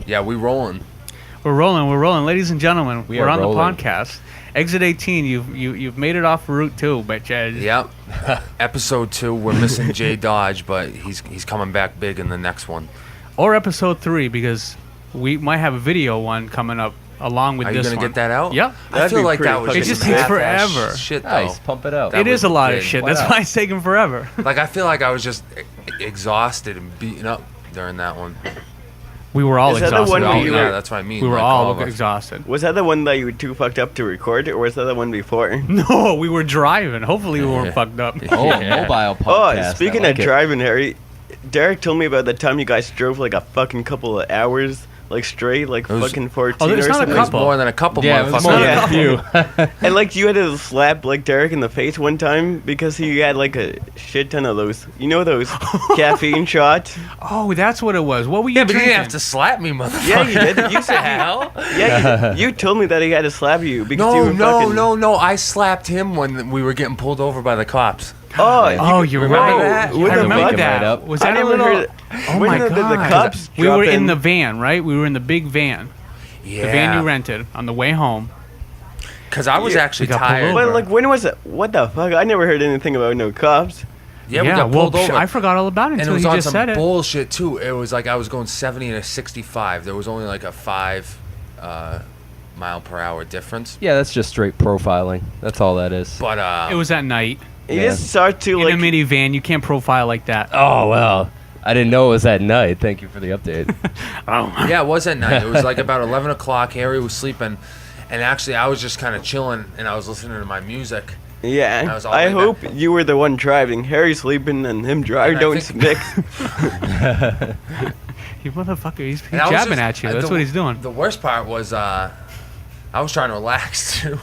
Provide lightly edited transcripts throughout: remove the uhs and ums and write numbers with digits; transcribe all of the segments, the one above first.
Yeah, we rolling. We're rolling. Ladies and gentlemen, we're on rolling. the podcast. Exit 18, you've made it off Route 2, bitches. Yep. Episode 2, we're missing Jay Dodge, but he's coming back big in the next one. Or episode 3, because we might have a video one coming up along with Are this you one. gonna get that out? Yep. I feel like that was It just takes forever. Shit, though. Nice, pump it out. That It is a lot of big. shit. Why That's not? why it's taking forever. Like, I feel like I was just exhausted and beaten up during that one. We were all Is that the exhausted. one where you yeah, were- that's what I mean. We were like, all of us. exhausted. Was that the one that you were too fucked up to record, or was that the one before? No, we were driving. Hopefully we weren't fucked up. Oh, Yeah. mobile podcast. Oh, speaking I of like it. driving, Harry, Derek told me about the time you guys drove like a fucking couple of hours, like straight, like It was- fucking 14 Oh, there's or not a something. It was couple. more than a couple Yeah, it was motherfuckers. more Yeah. than a few. And like you had to slap like Derek in the face one time because he had like a shit ton of those, those caffeine shots. Oh, that's what it was. What were you Yeah, but you drinking? didn't have to slap me, motherfucker. Yeah, you did. You said hell? Yeah, you told me that he had to slap you because you No, were fucking. no. I slapped him when we were getting pulled over by the cops. Oh, you remember Whoa, that? what I the remember fuck? that. Right up. Was I that a never little? heard. Oh when my did the god! cops We were drop in the van, right? We were in the big van, Yeah. the van you rented on the way home. Because I was Yeah. actually We got pulled tired. over. But like, when was it? What the fuck? I never heard anything about no cops. Yeah, we got well, pulled over. I forgot all about it and it until was you on just some said it. bullshit, too. It was like I was going 70 to 65. There was only like a 5 mile per hour difference. Yeah, that's just straight profiling. That's all that is. But It was at night You Yeah. just start to in like. a minivan. You can't profile like that. Oh, well. I didn't know it was at night. Thank you for the update. Oh, yeah, it was at night. It was like about 11 o'clock. Harry was sleeping. And actually, I was just kind of chilling, and I was listening to my music. I Yeah, was all I laid hope you were the one driving. Harry sleeping and him driving And I don't think- mix. you motherfucker! He's And I was jabbing just- at you. That's the- what he's doing. The worst part was I was trying to relax, too.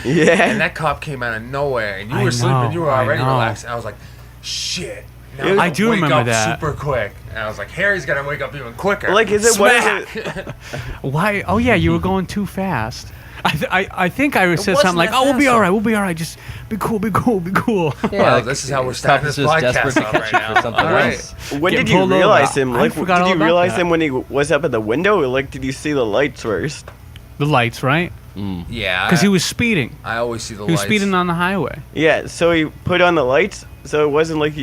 And Yeah, that cop came out of nowhere, and you I were sleeping. know, You were I already know. relaxed. And I was like, shit. Now It was- I I do wake remember up that. super quick. And I was like, Harry's got to wake up even quicker. like is it one of Smack! the, Why? Oh yeah, you were going too fast. I think I said wasn't something like, that "Oh, we'll be fast, all right. though. We'll be all right. Just be cool. Be cool. Be cool." Wow, this is how we're starting this Cops just desperate podcast to off catch right you now. for something All right. else. when Getting did you pulled over. realize him? I Like, forgot did all you about realize that. him when he was up at the window? Or like, did you see the lights first? The lights, right? Yeah. Because he was speeding. I always see the He was lights. speeding on the highway. Yeah, so he put on the lights, so it wasn't like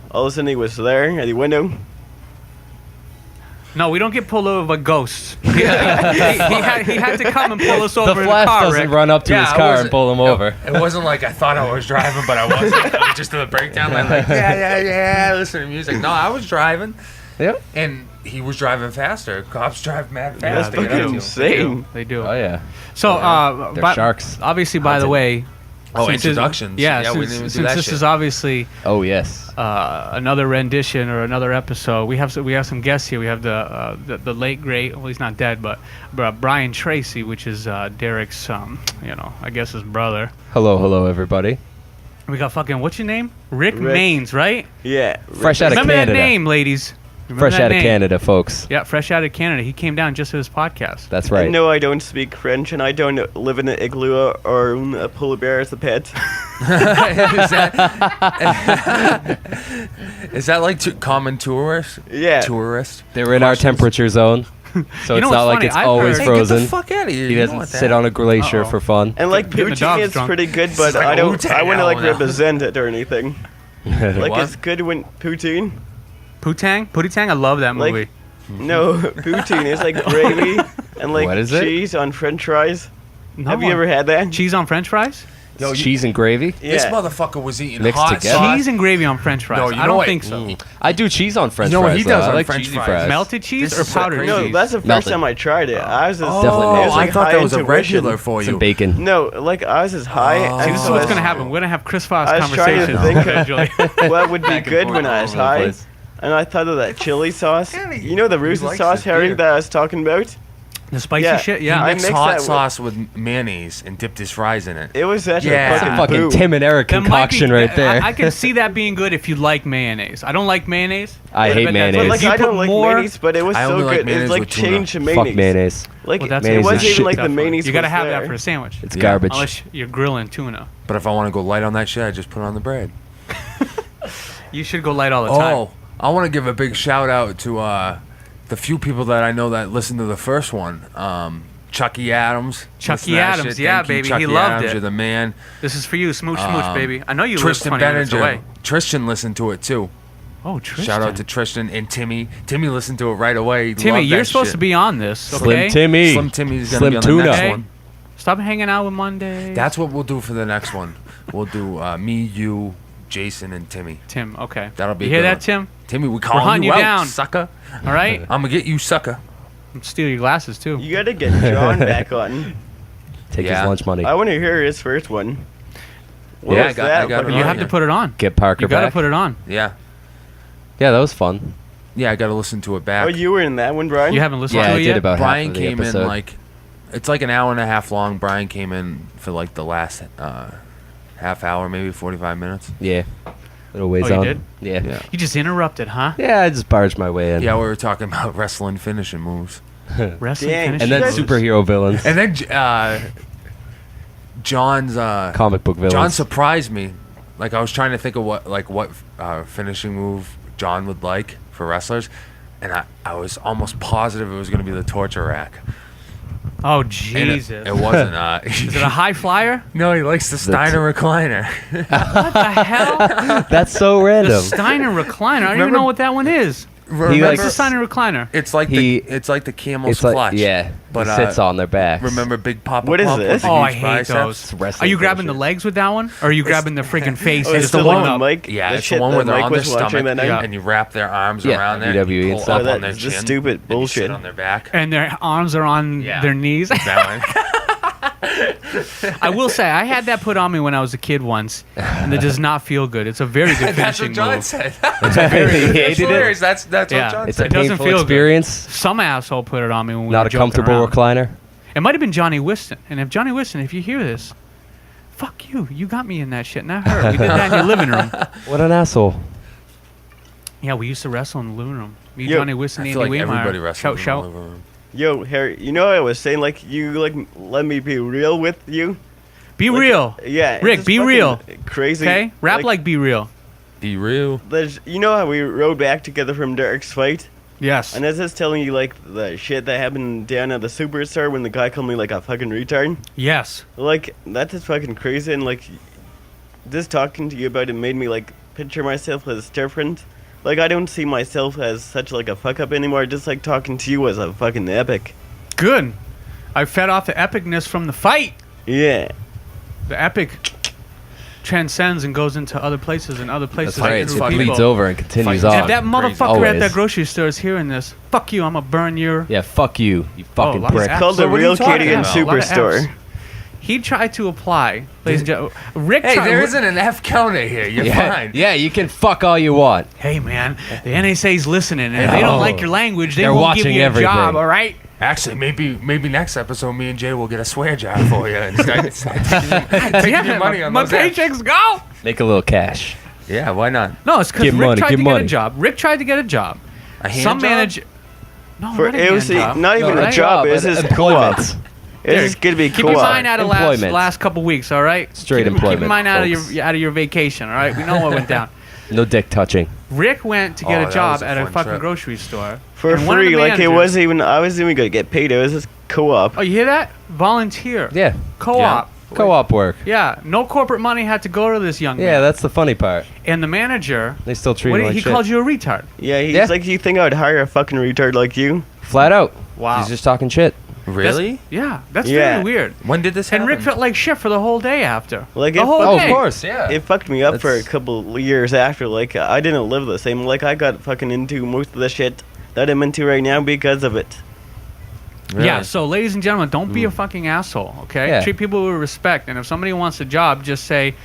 all of a sudden he was there at the window. No, we don't get pulled over by ghosts. he had to come and pull us over The in Flash the car, doesn't Rick. run up to Yeah, his I car and wasn't- pull him over. It wasn't like I thought I was driving, but I wasn't. I was just in the breakdown. I'm like, yeah, listen to music. No, I was driving, Yep. and he was driving faster. Cops drive mad Yeah, fast. That's to get fucking up to. insane. They do. Oh, yeah. So, They're sharks. Obviously, by the way. Oh, since introductions. Yeah, Yeah, we since, didn't even do since that this shit. is obviously Oh, yes. another rendition or another episode, we have some guests here. We have the late great. Well, he's not dead, but Brian Tracy, which is Derek's, I guess his brother. Hello, everybody. We got fucking what's your name? Rick Rick. Maines, right? Yeah. Fresh out of Remember Canada. that name, ladies. Remember Fresh that out of name. Canada, folks. Yeah, fresh out of Canada. He came down just for his podcast. That's right. No, I don't speak French, and I don't live in an igloo or own a polar bear as a pet. Is that like common tourist? Yeah. Tourist. They're in our temperature zone, so You know it's not what's like funny? it's I've always heard- Hey, get frozen. the fuck out of here. He doesn't sit on a glacier for fun. And like Getting the dogs poutine is drunk. pretty good, This but is like I don't. Wu-Tang I want to like now. represent it or anything. Like What? it's good when poutine. Pootie Tang, I love that Like- movie. No, poutine is like gravy and like What is it? cheese on French fries. No, Have you ever had that? cheese on French fries? Yo, It's you- cheese and gravy. This Yeah. motherfucker was eating Mixed hot together. sauce. Cheese and gravy on French fries. No, you I know don't what? think so. I do cheese on French You know what fries. he does though. I on like French cheesy fries? fries. Melted cheese This or is so powdered crazy. No, cheese? that's the first Melted. time I tried it. I was just, Definitely it was I like thought high that was a intuition. regular for Some you. bacon. No, like I was as high. Oh. and See, this is so what's as- gonna happen. We're gonna have Chris Foss I was trying to conversations. think what would be Back and good forth when I all was over the high. place. And I thought of that chili sauce. Yeah, You know the he Rusa likes sauce, his Harry, beer. that I was talking about? The spicy Yeah. shit, He yeah. I mixed mixed hot that with- sauce with mayonnaise and dipped his fries in it. It was such Yeah. a fucking, Fucking boo. Tim and Eric That might be- concoction right there. I can see that being good if you like mayonnaise. I don't like mayonnaise. I hate but that's- But mayonnaise. like You I put don't like more- mayonnaise, but it was I so only like good. mayonnaise It's like with tuna. changed to mayonnaise. Fuck mayonnaise. Like Well, that's it mayonnaise wasn't is even like Stuff the for it. mayonnaise. You gotta was have there. that for a sandwich. It's Yeah. garbage. Unless you're grilling tuna. But if I want to go light on that shit, I just put it on the bread. You should go light all the time. Oh, I want to give a big shout out to the few people that I know that listened to the first one. Chucky Adams. Chucky Listen to that Adams, shit. yeah, Thank you, baby. He Chucky loved Adams, it. You're the man. This is for you, smooch, baby. I know you live Tristan 20 minutes Benninger. away. Tristan listened to it too. Oh, Tristan. Shout out to Tristan and Timmy. Timmy listened to it right away. He Timmy. loved You're that supposed shit. to be on this, Slim okay? Timmy. Slim Timmy's gonna Slim be on Tuna. the next Okay. one. Stop hanging out with Monday. That's what we'll do for the next one. We'll do me, you, Jason, and Timmy. Tim. Okay. That'll be You a hear good that, one. Tim? Timmy, we We're calling hunting you you out, down. sucker. All right. I'm gonna get you, sucker. Steal your glasses too. You gotta get John back on. Take Yeah. his lunch money. I want to hear his first one. What Yeah, was I got that it fucking on You have here. to put it on. Get Parker You got to back. put it on. Yeah, Yeah, that was fun. yeah. I got to listen to it back. Oh, you were in that one, Brian? You haven't listened Yeah, to I it did yet? about Brian half of the came in episode. like, it's like an hour and a half long. Brian came in for like the last half hour, maybe 45 minutes. Yeah. Little ways Oh, you on. did? Yeah. Yeah. You just interrupted, huh? Yeah, I just barged my way in. Yeah, we were talking about wrestling finishing moves, Wrestling Dang. finishing And then moves. superhero villains. and then John's Comic book villains. John surprised me. Like I was trying to think of what finishing move John would like for wrestlers, and I was almost positive it was going to be the torture rack. Oh, And Jesus. it wasn't. Is it a high flyer? No, he likes the Steiner recliner. What the hell? That's so The random. Steiner recliner. I don't even Remember- know what that one is. Remember, What's the Steiner recliner? it's like it's like the camel's It's like, clutch. yeah, but it sits on their backs. remember Big Papa What is Pump this? with the Oh, I huge hate biceps? those. Wrestling Are you grabbing the bullshit. legs with that one? Or are you grabbing the freaking face Oh, and it's just the the holding one up? Mike. Yeah, the it's shit the one where that they're Mike on their was watching stomach that night. and you wrap their arms Yeah, around there. WWE and you and pull stuff. up Oh, on their that's just chin, stupid and you bullshit. sit on their back. And their arms are on Yeah. their knees. That one. I will say, I had that put on me when I was a kid once, and it does not feel good. It's a very good That's finishing what John move. said. He That's hated hilarious. it. That's Yeah. what John It's a said. It doesn't painful feel good. experience. Some asshole put it on me when we Not were a joking comfortable around. recliner. It might have been Johnny Whiston. And if Johnny Whiston, if you hear this, fuck you. You got me in that shit, and that hurt. We did that in your living room. What an asshole. Yeah, we used to wrestle in the living room. Me, Yo, Johnny Whiston, I Andy feel like Wehmeyer. everybody wrestles Shout, in the shout. living room. Yo, Harry, you know what I was saying? Like, you, like, let me be real with you? Be Like, real. Yeah. it's Rick, just be fucking real. Crazy. Okay? Rap like be real. Be real. You know how we rode back together from Derek's fight? Yes. And I was just telling you, like, the shit that happened down at the Superstar when the guy called me, like, a fucking retard? Yes. Like, that's just fucking crazy, and, like, just talking to you about it made me, like, picture myself as different. Like, I don't see myself as such, like, a fuck-up anymore. Just, like, talking to you as a fucking epic. Good. I fed off the epicness from the fight. Yeah. The epic transcends and goes into other places and other places. That's right. and It through bleeds people. over and continues Fight. on. If that motherfucker at Always. that grocery store is hearing this, fuck you, I'm gonna burn your... Yeah, fuck you, you fucking a lot of prick. F's. Called So the what are you Real talking Canadian about? A lot of Superstore. F's. He tried to apply, ladies and gentlemen. Rick Hey, tried... there isn't an F counter here. You're Yeah, fine. yeah, you can fuck all you want. Hey, man, the NSA's listening, and if they Oh. don't like your language, they They're won't give watching you a everything. job, all right? Actually, maybe next episode, me and Jay will get a swear jar for you and start taking Damn your it, money on my those apps. paychecks go! Make a little cash. Yeah, why not? No, it's because Give Rick money, tried give to get a money. job. Rick tried to get a job. A hand Some job? manager... No, For, not a it was hand job. not even No, a right? job, it was But his employment. co-op. It's just gonna be Keep your mind co-op. out of Employment. last couple weeks, all right? Straight Keep employment, your mind out folks. of your vacation, all right? We know what went down. No dick touching. Rick went to get Oh, a that job was a at a fun fucking trip. grocery store. For and one of the free, like, it managers- wasn't even, I wasn't even gonna get paid, it was just co-op. Oh, you hear that? Volunteer. Yeah, Co-op. co-op work. Yeah, no corporate money had to go to this young Yeah, man. that's the funny part. And the manager, They still treat what him did, like he shit. called you a retard. Yeah, he's Yeah. like, you think I would hire a fucking retard like you? Flat out. Wow. He's just talking shit. Really? Yeah, that's Yeah. really weird. When did this And happen? Rick felt like shit for the whole day after. Like, the it whole fucked- Oh, day. of course, yeah. It fucked me up for a That's- couple years after. Like, I didn't live the same. Like, I got fucking into most of the shit that I'm into right now because of it. Really? Yeah, so ladies and gentlemen, don't be a fucking asshole, okay? Yeah. Treat people with respect. And if somebody wants a job, just say,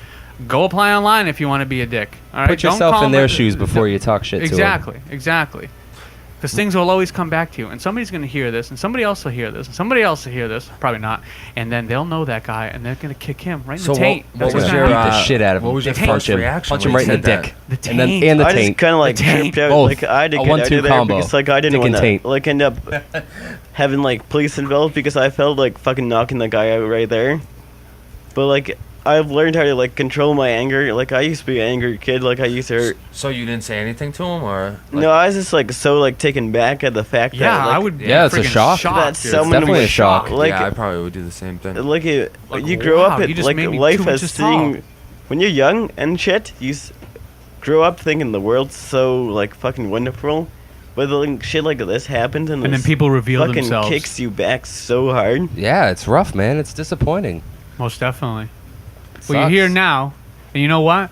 go apply online if you want to be a dick. All right? Put Don't yourself call in them their a- shoes before you talk shit to them. Exactly, exactly. Because things will always come back to you, and somebody's going to hear this, and somebody else will hear this, and somebody else will hear this, probably not, and then they'll know that guy, and they're going to kick him right in So the taint. what That's was what's Gonna your, gonna beat happen. the shit out of him. what was your Punch first him. reaction Punch him when right he in the said dick. The And then taint. and the I just taint. kind of like The taint. tripped out. Both. Like, I had to A get out 1-2 of there combo. because like I didn't Dick and want to taint. like end up having like police involved because I felt like fucking knocking the guy out right there. But like I've learned how to like control my anger. Like I used to be an angry kid. Like I used to. So you didn't say anything to him, or like, No, I was just like so like taken back at the fact Yeah, that like, I would. Yeah, it's a freaking shock. shocked, That dude. someone definitely was a shock. Like, yeah, I probably would do the same thing. like Like, you grow wow, up you at just like made me life 2 as inches seeing tall. when you're young and shit. Grow up thinking the world's so like fucking wonderful, but like shit like this happens and And then this people reveal fucking themselves. kicks you back so hard. Yeah, it's rough, man. It's disappointing. Most definitely. It Well, you're here sucks. now, and you know what?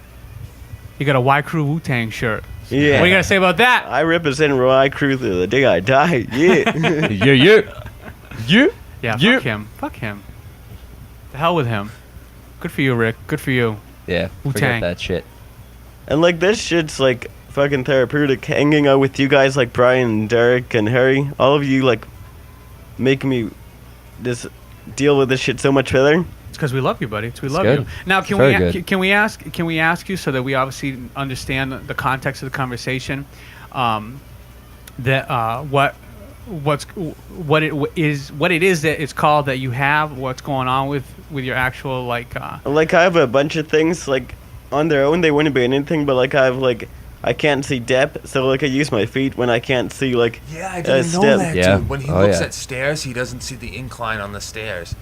You got a Y Crew Wu-Tang shirt. Yeah. What do you got to say about that? I represent Roy Crew to the day I die. Yeah. Yeah. Yeah, Yeah. fuck him. Fuck him. The hell with him. Good for you, Rick. Good for you. Yeah, Wu-Tang. forget that shit. And like this shit's like fucking therapeutic. Hanging out with you guys like Brian and Derek and Harry, all of you like make me just deal with this shit so much better. It's because we love you, buddy. It's we It's love good. you. Now, It's very good. can we ask you so that we obviously understand the context of the conversation, that what it is that it's called that you have, what's going on with your actual like. Like I have a bunch of things like on their own they wouldn't be anything, but like I can't see depth, so like I use my feet when I can't see like. Yeah, I didn't know step. that, Yeah. dude. When he Oh, looks yeah. at stairs, he doesn't see the incline on the stairs.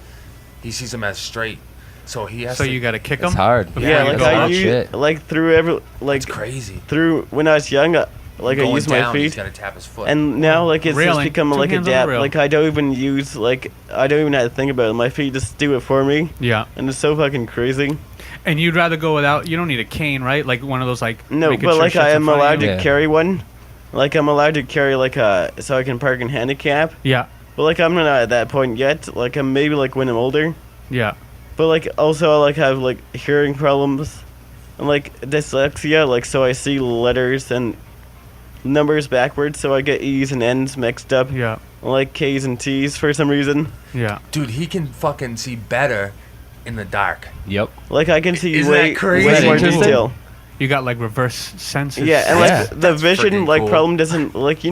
He sees them as straight. So he has So to... you got to kick It's them. hard. Before Yeah, you like go I up? use- use shit. like through every like It's crazy. through when I was young, like I Going use my down, he's feet. got to tap his foot. And now, like, it's just Railing. become 2 like a hands on the dab. rail. Like, I don't even use, like, I don't even have to think about it. My feet just do it for me. Yeah. And it's so fucking crazy. And you'd rather go without. You don't need a cane, right? Like one of those like. No, making but, sure like, shit's I in am front of allowed you. to Yeah. carry one. Like, I'm allowed to carry, like, so I can park in handicap. Yeah. But, like, I'm not at that point yet. Like, I'm maybe, like, when I'm older. Yeah. But, like, also, I, like, have, like, hearing problems. And, like, dyslexia. Like, so I see letters and numbers backwards, so I get E's and N's mixed up. Yeah. Like K's and T's for some reason. Yeah. Dude, he can fucking see better in the dark. Yep. Like I can see Isn't way, that crazy? way more Interesting. detail. You got like reverse senses. Yeah, and Yeah. like the That's vision freaking like cool. problem doesn't like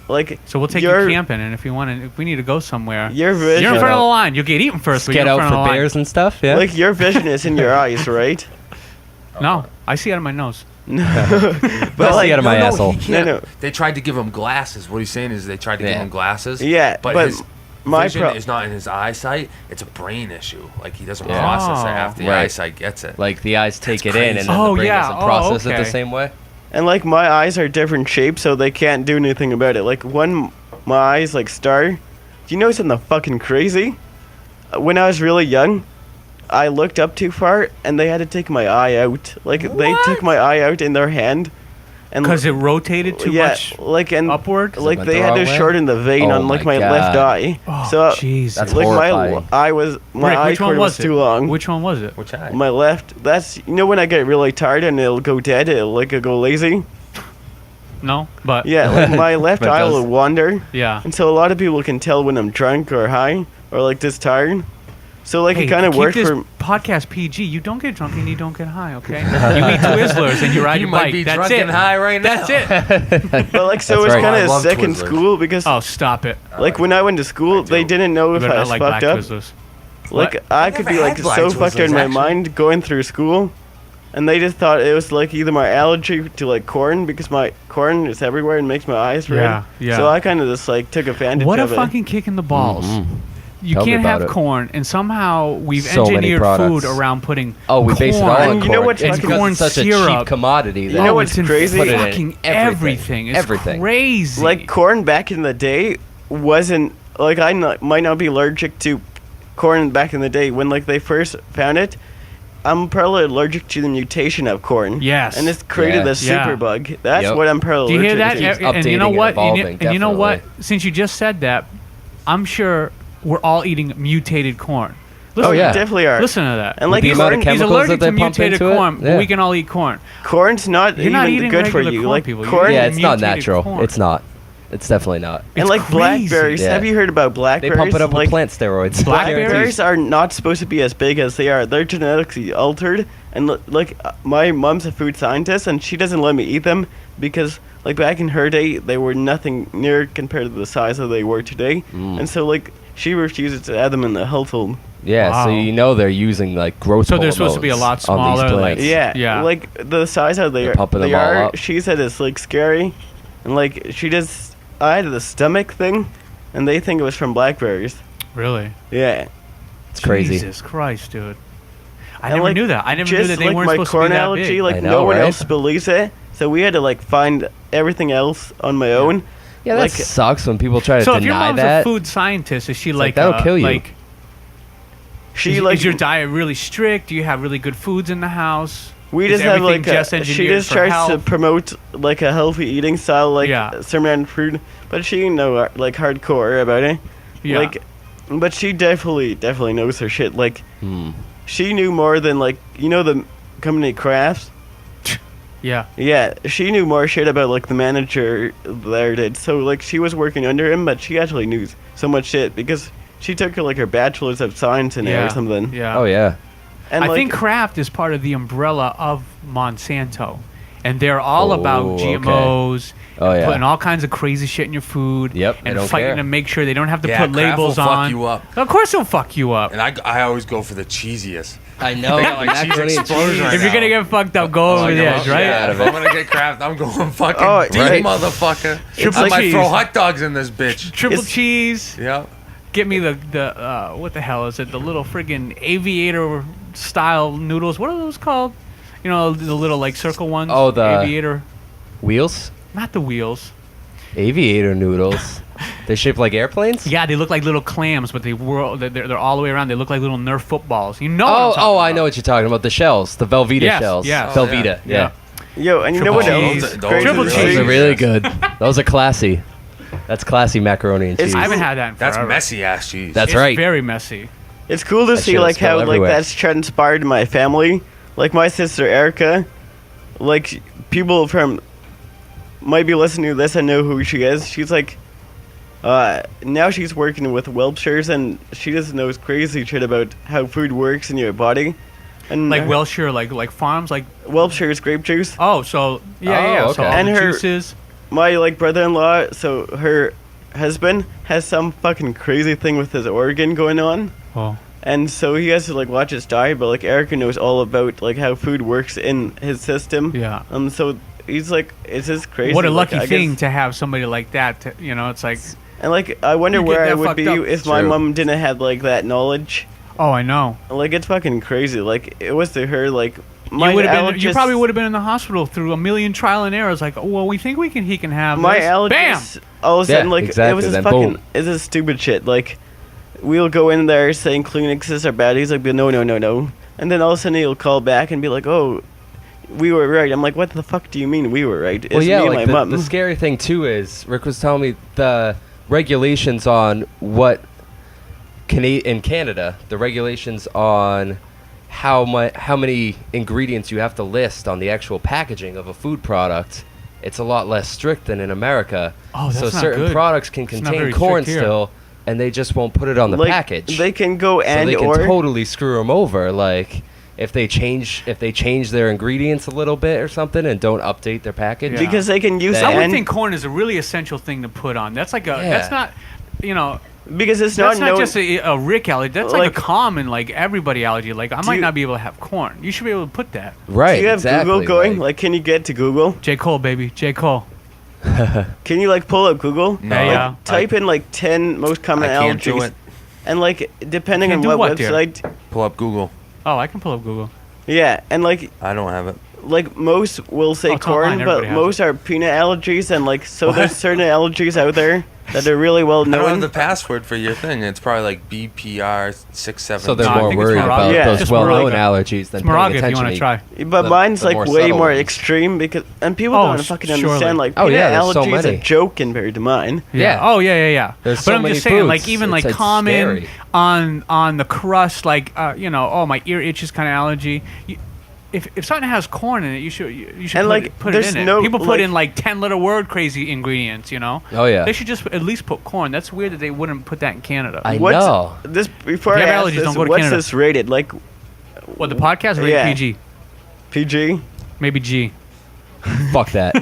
like So we'll take your you camping, and if you want to, if we need to go somewhere, your vision you're in front of the line. You'll get eaten first. But Get you're in out front of for the line. bears and stuff. Yeah. like your vision is in your eyes, right? No, I see out of my nose. But I see like out of my asshole. He can't. No. They tried to give him glasses. What he's saying is they tried to give Yeah. him glasses. yeah, But, but his my vision pro- is not in his eyesight. It's a brain issue. Like, he doesn't Yeah. process Oh. it after the Right. eyesight gets it. Like the eyes take That's it in, crazy. and then Oh, the brain yeah. doesn't Oh, process it okay. the same way. and like my eyes are different shapes, so they can't do anything about it. Like one, my eyes like star. Do you know something fucking crazy? When I was really young, I looked up too far, and they had to take my eye out. Like they took my eye out in their hand, and Because it rotated too yeah, much like and upward. like went they the had to wrong way? shorten the vein Oh on like my my left God. eye. Oh, so Jesus. That's like my horrifying. eye was my Rick, eye which one cord was was it? too long. Which one was it? Which eye? My left. That's you know when I get really tired and it'll go dead. It'll like go lazy. No, but Yeah, like my left But it eye does. will wander, yeah. and so a lot of people can tell when I'm drunk or high or like just tired. So like Hey, it kind of keep worked this for. podcast PG. You don't get drunk and you don't get high. Okay. You eat Twizzlers and you ride You your might bike. be That's drunk it. and high right now. That's it. But like so That's it's right. kind I of love sick in Twizzlers. school because Oh, stop it. like when I went to school do. they didn't know You if better I not was like black fucked up. Twizzlers. Like What? I I could never be had like black so fucked Twizzlers, out in my actually. mind going through school, and they just thought it was like either my allergy to like corn because my corn is everywhere and makes my eyes red. Yeah, yeah. So I kind of just like took advantage What a of it. fucking kick in the balls. Mhm. You Tell me can't about have it. corn, and somehow we've So many engineered products. food around putting Oh, we base it all corn. on And you know corn. what's It's fucking- because corn it's such a syrup. cheap commodity. You that know Oh, what's it's in crazy? Put it in fucking everything. It's Everything. crazy. Like corn back in the day wasn't like might not be allergic to corn back in the day when like they first found it. I'm probably allergic to the mutation of corn. Yes. And it's created Yeah. a super Yeah. bug. That's Yep. what I'm probably Do you hear allergic that? to. It's And you know updating and what? evolving, And you know what? definitely. Since you just said that, I'm sure we're all eating mutated corn. Oh yeah. yeah, definitely are. Listen to that. And With like the amount of corn, He's chemicals allergic that to they pump mutated into it, corn, but yeah. we can all eat corn. corn's not You're not even eating good for regular you. corn, Like people. You're corn, eating Yeah, it's not mutated natural. corn. It's not. It's definitely not. and It's like crazy. blackberries. Yeah. Have you heard about They blackberries? pump it up like, with plant steroids. Blackberries? Blackberries are not supposed to be as big as they are. They're genetically altered, and like my mom's a food scientist, and she doesn't let me eat them because like back in her day, they were nothing near compared to the size that they were today. And so like she refuses to add them in the household. Yeah, so Wow. you know they're using like growth So they're supposed to be a lot hormones on these smaller, like- plants. Yeah, Yeah. like the size how They're pumping they them all are. up. She said it's like scary, and like she just I had the stomach thing, and they think it was from blackberries. Really? Yeah, It's crazy. Jesus Christ, dude. I And, never like, knew that. I never knew just that they like weren't my supposed to be corn that allergy, big. like I know, no one right? else believes it, so we had to like find everything else on my own. Yeah, that like, sucks when people try to so if your deny mom's that. a food scientist, is she like that'll kill you. Like, she is, like is your diet really strict? Do you have really good foods in the house? we is just have everything like just she engineered just for tries to health? promote like a healthy eating style, like Yeah. certain food, but she ain't no like hardcore about it. Yeah. Like, but she definitely knows her shit. Like, Hmm. she knew more than like the company Crafts. Yeah. Yeah, she knew more shit about like the manager there did. So like she was working under him, but she actually knew so much shit because she took like her bachelor's of science in it Yeah. or something. Yeah. Oh yeah. And I like, think Kraft is part of the umbrella of Monsanto, and they're all about Oh, okay. GMOs, Oh, and yeah. putting all kinds of crazy shit in your food, Yep, they and don't fighting care. to make sure they don't have to Yeah, put Kraft labels will fuck on. you up. Of course, they'll fuck you up. And I always go for the cheesiest. I know. like cheese macaroni and explosion cheese. right If you're gonna now. get fucked up, go over the edge, right? Yeah, out of if it. I'm gonna get Kraft, I'm going fucking Oh, deep, right. motherfucker. Triple I might cheese. throw hot dogs in this bitch. Triple It's- cheese. Yeah. Get me the what the hell is it? The little friggin' aviator style noodles. What are those called? You know, the little like circle ones. Oh, the- aviator. Wheels? Not the wheels. Aviator noodles. They're shaped like airplanes? Yeah, they look like little clams, but they whirl. They're all the way around. They look like little Nerf footballs. You know? what I'm Oh, talking oh, I about. know what you're talking about. The shells, the Velveeta Yes, shells. yes. Oh, Velveeta, Yeah. yeah. yo, and you know Triple what cheese. else? Those are- Crazy Triple to cheese. Those see? are really good. Those are classy. That's classy macaroni and cheese. I haven't had that in That's forever. messy ass cheese. That's It's right. very messy. It's cool to That see shit'll like how spill everywhere. like that's transpired in my family. Like my sister Erica, like people from might be listening to this and know who she is. She's like, now she's working with Wiltshires and she just knows crazy shit about how food works in your body. And Like Wilshire, like farms, like Wiltshire's grape juice. oh, so yeah. So okay. all And the her- juices. My like brother-in-law, so her husband has some fucking crazy thing with his organ going on. Oh. And so he has to like watch his diet, but like Erica knows all about like how food works in his system. Yeah. So he's like, it's just crazy. What a like, lucky I thing guess- to have somebody like that. It's like, And like, I wonder You get where I that would fucked be up. if my True. mom didn't have like that knowledge. oh, I know. Like it's fucking crazy. Like it was to her like my You allergist. probably would have been in the hospital through a million trial and errors. Like, oh, well, we think he can have My this. allergist. Bam. All of a sudden, Yeah, like it exactly, was just then fucking. boom. It's just stupid shit. Like we'll go in there saying Kleenexes are bad. He's like, no, and then all of a sudden he'll call back and be like, oh, we were right. I'm like, what the fuck do you mean we were right? It's Well, yeah, me and like my mom. the scary thing too is Rick was telling me the regulations on what in Canada, the regulations on how many ingredients you have to list on the actual packaging of a food product. It's a lot less strict than in America. Oh, that's so not certain good. products can It's not contain very corn strict here. still, and they just won't put it on the like, package. They can go so and they can or totally screw them over. Like if they change their ingredients a little bit or something and don't update their package. Yeah. because they can use That- I would and think corn is a really essential thing to put on. That's like a. Yeah. That's not. because it's That's not not known. just a Rick allergy. That's like a Like- common everybody allergy. Like I might you- not be able to have corn. You should be able to put that. Right. Do you have exactly, Google going? Like, can you get to Google? J Cole, baby, J Cole. Can you like pull up Google? No, Hey, Like, type in like 10 most common I can't do allergies, it. and like depending Can't on do what what, dear? website. Pull up Google. Oh, I can pull up Google. Yeah, and like I don't have it. most will say Oh, it's online, corn, but everybody has most are peanut allergies, and like so What? there's certain allergies out there that are really well I don't have known. the password for your thing. It's probably like BPR672. So they're No, I more think it's worried Moraga. about Yeah. those Just well-known Moraga. allergies than It's paying Moraga if you attention want to try. But the- mine's the like more way subtle more ones. extreme because and people Oh, don't fucking surely. understand like Oh, peanut yeah, there's so allergy is a many. joke compared to mine. Yeah. Oh yeah. There's but so I'm many just saying, foods. like even It's common scary. on the crust, like oh my ear itches kind of allergy. If something has corn in it, you should And, put it there's in it. no, People put like- in 10-letter word crazy ingredients. Oh, yeah. They should just at least put corn. That's weird that they wouldn't put that in Canada. I What's know. this before If I you have ask allergies, this, don't go to what's Canada. this rated? Like What the podcast? Rated Yeah. PG, PG? maybe G. Fuck that.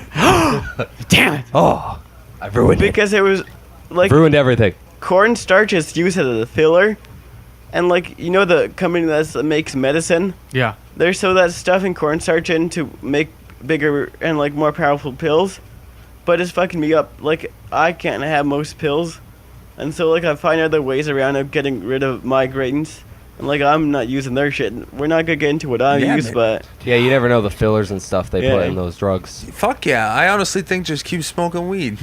Damn it. Oh, I ruined it. Because it was like Ruined everything. cornstarch is used as a filler, and like you know the company that makes medicine, Yeah. they sew that stuff in cornstarch in to make bigger and like more powerful pills, but it's fucking me up. Like I can't have most pills, and so like I find other ways around of getting rid of migraines. And like I'm not using their shit. We're not gonna get into what I Yeah, use, man. but Yeah, you never know the fillers and stuff they put Yeah. in those drugs. Fuck yeah! I honestly think just keep smoking weed.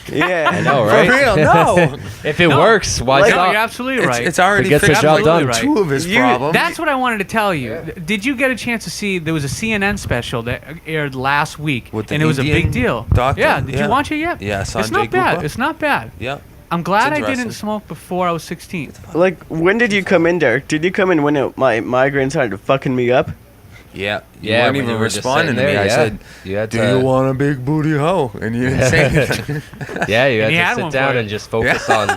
yeah, I know, right? For real, no. If it No. works, why Like- No, stop? you're absolutely right. It's already It gets the fixed job like done. Right. two of his You- problems. That's what I wanted to tell you. Did you get a chance to see? There was a CNN special that aired last week, With the and it was a big Indian deal. doctor? Yeah, did Yeah. you watch it yet? Yeah, it's Sanjay not bad. Gupta. It's not bad. Yeah. I'm glad I interesting. didn't smoke before I was 16. like when did you come in, Derek? Did you come in when my migraine started fucking me up? Yeah. You Yeah, weren't when even you were just responding to sitting me. there, I yeah. said, You had "Do to- you want a big booty hoe?" And you didn't say anything. Yeah, you And he had had to one sit for down you. and just focus on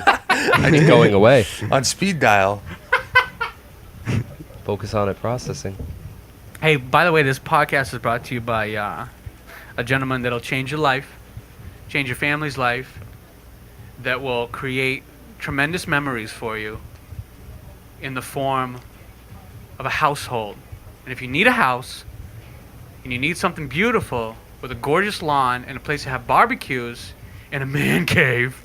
it going away. On speed dial. Focus on it processing. Hey, by the way, this podcast is brought to you by a gentleman that'll change your life, change your family's life, that will create tremendous memories for you in the form of a household. And if you need a house and you need something beautiful with a gorgeous lawn and a place to have barbecues and a man cave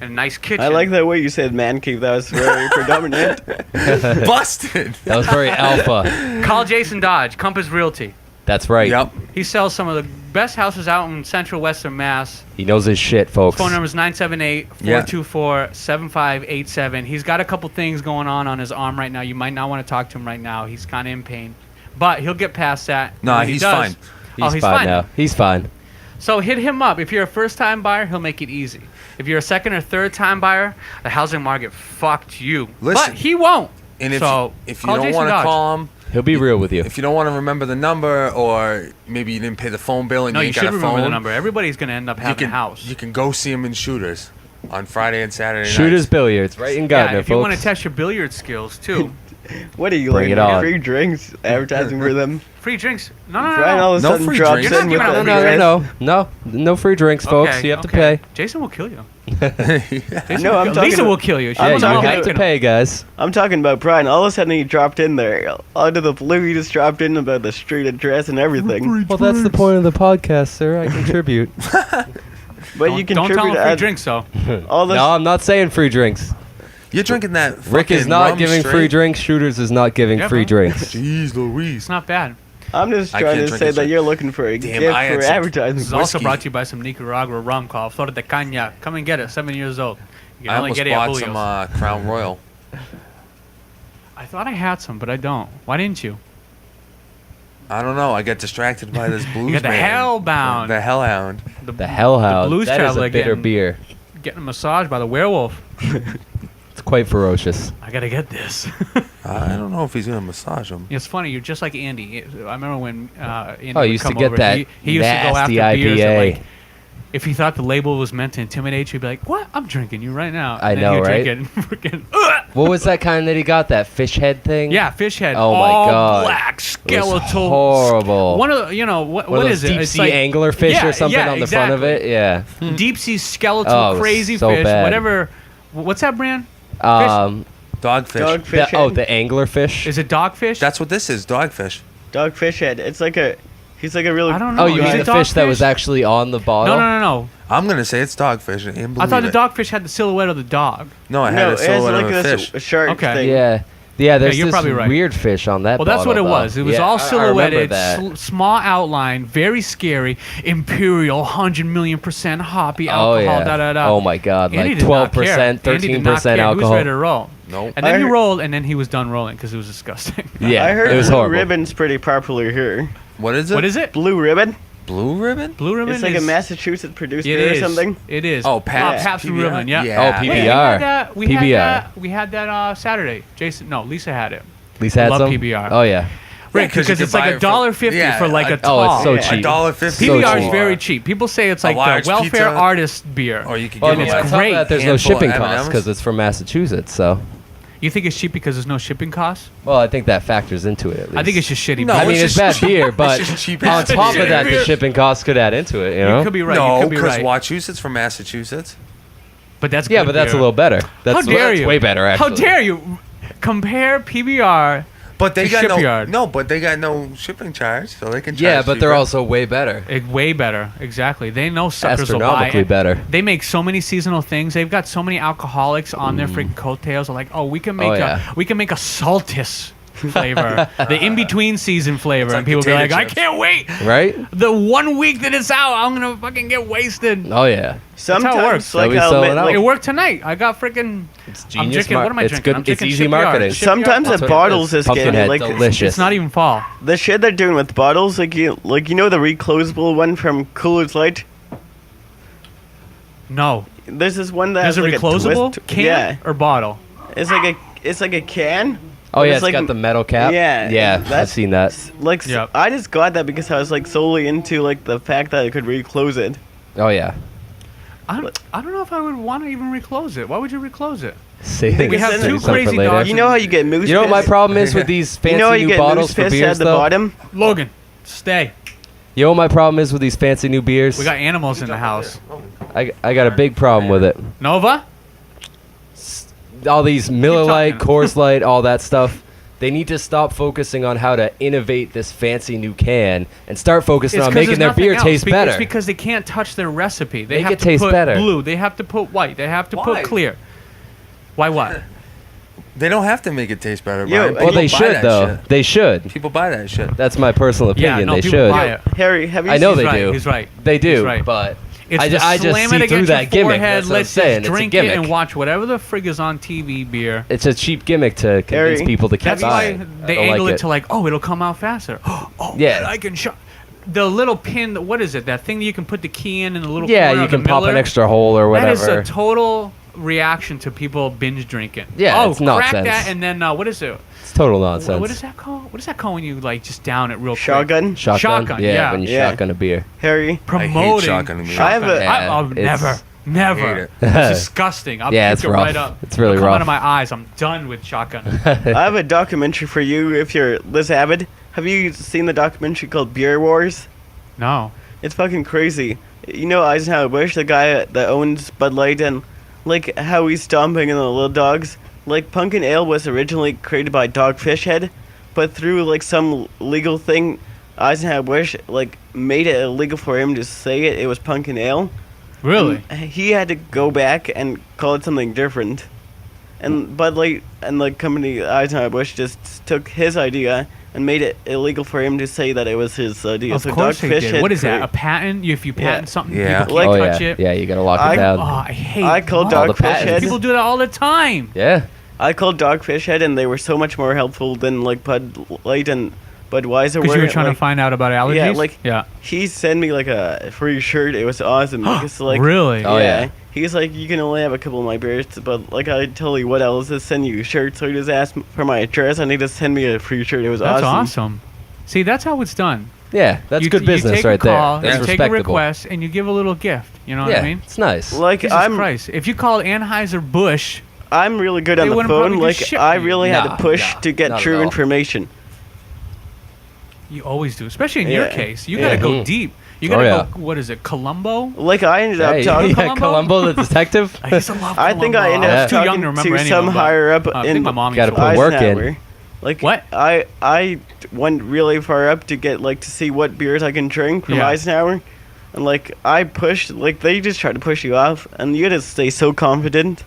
and a nice kitchen. I like the way you said man cave. That was very predominant. Busted. That was very alpha. Call Jason Dodge, Compass Realty. That's right. Yep. He sells some of the best houses out in central western Mass. He knows his shit, folks. Phone number is 978-424-7587. He's got a couple things going on his arm right now. You might not want to talk to him right now. He's kind of in pain. But he'll get past that. No, And when he he's does- fine. He's fine now. He's fine. So hit him up. If you're a first-time buyer, he'll make it easy. If you're a second or third-time buyer, the housing market fucked you. Listen. But he won't. And if So, if you call don't Jason want to Dodge. call him, He'll be real with you. if you don't want to remember the number, or maybe you didn't pay the phone bill and No, you you ain't should got a remember phone, the number. Everybody's going to end up you having can a house. you can go see him in Shooters on Friday and Saturday Shooters nights. Billiards, right in Yeah, Gardner, if you want to folks. test your billiard skills, too. What are you Bring like? it on. Free drinks, advertising for them. Free drinks. No. Brian all of a No sudden free drops drinks. You're not in with giving out the free free No, no free drinks, folks. You have to pay. Jason will kill you. No, I'm talking Lisa about- will kill you. She I'm Yeah, will you not talking have make to it. pay, guys. I'm talking about Brian. All of a sudden he dropped in there. Out of the blue, he just dropped in about the street address and everything. Well, that's the point of the podcast, sir. I contribute. But you Don't tell contribute him free at drinks, though. all this. No, I'm not saying free drinks. You're drinking that. Rick is fucking not rum giving straight? free drinks. Shooters is not giving Yeah, free bro. drinks. Jeez Louise. It's not bad. I'm just I trying can't to drink say it, that sir. you're looking for a Damn, gift I had for some- advertising. This is also Whiskey. brought to you by some Nicaragua rum called Flor de Caña. Come and get it. 7 years old. You can I only almost get it at bought some Julio's. Crown Royal. I thought I had some, but I don't. Why didn't you? I don't know. I got distracted by this blues You got the man. Hellbound. The Hellhound. The Hellhound. Blues That is Traveler a bitter getting- beer. Getting a massage by the werewolf. It's quite ferocious. I gotta get this. I don't know if he's gonna massage him. It's funny. You're just like Andy. I remember when Andy Oh, would you used to come get over, that he used to go after nasty beers. And, IPA. like, if he thought the label was meant to intimidate you, he'd be like, "What? I'm drinking you right now." I And then know, he'd right? drink it and freaking, "Ugh!" What was that kind that he got? That fish head thing? Yeah, fish head. Oh my all God. black, It was skeletal. horrible. One of the, what One of is those it? deep It's sea like anglerfish Yeah, or something yeah, on the front of exactly. it. Yeah. deep sea skeletal Oh, it was crazy so fish. bad. Whatever. What's that brand? Um, Dogfish. Dogfish the, head. the anglerfish. Is it dogfish? That's what this is. Dogfish. Dogfish head. It's like a. He's like a really. I don't know. Oh, you Is mean it the fish that was dogfish? actually on the bottle? No. I'm gonna say it's dogfish. And I thought believe the it. dogfish had the silhouette of the dog. No, it had No, a it's silhouette like of a this fish. shark Okay. thing. Yeah, there's you're this probably right. weird fish on that Well, that's what it bottle, was. though. It was Yeah, all I remember silhouetted, that. small outline, very scary, imperial, 100,000,000% hoppy Oh, alcohol, yeah. da da da. Oh, my God. Andy Like did not 12%, care. Andy did not 13% care. He was alcohol. ready to roll. Nope. And then I he heard- rolled, and then he was done rolling because it was disgusting. Yeah, I heard it was Blue horrible. Ribbon's pretty popular here. What is it? What is it? Blue Ribbon? Blue ribbon? Blue Ribbon It's like is, a Massachusetts produced it beer or is. something. It is. Oh, Pabst. Pabst Blue PBR? Ribbon, yeah. Yeah. Oh, Wait, PBR. we had that Saturday. Lisa had it. Lisa had love some? PBR. Oh, yeah. Right, 'cause you because could it's buy like it for- $1.50 yeah, for like a oh, tall. it's so Yeah. cheap. $1.50. PBR is cheap. very cheap. People say it's like large the welfare pizza. artist beer. Or you could Well, get it's on like top of great. that, there's no handful of shipping M&Ms. costs because it's from Massachusetts, so. You think it's cheap because there's no shipping costs? Well, I think that factors into it. At least. I think it's just shitty. No, beer. I mean, it's bad beer, but just cheap on ass top beer. of that, the Beer. shipping costs could add into it. You You know? could be right. No, you could be because right. Wachusett's from Massachusetts. But that's Yeah, good but that's a beer. little better. That's, How dare that's you? way better, actually. How dare you compare PBR? But they To got Shipyard. but they got no shipping charge, so they can charge Yeah, but they're cheaper. also way better. Way better. Exactly. They know suckers will buy Astronomically it. better. They make so many seasonal things. They've got so many alcoholics on their freaking coattails. They're like, oh, we can make yeah. we can make a saltis flavor, the in between season flavor, It's and like people be like, potato I chips. can't wait. Right? The 1 week that it's out, I'm gonna fucking get wasted. Oh, yeah. Sometimes, how it works. like, So we I'll sell admit, it out. like, It worked tonight. I got freaking. It's I'm genius. drinking. What am I It's drinking? good. I'm It's drinking easy Shipyard. marketing. Shipyard. sometimes That's the what it bottles is getting Pumpkinhead, like delicious. It's not even fall. the shit they're doing with bottles. Like you know the reclosable one from Coors Light. No. There's this one that There's has a like reclosable twist. can Yeah, or bottle. it's like a can. Oh, yeah, It's it's like- got the metal cap. Yeah, Yeah, I've that's- seen that. Like Yep. I just got that because I was like solely into like the fact that I could reclose it. Oh, yeah. I don't know if I would want to even reclose it. Why would you reclose it? See, We have save two some for crazy later. dogs. You know how you get moose? You know what my piss? problem is with these fancy You know how you new get bottles moose for piss beers, at the though? bottom? Logan, stay. You know what my problem is with these fancy new beers? We got animals in the house. I got a big problem with it. Nova? All these Miller Lite, talking. Coors Light, all that stuff. They need to stop focusing on how to innovate this fancy new can and start focusing on 'cause making there's their nothing beer else. taste better. It's because they can't touch their recipe. They Make have it to taste put better. blue. They have to put white. They have to Why? put clear. Why what? They don't have to make it taste better. Yo, Brian. well, Well, they People buy should that though. shit. They should. People buy that shit. That's my personal Yeah, opinion. no, They people should. buy it. Harry, have you I know seen they right, do. he's right. They do. He's right. But It's I just slam see it through against that your gimmick. forehead. That's what I'm Let's saying. just It's a drink it and gimmick. watch whatever the frig is on TV beer. It's a cheap gimmick to convince Harry, people to keep That's buying. why I they don't angle like it to like, oh, it'll come out faster. Oh, Yeah. man, I can shot. The little pin, what is it? That thing that you can put the key in the little Yeah, corner you of the can pop an Miller? extra hole or That is whatever. a total reaction to people binge drinking. Yeah, oh, it's crack nonsense. that, and then what is it? It's total nonsense. What is that called? What is that called when you like just down it real quick? shotgun? Shotgun, Yeah, yeah. when you Yeah. shotgun a beer. Harry, Promoting. shotgun beer. I have a- Yeah, never, it's- never. Hate it. It's disgusting. I'll Yeah, puke it's it rough. right up. It's really It'll come rough. out of my eyes. I'm done with shotgun. I have a documentary for you if you're this avid. Have you seen the documentary called Beer Wars? No. It's fucking crazy. You know Eisenhower Bush, the guy that owns Bud Light, and like how he's stomping in the little dogs. Like Pumpkin Ale was originally created by Dogfish Head, but through like some legal thing, Eisenhower Bush like made it illegal for him to say it. It was Pumpkin Ale. Really? He had to go back and call it something different. And Bud Light and the company Eisenhower Bush just took his idea and made it illegal for him to say that it was his idea. Of So course they Dogfish did. Had What is that? cre- A patent? If you patent something, Yeah. people Like- can't Oh touch yeah, it. yeah. You gotta lock I- it down. Oh, I hate. I called All the Dogfish patents. Head. People do that all the time. Yeah. I called Dogfish Head, and they were so much more helpful than like Bud Light and Budweiser Because were. you were trying like, to find out about allergies. Yeah, like- yeah. He sent me like a free shirt. It was awesome. Because like Really? Oh, yeah. He's like, you can only have a couple of my beers, but like I tell you what else is send you shirts. So he just asked for my address, and he just sent me a free shirt. It was That's awesome. awesome. See, that's how it's done. Yeah, that's you, good you business take right a call, there. That's you take a respectable. request, and you give a little gift. You know what Yeah, I mean? it's nice. Like Jesus I'm Christ! If you called Anheuser-Busch, I'm really good They on the wouldn't phone. probably Like just ship I you. really had Nah, to push nah, to get not at true all. information. you always do, especially in your Yeah. case. You Yeah. gotta go Mhm. deep. You Oh, gotta yeah. go. What is it, Columbo? Like I ended up Hey, talking. yeah, Columbo the detective. I used to love I think I Columbo. ended Yeah. up was too young talking to remember to any some of them, but, higher up I in think my mom Gotta used to put watch work Eisenhower. in. Like What? I went really far up to get like to see what beers I can drink from Yeah. Eisenhower, and like I pushed like they just try to push you off, and you gotta stay so confident.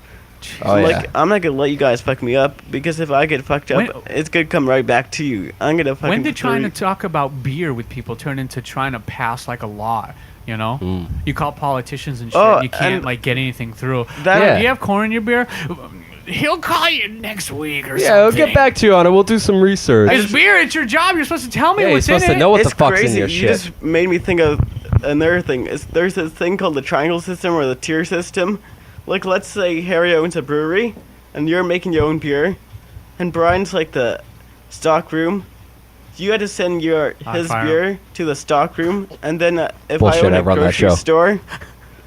Oh yeah. Like I'm not gonna let you guys fuck me up because if I get fucked up, When- it's gonna come right back to you. I'm gonna fucking. When did trying to throw talk about beer with people turn into trying to pass like a law? You know, Mm. you call politicians and shit. Oh, you can't and like get anything through. that- Yeah. Do you have corn in your beer? He'll call you next week or Yeah, something. we'll get back to you on it. We'll do some research. It's beer. It's your job. You're supposed to tell me Yeah, you're what's in supposed to it. know what it's the fuck's crazy. in your You shit. just made me think of another thing. There's this thing called the triangle system or the tier system. Like, let's say Harry owns a brewery, and you're making your own beer, and Brian's like the stock room. You had to send his fire beer to the stock room, and then if Bullshit, I own I a run that grocery show. store,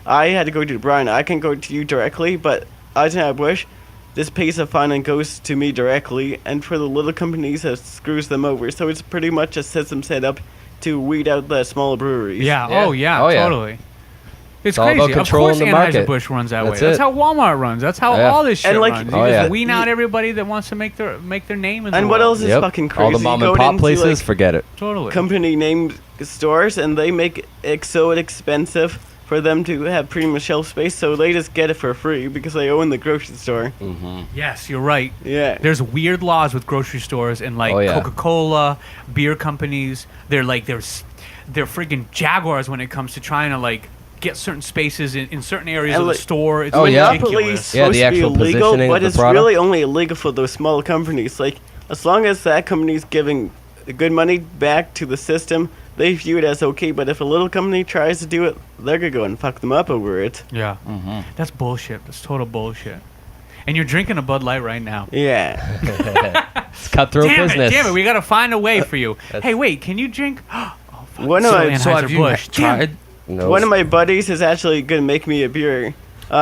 I had to go to Brian. I can go to you directly, but Eisenhower Bush, this pays a fine and goes to me directly, and for the little companies, it screws them over. So it's pretty much a system set up to weed out the small breweries. Yeah. Yeah. Oh yeah. Oh, yeah. Totally. It's all crazy. about controlling the of market. course, Anheuser-Busch runs that That's way. That's it. how Walmart runs. That's how Yeah. all this shit And, like, runs. Oh, You just yeah. wean out everybody that wants to make their name in the And what world. else is fucking crazy? All the mom You and go pop into, places, like, forget it. Totally. company named stores, and they make it so expensive for them to have premium shelf space, so they just get it for free because they own the grocery store. Yes, you're right. Yeah. There's weird laws with grocery stores and like Oh, yeah. Coca-Cola, beer companies. They're freaking jaguars when it comes to trying to like get certain spaces in certain areas And, of the like, store. It's Oh, yeah. Monopoly is ridiculous. Yeah, the supposed to be actual illegal, positioning but of the it's product. really only illegal for those small companies. Like, as long as that company's giving good money back to the system, they view it as okay. But if a little company tries to do it, they're gonna go and fuck them up over it. Yeah. That's bullshit. That's total bullshit. And you're drinking a Bud Light right now. Yeah. It's cutthroat business. Damn it, we gotta find a way for you. That's- Hey, wait, can you drink? Oh, fuck. One of So my- So have you Anheuser-Busch. Damn. tried? No. One of my buddies is actually gonna make me a beer.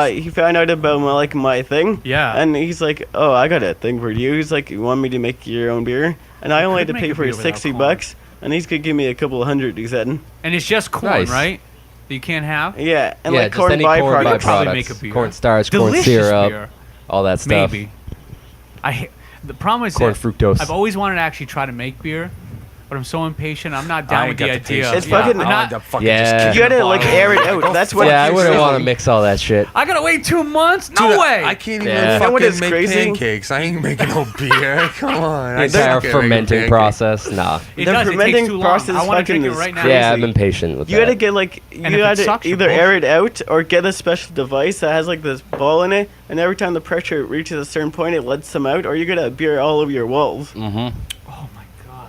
He found out about my thing. Yeah. And he's like, "Oh, I got a thing for you." He's like, "You want me to make your own beer?" And I only had could to make pay a for beer without $60 corn. bucks, and he's gonna give me a couple of $100. He said. And it's just corn, Nice. right? That you can't have? Yeah, and yeah, like just corn any corn byproducts. Probably byproducts. make a beer. Corn starch, corn Delicious syrup, beer. all that stuff. Maybe. The problem is Corn that fructose. I've always wanted to actually try to make beer, but I'm so impatient. I'm not down I with ain't the got the idea. patience. It's fucking- I'm I not, wanted to fucking Yeah. just kick You gotta the like bottle. air it out. That's what. Yeah, I it wouldn't is. want to mix all that shit. I gotta wait 2 months? No Dude, way. I can't even Yeah. You know what fucking is make crazy? pancakes. I ain't making no beer. Come on. The I entire suck at making fermenting pancakes. process, nah. It The does. It fermenting takes too long. process I want to drink it fucking right is now. crazy. Yeah, I'm impatient with You that. gotta get like you And if it gotta sucks, you're either air it bullshit. out or get a special device that has like this ball in it, and every time the pressure reaches a certain point, it lets some out, or you get a beer all over your walls. Mm-hmm. Oh my god.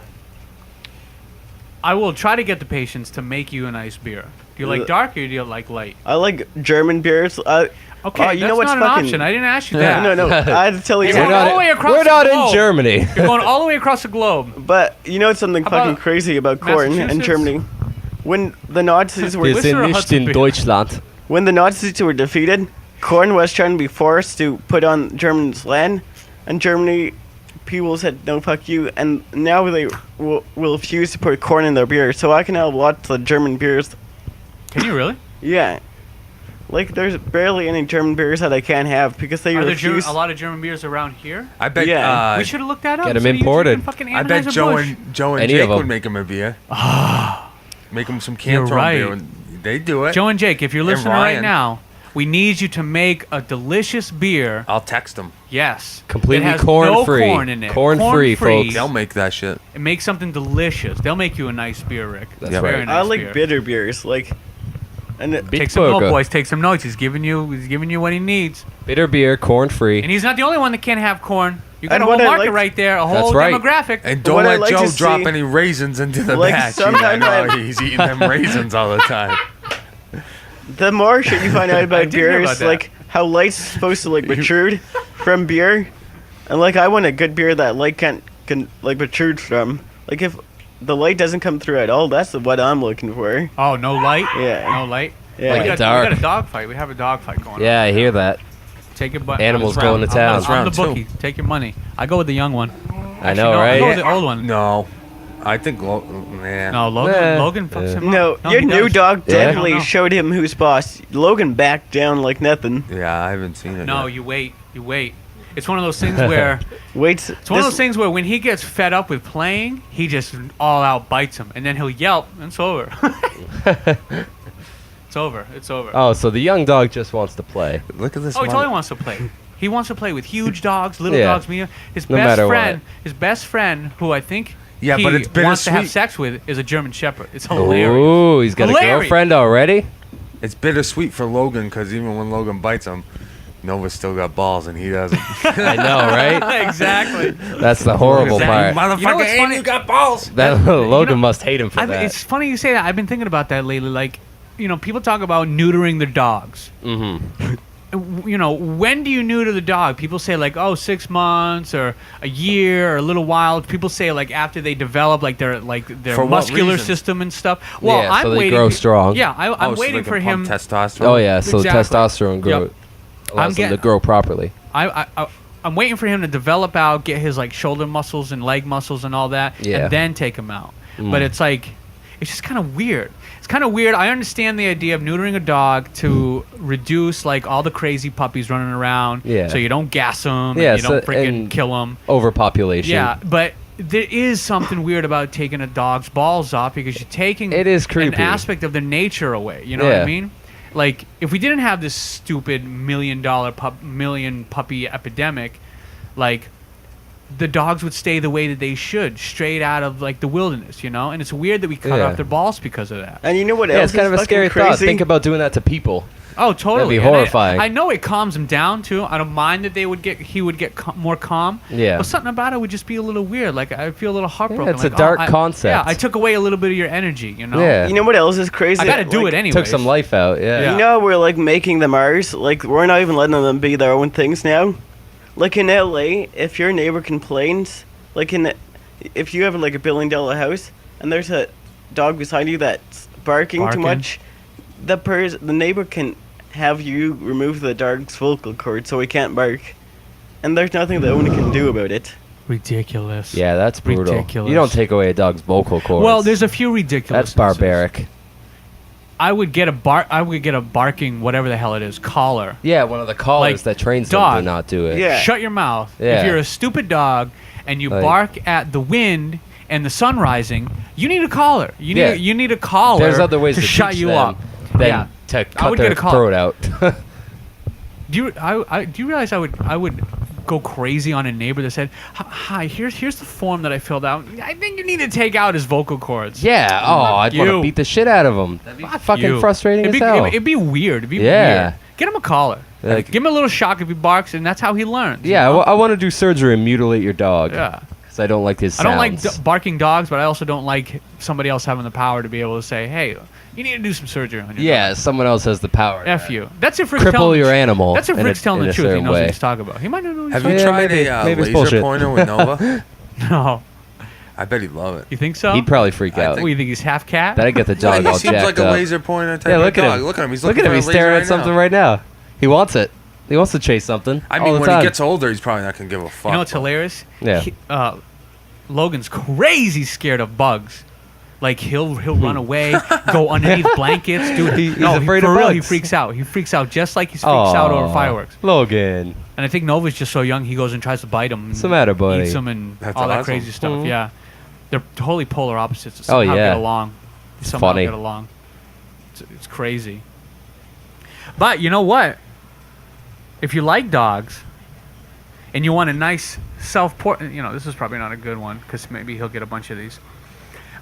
I will try to get the patience to make you a nice beer. Do you like dark or do you like light? I like German beers. Okay, you that's know what's not an fucking- option. I didn't ask you that. No, I had to tell you. You're We're going something. all the way across we're the not in globe. Germany. You're going all the way across the globe. But you know something How fucking about crazy about corn in Massachusetts? Germany? When the Nazis were Wir sind Whistler or nicht Hudson in beer? Deutschland. when the Nazis were defeated, corn was trying to be forced to put on Germany's land, and Germany people said no, fuck you, and now they will refuse to put corn in their beer. So I can have lots of German beers. Can you really? Yeah, like there's barely any German beers that I can't have because they Are there refuse. a lot of German beers around here? I bet. Yeah. We should have looked that up. Get 'em So you imported. drinking fucking I bet Anheuser-Busch. Joe and Any of Jake would 'em. make him a beer. Make him some You're Canton beer. right. And they do it. Joe and Jake, if you're listening right Ryan. now, we need you to make a delicious beer. I'll text them. Yes. Completely It has corn-free. No corn in it. Corn-free, folks. They'll make that shit. And make something delicious. They'll make you a nice beer, Rick. That's Yeah. Very right. nice I like beer. bitter beers, like, and Take some notes, Bitburger. boys. Take some notes. He's giving you what he needs. Bitter beer, corn free. And he's not the only one that can't have corn. You got And a whole what I market like- right there, a whole That's right. demographic. And don't What I let like Joe to drop see- any raisins into the Like, batch. You sometimes know, I- he's eating them raisins all the time. the more shit you find out I about did hear beer about is that. like how light's supposed to like protrude from beer, and like I want a good beer that light can like protrude from. Like if the light doesn't come through at all, that's what I'm looking for. Oh, no light? Yeah. No light? Yeah. Like we, it got, dark. we got a dog fight. We have a dog fight going on. Yeah, I hear that. Take your butt. Animals I'm going to town. It's I'm round the two. bookie. Take your money. I go with the young one. I Actually, know, no, I go with right? the old one. No, I think. Nah. No, Logan. Eh. Logan fucks Yeah. him No, up. your he new does. dog Yeah. definitely No, no. showed him who's boss. Logan backed down like nothing. Yeah, I haven't seen it. No, yet. you wait. You wait. It's one of those things where Wait, it's one of those things where when he gets fed up with playing, he just all out bites him, and then he'll yelp, and it's over. It's over. It's over. Oh, so the young dog just wants to play. Look at this. Oh, he one. totally wants to play. He wants to play with huge dogs, little Yeah. dogs, medium. His No best matter friend, what. his best friend, who I think Yeah, he but it's wants to have bittersweet. sex with, is a German Shepherd. It's hilarious. Ooh, he's got Hilarious. a girlfriend already? It's bittersweet for Logan because even when Logan bites him, Nova's still got balls and he doesn't. I know, right? Exactly. That's the horrible Exactly. part. Motherfucker, You know what's and funny? you got balls. That Logan must hate him for that. It's funny you say that. I've been thinking about that lately. Like, people talk about neutering their dogs. Mm-hmm. When do you neuter the dog? People say like, 6 months or a year or a little while. People say like after they develop their For what muscular reason? system and stuff. Well, Yeah, I'm so they waiting. grow strong. Yeah, I'm so waiting they can for him. pump testosterone. Oh, yeah, so Exactly. the testosterone grow, Yep. allows them getting- to grow properly. I I'm waiting for him to develop out, get his like shoulder muscles and leg muscles and all that, Yeah. and then take him out. But it's like, it's just kind of weird. It's kind of weird. I understand the idea of neutering a dog to reduce like all the crazy puppies running around, Yeah. so you don't gas them, Yeah, and you don't so- freaking and kill them. Overpopulation. Yeah, but there is something weird about taking a dog's balls off because you're taking It is an creepy. aspect of their nature away. You know what I Yeah. mean? Like, if we didn't have this stupid million puppy epidemic, like, the dogs would stay the way that they should, straight out of like the wilderness, you know. And it's weird that we cut Yeah. off their balls because of that. And you know what Yeah, else it's kind is of a fucking scary crazy? thought. Think about doing that to people. Oh, totally. That'd be And horrifying. I know it calms him down too. I don't mind that he would get more calm. Yeah. But something about it would just be a little weird. Like I feel a little heartbroken. it's a like, dark I- concept. Yeah, I took away a little bit of your energy. You know. Yeah. You know what else is crazy? I got to do Like, it anyway. Took some life out. Yeah. Yeah. You know, we're like making them ours. Like, we're not even letting them be their own things now. Like in LA, if your neighbor complains, like if you have like $1 billion house and there's a dog beside you that's barking too much, the neighbor can have you remove the dog's vocal cord so he can't bark, and there's nothing the owner can do about it. Ridiculous. Yeah, that's brutal. Ridiculous. You don't take away a dog's vocal cords. Well, there's a few ridiculous. That's barbaric. I would get a barking whatever the hell it is collar. Yeah, one of the collars Like, that trains dog. them to not do it. Yeah. Shut your mouth. Yeah. If you're a stupid dog and you Like- bark at the wind and the sun rising, you need a collar. Yeah. You need a collar. There's other ways to shut teach you them up. than Yeah. to I cut would their get a collar. throat out. Do you realize I would go crazy on a neighbor that said, "Hi, here's the form that I filled out. I think you need to take out his vocal cords." Yeah. Oh, I'd want to you. beat the shit out of them. Fucking You. frustrating It'd as be, hell. It'd be weird. It'd be Yeah. weird. Get him a collar. Like- Give him a little shock if he barks, and that's how he learns. Yeah, you know? I want to do surgery and mutilate your dog. Yeah. Because I don't like his I sounds. don't like barking dogs, but I also don't like somebody else having the power to be able to say, "Hey, you need to do some surgery on your Yeah, someone else has the power. F to you." That's if Rick's Cripple telling your the tr- animal. That's if in Rick's telling in the a truth. He certain knows what way. he's talking about. He might not know what he's Have you Yeah, tried maybe- a maybe it's laser bullshit. pointer with Nova? talking No. I bet he'd love it. You think so? He'd probably freak I out. What, you think he's half cat? That'd get the Yeah, dog he all seems jacked like a up. laser pointer type Yeah, of look at dog. him. Look at him. He's Look looking at him. for a He's laser staring right at something now. right now. He wants it. He wants to chase something. I all mean, the when time. he gets older, he's probably not gonna give a fuck. You know what's but- hilarious? Yeah. Logan's crazy scared of bugs. Like he'll run away, go underneath blankets, dude. He's no, afraid for of real, he bugs. freaks out. He freaks out just like he freaks out over Aw, fireworks. Logan. And I think Nova's just so young, he goes and tries to bite him. What's the matter, buddy? Eats them and That's all that awesome. crazy stuff. Mhm. Yeah, they're totally polar opposites. That Oh, somehow yeah. get along. They somehow funny. get along. It's crazy. But you know what? If you like dogs, and you want a nice self-portrait, this is probably not a good one because maybe he'll get a bunch of these.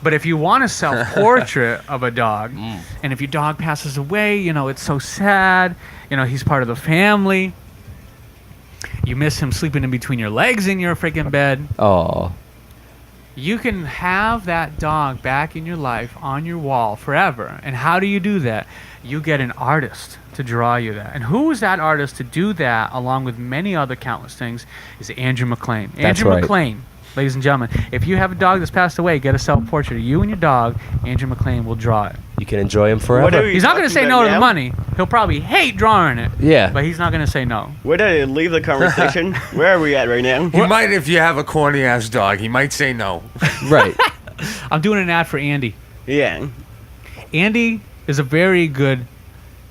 But if you want a self-portrait of a dog, and if your dog passes away, it's so sad. He's part of the family. You miss him sleeping in between your legs in your freaking bed. Oh. You can have that dog back in your life on your wall forever. And how do you do that? You get an artist to draw you that. And who is that artist to do that, along with many other countless things, is Andrew McLean. That's Andrew right. McLean, ladies and gentlemen, if you have a dog that's passed away, get a self-portrait of you and your dog. Andrew McLean will draw it. You can enjoy him What are forever. we He's not going to talking say no about to the now? money. He'll probably hate drawing it. Yeah. But he's not going to say no. Where did I leave the conversation? Where are we at right now? He might if you have a corny ass dog. He might say no. Right. I'm doing an ad for Andy. Yeah. Andy is a very good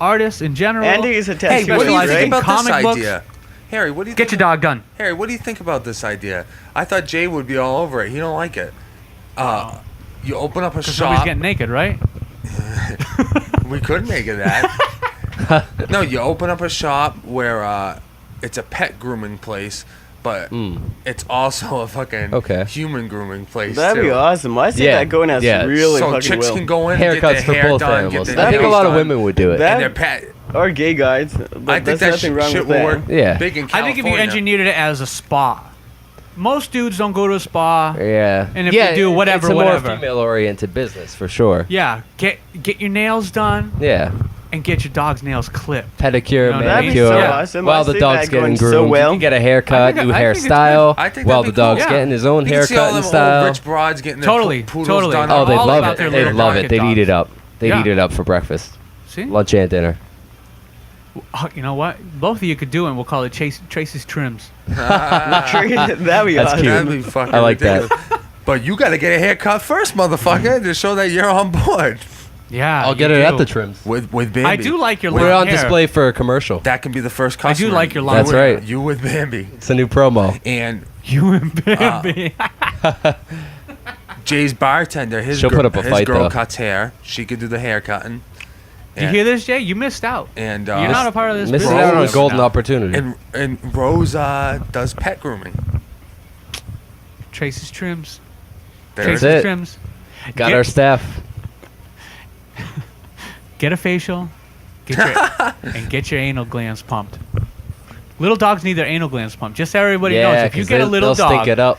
artist in general. Andy is a Hey, tattoo what do you specializes think in about this comic books. idea? Harry, what do you Get think your dog done. Harry, what do you think about this idea? I thought Jay would be all over it. He don't like it. You open up a Because nobody's shop. getting naked, right? We could make it that. No, you open up a shop where it's a pet grooming place, but it's also a fucking Okay. human grooming place That'd too. be awesome. I see Yeah, that going as yeah. really So fucking chicks well. can go in, Haircuts get for their hair both done, animals. get their I think a nails lot of done, women would do it. That- and their pet. Or gay guys. But I think there's that nothing wrong shit with will that. work Yeah. big in I California. think if you engineered it as a spa. Most dudes don't go to a spa. Yeah. And if yeah, they do, whatever, it's a whatever. more female-oriented business for sure. Yeah, get your nails done Yeah. and get your dog's nails clipped. Pedicure, You know what I mean? manicure. That'd be so awesome. While I the see dog's that getting going so groomed, well. you can get a haircut, I new think it's hairstyle. I think while the that'd be cool. dog's Yeah. getting his own You can see all haircut and them style. old rich broads getting their Totally, poodles totally. done. Oh, they'd all love about it. their They'd little love pocket it. They'd eat dogs. it up. They'd Yeah. eat it up for breakfast, See? lunch and dinner. You know what? Both of you could do it, and we'll call it Tracy's Trims. That'd be That's awesome. cute. That'd be fucking I like that. ridiculous. But you got to get a haircut first, motherfucker, to show that you're on board. Yeah, I'll get you it at do. the trims. With Bambi. I do like your We're long on hair. display for a commercial. That can be the first I customer. do like your long That's hair. right. You with Bambi. It's a new promo. And You and Bambi. Jay's bartender, his, She'll put up a his fight, girl though. cuts hair. She could do the hair cutting. Did you hear this, Jay? You missed out. And You're not a part of this. Missing business. out on a Rose- golden opportunity. and Rose does pet grooming. Tracy's Trims. There That's Tracy's it. Trims. Got Get- our staff. Get a facial. And get your anal glands pumped. Little dogs need their anal glands pumped. Just so everybody knows, Yeah, if you 'cause get a little they'll stink dog, it up.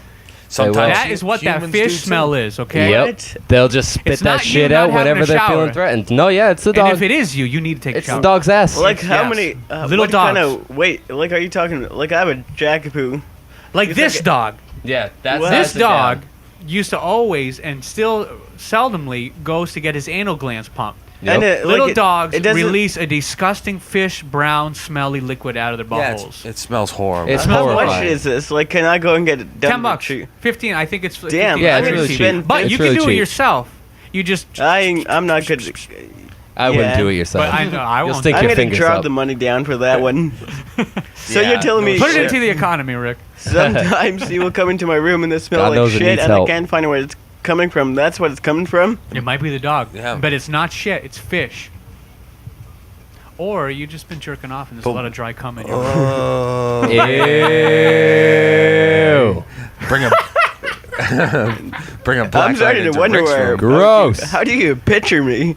Sometimes that is what that humans fish do, too. smell is, okay? Yep. What? They'll just spit It's that not you shit not out having whenever a they're shower. feeling threatened. No, yeah, it's the And dog. if it is you need to take It's a shower. the dog's ass. Like how Yes. many Little what kind dogs. of wait? Like are you talking? Like I have a Jackapoo. Like It's this like a- dog. yeah, that's What? This dog used to always and still seldomly goes to get his anal glands pumped. Yep. And it, Little like, dogs it doesn't- release a disgusting fish, brown, smelly liquid out of their Yeah, buttholes. it smells horrible. It's How horrifying. much is this? Like, can I go and get it done? $10, for cheap? 15. I think it's. Damn, 15. Yeah, I'm it's gonna really cheap. spend But It's you really can do it cheap. yourself. You just. I'm not good. I wouldn't Yeah. do it yourself. But I know I You'll won't. stink I'm your gonna fingers drop up. the money down for that one. So Yeah. you're telling me Put it Shit. into the economy, Rick. sometimes you will come into my room and it smells God like knows it shit, needs and help. I can't find where it's coming from. That's what it's coming from. It might be the dog. Yeah. But it's not shit. It's fish. Or you just been jerking off and there's a lot of dry cum in your Oh. Ew. Bring a bring a black I'm starting light to into wonder Rick's where. room. Gross. How do you picture me?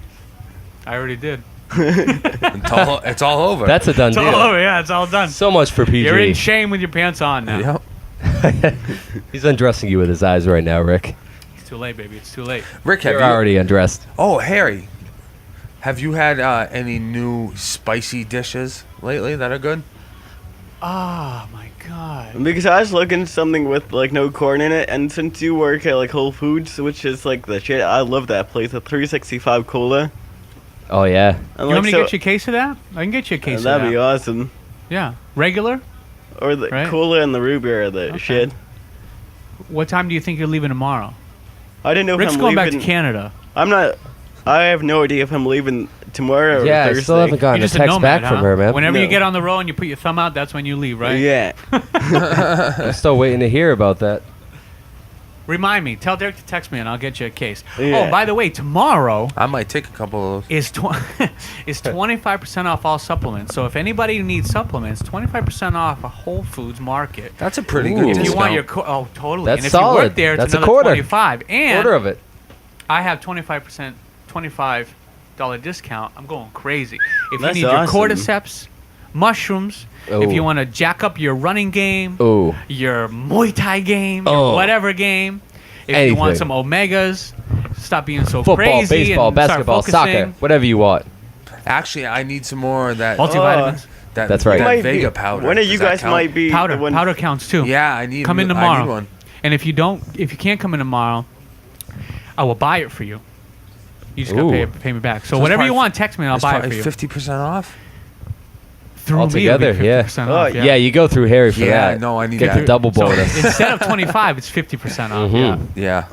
I already did. It's all over. That's a done It's all deal. over. Yeah, it's all done. So much for PG. You're in shame with your pants on now. Yep. He's undressing you with his eyes right now, Rick. It's too late, baby. It's too late. Rick, have You're you already undressed. Oh, Harry, have you had any new spicy dishes lately that are good? Oh my god. Because I was looking at something with like no corn in it, and since you work at like Whole Foods, which is like the shit, I love that place. The 365 cola. Oh, yeah. And, You want me to so- get you a case of that? I can get you a case of that'd that. be awesome. Yeah. Regular? Or the Right. cola and the root beer are the Okay. shit. What time do you think you're leaving tomorrow? I didn't know if Rick's I'm going leaving. back to Canada. I'm not. I have no idea if I'm leaving tomorrow or Yeah, I Thursday. still haven't gotten You're a just a text nomad, back from huh? her, man. Whenever you No. get on the road and you put your thumb out, that's when you leave, right? Yeah. I'm still waiting to hear about that. Remind me. Tell Derek to text me and I'll get you a case. Yeah. Oh, by the way, tomorrow I might take a couple of those. is 25% off all supplements. So if anybody needs supplements, 25% off a Whole Foods Market. That's a pretty Ooh. good If discount. you want your totally. That's and if solid. you work there, it's That's a another quarter. 25. And Quarter of it. I have 25% $25 discount. I'm going crazy. If That's you need awesome. your cordyceps, mushrooms, if Oh. you want to jack up your running game, Oh. your Muay Thai game, Oh. your whatever game, if you want Anything. some omegas, stop being so Football, crazy baseball, and start basketball, soccer, focusing. whatever you want. Actually, I need some more of that. Multivitamins. that That's right. That Might Vega be- powder. One of Does you that guys count? might be Powder. the one. Powder counts too. Yeah, I need. Come in I tomorrow. need one. And if you can't come in tomorrow, I will buy it for you. You just gotta Ooh. pay me back. So it's whatever you probably- want, text me and I'll It's buy it probably for you. 50% off. Through Altogether, me, yeah. 50% Oh, off, Yeah, you go through Harry for Yeah, that. no, I need Get that. the double So bonus. instead of 25, it's 50% off. Yeah. Mhm. Yeah. So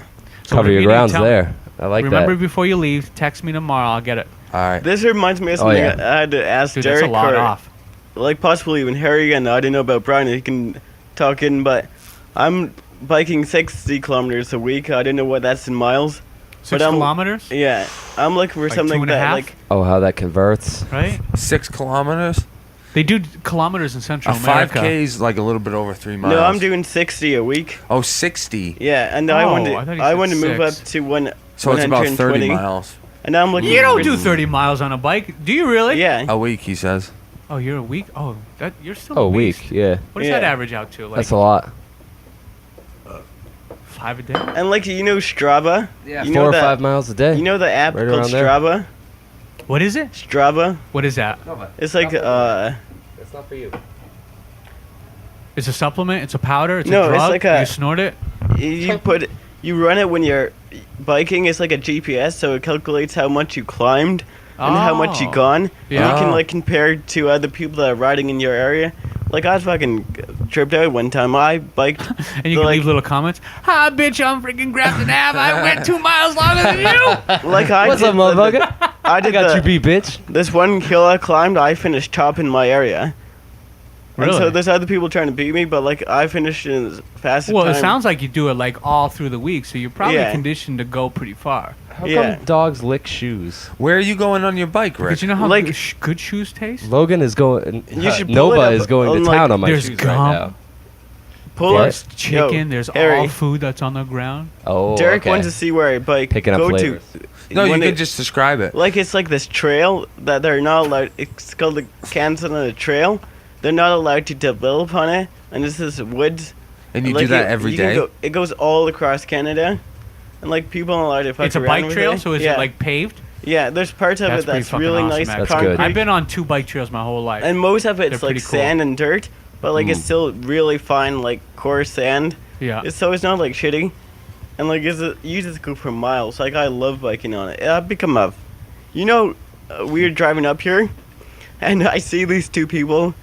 Cover whatever your you need, grounds tell- there. I like Remember that. before you leave, text me tomorrow. I'll get it. All right. This reminds me of Oh, something yeah. I had to ask Dude, Derek that's a lot or, off. like possibly even Harry again. I didn't know about Brian. He can talk in, but I'm biking 60 kilometers a week. I didn't know what that's in miles. 6 I'm- kilometers, Yeah, I'm looking for Like something 2.5? that like Oh, how that converts. right? 6 kilometers. They do kilometers in A Central America. 5K is like a little bit over 3 miles. no, I'm doing 60 a week. Oh, 60. Yeah, and I Oh, wanted I thought you I said want to move up 6. to one. So it's about 30 120. miles And now I'm looking. You don't for- do 30 miles on a bike, do you really? Yeah, a week, he says. Oh, you're a week. Oh, that you're still Oh, a a beast. week, yeah. What does that Yeah. average out to? Like That's a lot. 5 a day? and like you know Strava. Yeah, You 4 know or that- 5 miles a day. You know the app Right called around there. Strava. What is it? Strava. What is that? It's like That's not for you. It's a supplement. It's a powder. It's No, a it's drug. like a- You snort it. you run it when you're biking. It's like a GPS, so it calculates how much you climbed. and how much you Oh. gone. Yeah. And you can like compare it to other people that are riding in your area. Like I was fucking tripped out one time. I biked. And you can leave little comments. Ha, bitch, I'm freaking Grafton Ave. I went 2 miles longer than you. Like I What's did up, motherfucker? I I did got the- you beat, bitch. This one hill I climbed, I finished top in my area. And Really? so there's other people trying to beat me, but like I finished in as fast as Well, time. it sounds like you do it like all through the week, so you're probably Yeah. conditioned to go pretty far. How Yeah. come dogs lick shoes? Where are you going on your bike, Rick? Because you know how Like- good shoes taste? Logan is going. You should pull Nova it up is going on, to like- town on my There's shoes gum. right now. Pull What? it. There's chicken. Yo, There's Harry. all food that's on the ground. Oh, Derek okay. wants to see where I bike. Picking up go flavors. to. No, you when can it- just describe it. Like it's like this trail that they're not allowed. It's called the Kansas Trail. They're not allowed to develop on it, and this is woods. And you Like, do that every you can day? go- it goes all across Canada, and like people aren't allowed to fuck It's a around bike with trail, it. so is yeah. it like paved? Yeah, there's parts of That's it pretty that's fucking really awesome, nice. actually. That's good. concrete. I've been on 2 bike trails my whole life. And most of it's They're like pretty cool. sand and dirt, but like it's still really fine, like coarse sand. yeah. So it's not like shitty, and like you just go for miles. Like I love biking on it. I've become a, we were driving up here, and I see these two people.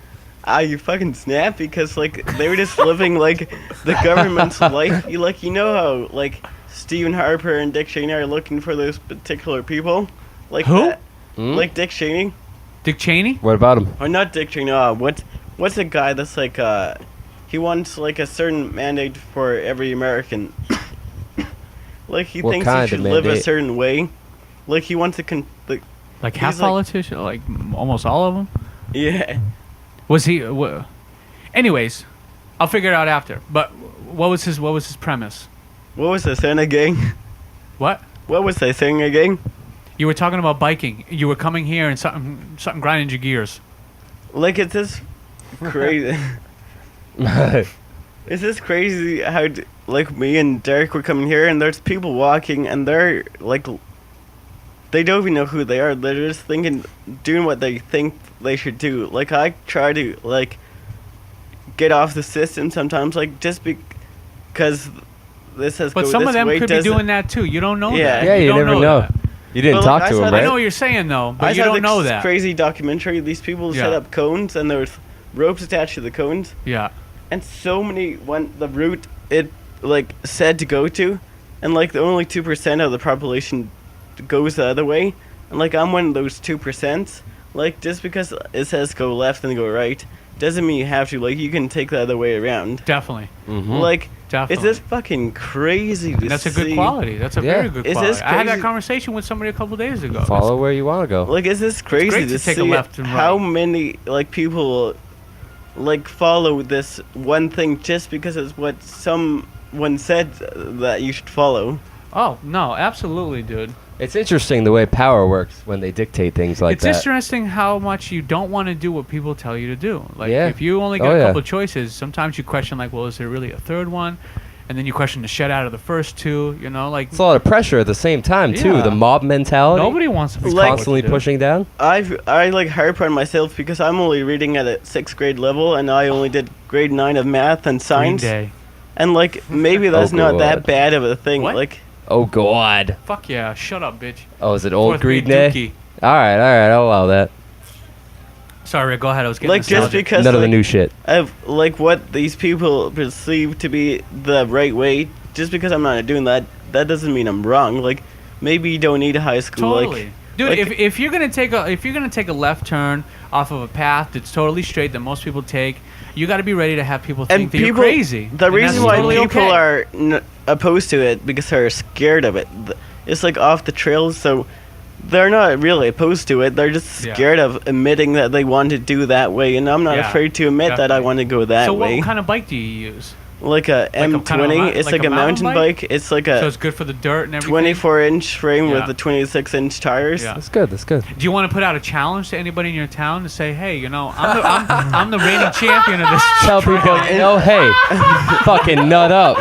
You fucking snap because like they were just living like the government's life. You know how like Stephen Harper and Dick Cheney are looking for those particular people, like Who? that. Like Dick Cheney, Dick Cheney? What about him? or not Dick Cheney. What's the guy that's like he wants like a certain mandate for every American. Like he What thinks he kind of should live a mandate? certain way. Like he wants to Like half He's like- politician? Like almost all of them? yeah. Was he? Anyways, I'll figure it out after. But what was his premise? What was I saying again? What? What was I saying again? You were talking about biking. You were coming here and something grinding your gears. Like it's just crazy. It's just crazy how like me and Derek were coming here and there's people walking and they're like they don't even know who they are. They're just doing what they think they should do. Like I try to like get off the system sometimes, like just because this has. But go some this of them way could be doesn't- doing that too. You don't know Yeah. that. Yeah, you don't never know. that. You didn't Well, talk like, to I him, saw I right? know what you're saying though, but I you saw don't know this that. crazy documentary. These people set Yeah. up cones and there was ropes attached to the cones. Yeah. And so many went the route it like said to go to, and like the only 2% of the population goes the other way, and like I'm one of those 2%. Like just because it says go left and go right doesn't mean you have to. Like you can take the other way around. Definitely. Like Definitely. it's just fucking crazy to That's a good see. quality. That's a Yeah. very good Is quality. this I had that crazy? conversation with somebody a couple days ago. Follow where you want to go. Like it's just crazy great to to take a see left and how right. many like people like follow this one thing just because it's what someone said that you should follow. Oh no, absolutely, dude. It's interesting the way power works when they dictate things like It's that. interesting how much you don't want to do what people tell you to do. Like Yeah. if you only get Oh, a yeah. couple of choices, sometimes you question like, well, is there really a third one? And then you question the shit out of the first two. You know, like It's a lot of pressure at the same time too. Yeah. The mob mentality. nobody wants to be is told what to constantly do. pushing down. I like harp on myself because I'm only reading at a 6th grade level and I only did grade 9 of math and Green science. Day. And like maybe that's Oh, not that God. bad of a thing. What? Like Oh God. Fuck yeah! Shut up, bitch. Oh, is it old Fourth Green grade Day? dookie. All right, I'll allow that. Sorry, Rick, go ahead. I was getting like just nostalgic. because None of the like, new shit. of like what these people perceive to be the right way, just because I'm not doing that doesn't mean I'm wrong. Like maybe you don't need a high school. Totally. Like Dude, like- if you're gonna take a left turn off of a path that's totally straight that most people take, you got to be ready to have people think and that you're people, crazy. the And reason that's why totally people okay. are opposed to it because they're scared of it. It's like off the trails, so they're not really opposed to it. They're just Yeah. scared of admitting that they want to do that way, and I'm not Yeah, afraid to admit that I definitely. want to go that So way. what kind of bike do you use? Like a kind of M20, a it's like like a a mountain mountain bike. It's like So a it's good for the dirt and everything. 24-inch frame Yeah. with the 26-inch tires. Yeah. That's good. That's good. Do you want to put out a challenge to anybody in your town to say, hey, you know, I'm the reigning champion of this? Tell people, hey, fucking nut up,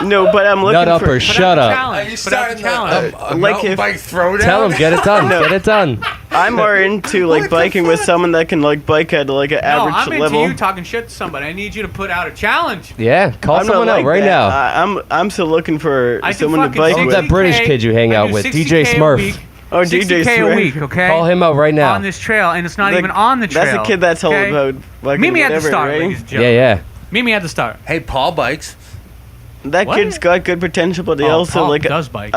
No, but I'm looking nut up for. or shut up. Are you Put out the starting challenge. a Like mountain if- bike throwdown? Tell them, get it done, get it done. I'm more into like What the biking with fuck? someone that can like bike at like an No, average I'm into level. you talking shit to somebody. I need you to put out a challenge. Yeah, call I'm not someone out like right that. now. I'm still looking for I do someone to fucking bike Oh, with. that British kid you hang I out do with, 60K DJ a Smurf. week. Oh, DJ 60K a Smith. week, okay? Call him out right now. On this trail, and it's not Like, even on the trail. That's a kid that's all okay? about fucking Meet me at the whatever, start, right? ladies and Yeah, gentlemen. yeah. Meet me at the start. Hey, Paul bikes. That What? kid's got good potential, but he Oh, also Paul like does bike.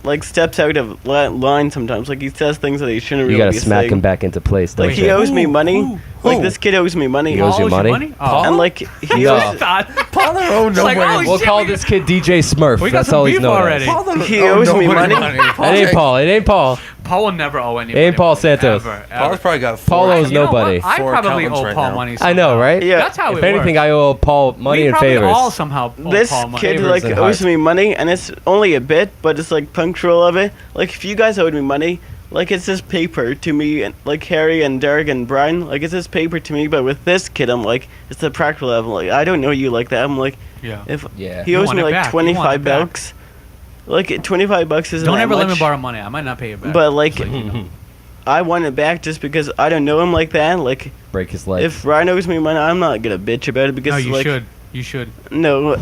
like steps out of line sometimes. Like he says things that he shouldn't You really gotta be smack saying. him back into place. Like don't he you? owes me Who? money. Who? Like Who? this kid owes me money. He owes you Paul money? Oh. And like he No. owes, Paul don't owe It's like, nobody. oh, We'll shit, call we- this kid DJ Smurf. We got That's some all he's beef known already. as. Paul don't He owe owes me nobody money. It ain't Paul. It ain't Paul. Paul will never owe anybody. Ain't Paul money, Santos. Ever, Paul's ever. probably got Paul four. owes You know what? nobody. I Four probably accountants owe right Paul now. money. I know, somehow. right? Yeah. That's how If it anything, works. I owe Paul money we and probably favors. all somehow owe this Paul money. kid Favors like and owes hearts. me money, and it's only a bit, but it's like punctual of it. Like if you guys owed me money, like it's just paper to me, and like Harry and Derek and Brian, like it's just paper to me. But with this kid, I'm like, it's the practical level. Like I don't know you like that. I'm like, Yeah. if Yeah. he You owes want me it like back. You want it 25 back. bucks, like $25 isn't Don't that ever let me much, borrow money. I might not pay you back. But like, Just you know. I want it back just because I don't know him like that. Like Break his leg. if Brian owes me money, I'm not gonna bitch about it because no, you like should. You should. no,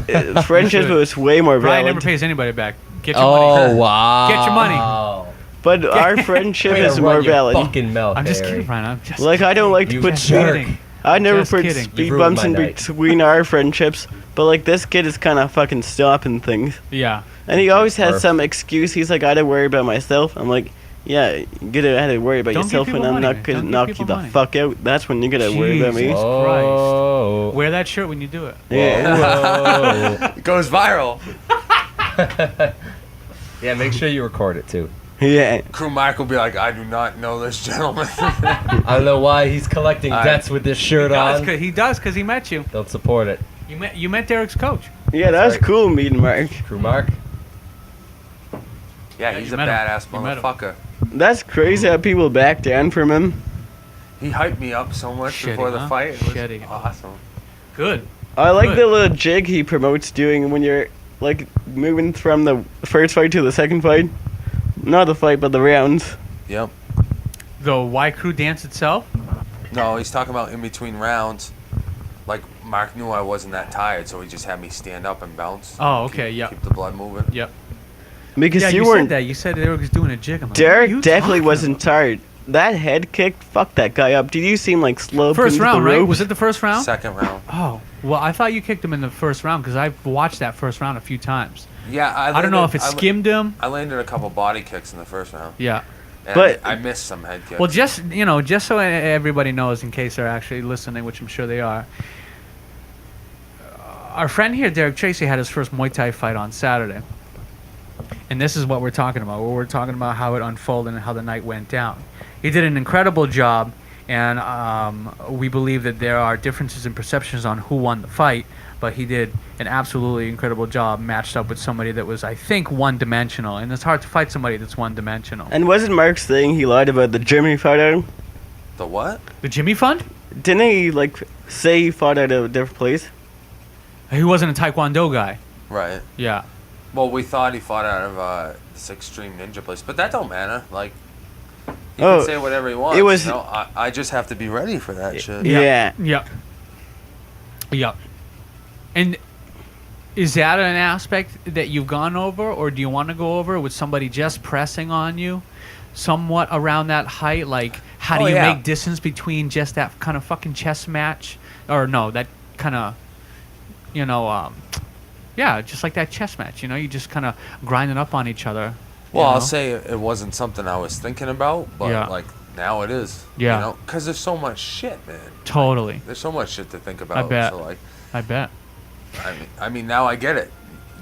friendship should. was way more Brian valid. never pays anybody back. Get your Oh money. wow! Get your money. But our friendship Way to is run more your valid. Fucking mouth, I'm just Harry. kidding, Brian. I'm just Like I don't like to You put jerk. kidding. I never Just put kidding. speed You ruined bumps my in night. between our friendships. But like this kid is kind of fucking stopping things, Yeah. and he always has Smurf. some excuse. He's like, I don't worry about myself. I'm like, yeah, you gotta worry about Don't give yourself, people and I'm money, not man. gonna Don't give knock you people the money. fuck out. That's when you gotta worry about me. Jesus. Oh. Wear that shirt when you do it. Yeah. Whoa. It goes viral. Yeah, make sure you record it too. Yeah. Crew Mike will be like, I do not know this gentleman. I don't know why he's collecting debts with this shirt on. He does because he met you. Don't support it. You met Derek's coach. Yeah, that's right. cool meeting Mark. Crew Mark. Yeah, Yeah, he's you a met him. badass You met him. motherfucker. That's crazy how people back down from him. He hyped me up so much Shitty, before the huh? fight. It was Shitty. awesome. Good. I like Good. the little jig he promotes doing when you're like moving from the first fight to the second fight. Not the fight, but the rounds. Yep. The Y Crew dance itself. No, he's talking about in between rounds. Like, Mark knew I wasn't that tired, so he just had me stand up and bounce. Oh, okay, Keep- yeah. Keep the blood moving. Yep. Because Yeah, you you weren't. said that. You said Derek was doing a jig. I'm like, Derek what are you definitely talking wasn't about? tired. That head kick fucked that guy up. Did you see him like slow First into round, the right? ropes? Was it the first round? Second round. Oh, well, I thought you kicked him in the first round because I've watched that first round a few times. Yeah, I don't know if it skimmed him. I landed a couple body kicks in the first round. Yeah. And But- I missed some head kicks. Well, just so everybody knows, in case they're actually listening, which I'm sure they are. Our friend here, Derek Tracy, had his first Muay Thai fight on Saturday, and this is what we're talking about. We're talking about how it unfolded and how the night went down. He did an incredible job, and we believe that there are differences in perceptions on who won the fight, but he did an absolutely incredible job matched up with somebody that was, I think, one-dimensional, and it's hard to fight somebody that's one-dimensional. And wasn't Mark saying he lied about the Jimmy photo? The what? The Jimmy Fund? Didn't he like say he fought at a different place? He wasn't a Taekwondo guy. Right. Yeah. Well, we thought he fought out of this extreme ninja place, but that don't matter. Like, he Oh, can say whatever he wants. it was- You know? I just have to be ready for that shit. Yeah. Yep. Yep. And is that an aspect that you've gone over, or do you want to go over with somebody just pressing on you somewhat around that height? Like, how do Oh, you yeah. make distance between just that kind of fucking chess match? Or no, that kind of, yeah, just like that chess match, you just kind of grinding up on each other. Well, you I'll know? say it wasn't something I was thinking about, but Yeah. like now it is. Yeah. You know, because there's so much shit, man. Totally. There's so much shit to think about. bet. So like, I bet. I mean, now I get it.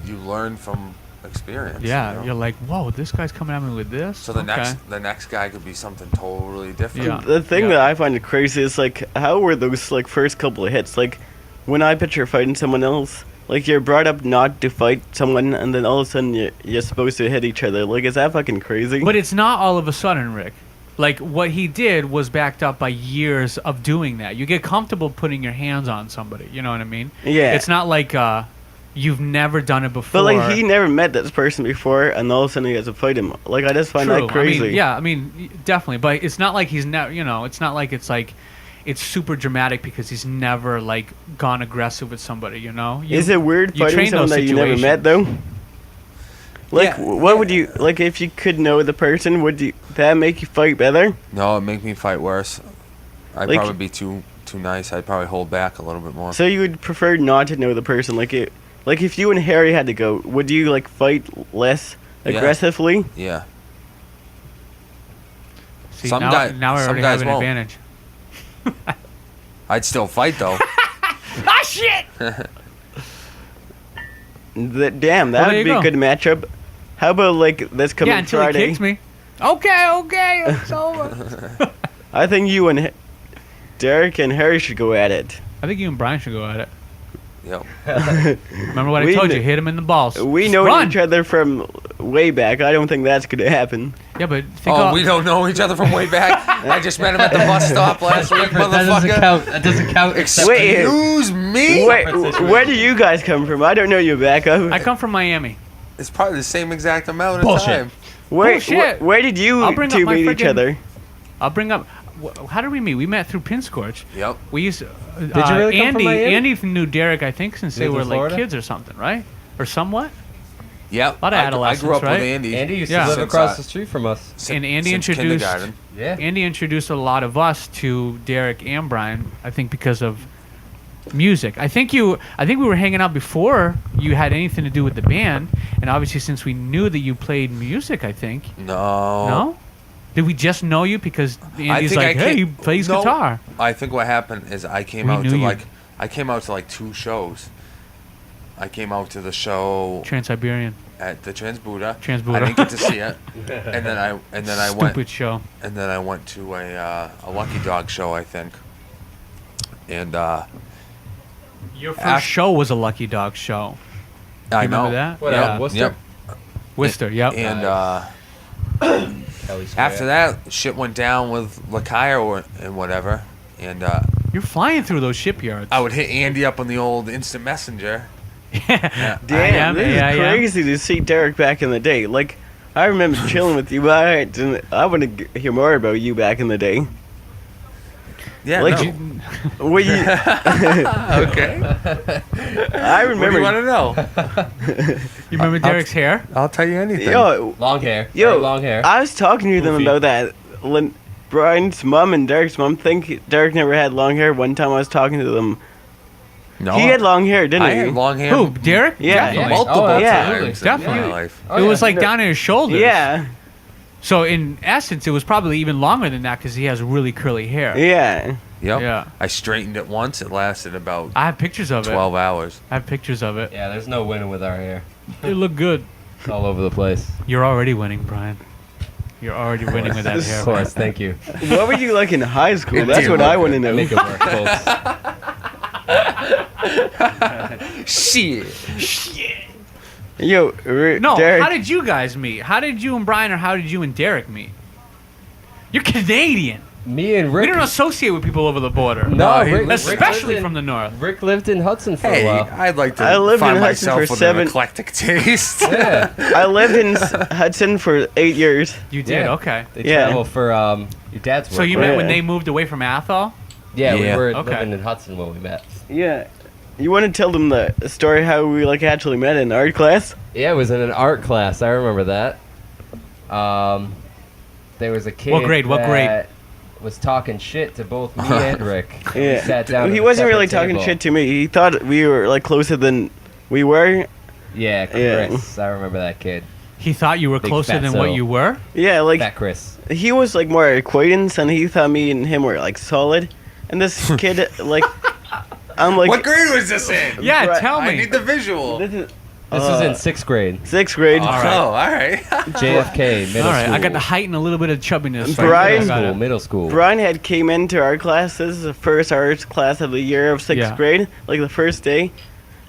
You learn from experience. Yeah, you know? you're like, whoa, this guy's coming at me with this? So the Okay. next guy could be something totally different. Yeah. The thing Yeah. that I find crazy is like how were those like first couple of hits? Like when I picture fighting someone else, like you're brought up not to fight someone, and then all of a sudden you're supposed to hit each other. Like is that fucking crazy? But it's not all of a sudden, Rick. Like, what he did was backed up by years of doing that. You get comfortable putting your hands on somebody, you know what I mean? Yeah. It's not like you've never done it before. But like he never met this person before, and all of a sudden he has to fight him. Like I just find True. that crazy. I mean, definitely. But it's not like he's never, it's not like it's super dramatic because he's never, like, gone aggressive with somebody, Is it weird you fighting train someone those that you never met though? Like, Yeah. what would you like if you could know the person? Would that make you fight better? No, it'd make me fight worse. I'd Like- probably be too nice. I'd probably hold back a little bit more. So you would prefer not to know the person? Like if you and Harry had to go, would you like fight less Yeah. aggressively? Yeah. See, Some now, guy- now I some already guys have an won't. advantage. I'd still fight though. Ah, shit! Damn, that Well, there would be you a go. good matchup. How about like this coming Yeah, until Friday? he kicks me. Okay, it's over. I think you and Derek and Harry should go at it. I think you and Brian should go at it. Yep. Remember what I We told kn- you? Hit him in the balls. We know Run! each other from way back. I don't think that's gonna happen. Yeah, but think Oh, we don't know each other from way back. I just met him at the bus stop last week, That doesn't motherfucker. count. That doesn't count. except Wait. for you. Excuse me. Where do you guys come from? I don't know you back up. I come from Miami. It's probably the same exact amount of Bullshit. time. Where did you I'll bring up two my meet each friggin- other? I'll bring up. How did we meet? We met through Pinscorch. Yep. We used to, you really come from Miami? Andy knew Derek, I think, since they Lived were in like Florida? kids or something, right? Or somewhat. Yep. A lot of I adolescents, grew up right? with Andy. Andy used Yeah. to live Since, across the street from us. And Andy since introduced- kindergarten. Yeah. Andy introduced a lot of us to Derek and Brian. I think because of music. I think we were hanging out before you had anything to do with the band, and obviously since we knew that you played music, I think. No. No. Did we just know you because Andy's think like, I hey, came- he plays no. guitar? I think what happened is I came We out knew to you. like 2 shows. I came out to the show Trans-Siberian. at the Transbuda. Transbuda. I didn't get to see it, and then I Stupid went show. and then I went to a Lucky Dog show, I think. And Your first Af- show was a Lucky Dog show. I You know. remember that? What, Yeah. Worcester? Yep. Worcester, yep. And Kelly Square. after that, shit went down with Lakai and whatever. And You're flying through those shipyards. I would hit Andy up on the old instant messenger. Yeah. Damn, this yeah, is yeah. crazy to see Derek back in the day. Like, I remember chilling with you, but I want to hear more about you back in the day. Yeah, Like, no. Were you? Okay. I What do remember. you want to know? You remember Derek's hair? I'll tell you anything. Yo, Long hair. Yo, Very long hair. I was talking to them Goofy. about that. Brian's mom and Derek's mom think Derek never had long hair. One time I was talking to them. No, He had long hair, didn't I he? had long hair. Who? Derek? Yeah. Definitely. Multiple Oh, yeah. times in Definitely. my life. Oh, It was yeah. like down in his shoulders. Yeah, So in essence, it was probably even longer than that because he has really curly hair. yeah. Yep. Yeah. I straightened it once. It lasted about I have pictures of 12 hours. I have pictures of it. Yeah, there's no winning with our hair. It looked good. It's all over the place. You're already winning, Brian. You're already winning with that hair. Of course, thank you. What were you like in high school? It That's did what look I want to know. Make it work, folks. Shit. Yo, No, Derek. how did you guys meet? How did you and Brian or how did you and Derek meet? You're Canadian. Me and We Rick. don't associate with people over the border. No, he- Rick, Especially Rick from the north. Rick lived in Hudson for Hey, a while. I'd like to I lived find in Hudson myself for with 7 an eclectic taste. Yeah, I lived in Hudson for 8 years. You did, Yeah. okay. they Yeah. travel for your dad's work. So you right? met when Yeah. they moved away from Athol? Yeah, we Yeah. were Okay. living in Hudson when we met. Yeah. You want to tell them the story how we like actually met in art class? Yeah, it was in an art class. I remember that. There was a kid. What grade? What grade? that was talking shit to both me and Rick. We Yeah. sat down. He at a wasn't really separate talking table. shit to me. He thought we were like closer than we were. Yeah, Yeah. Chris. I remember that kid. He thought you were Big closer than fatso. what you were? Yeah, like That Chris. he was like more acquaintance, and he thought me and him were like solid. And this kid, like, I'm like, What grade was this in? Yeah, Right. tell I me. need the visual. This is This was in 6th grade. 6th grade. Oh, all right. JFK, middle All right, school. I got the height and a little bit of chubbiness. Brian- I got it. Middle school. Brian had came into our class. This is the first arts class of the year of 6th Yeah. grade, like the first day.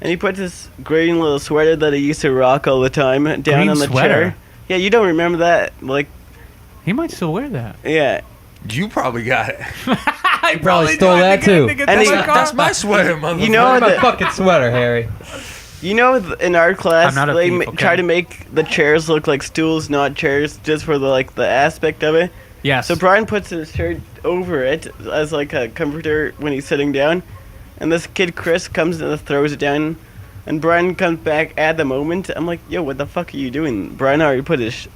And he put this green little sweater that he used to rock all the time down Green on the sweater? chair. Yeah, you don't remember that? Like, He might still wear that. yeah. You probably got it. I probably stole that too. And he- That's my sweater, motherfucker. You know Where's my the- fucking sweater, Harry? You know, in our class, I'm not a they thief, okay? try to make the chairs look like stools, not chairs, just for the aspect of it. Yes. So Brian puts his shirt over it as like a comforter when he's sitting down, and this kid Chris comes and throws it down And Brian comes back at the moment. I'm like, yo, what the fuck are you doing? Brian already put his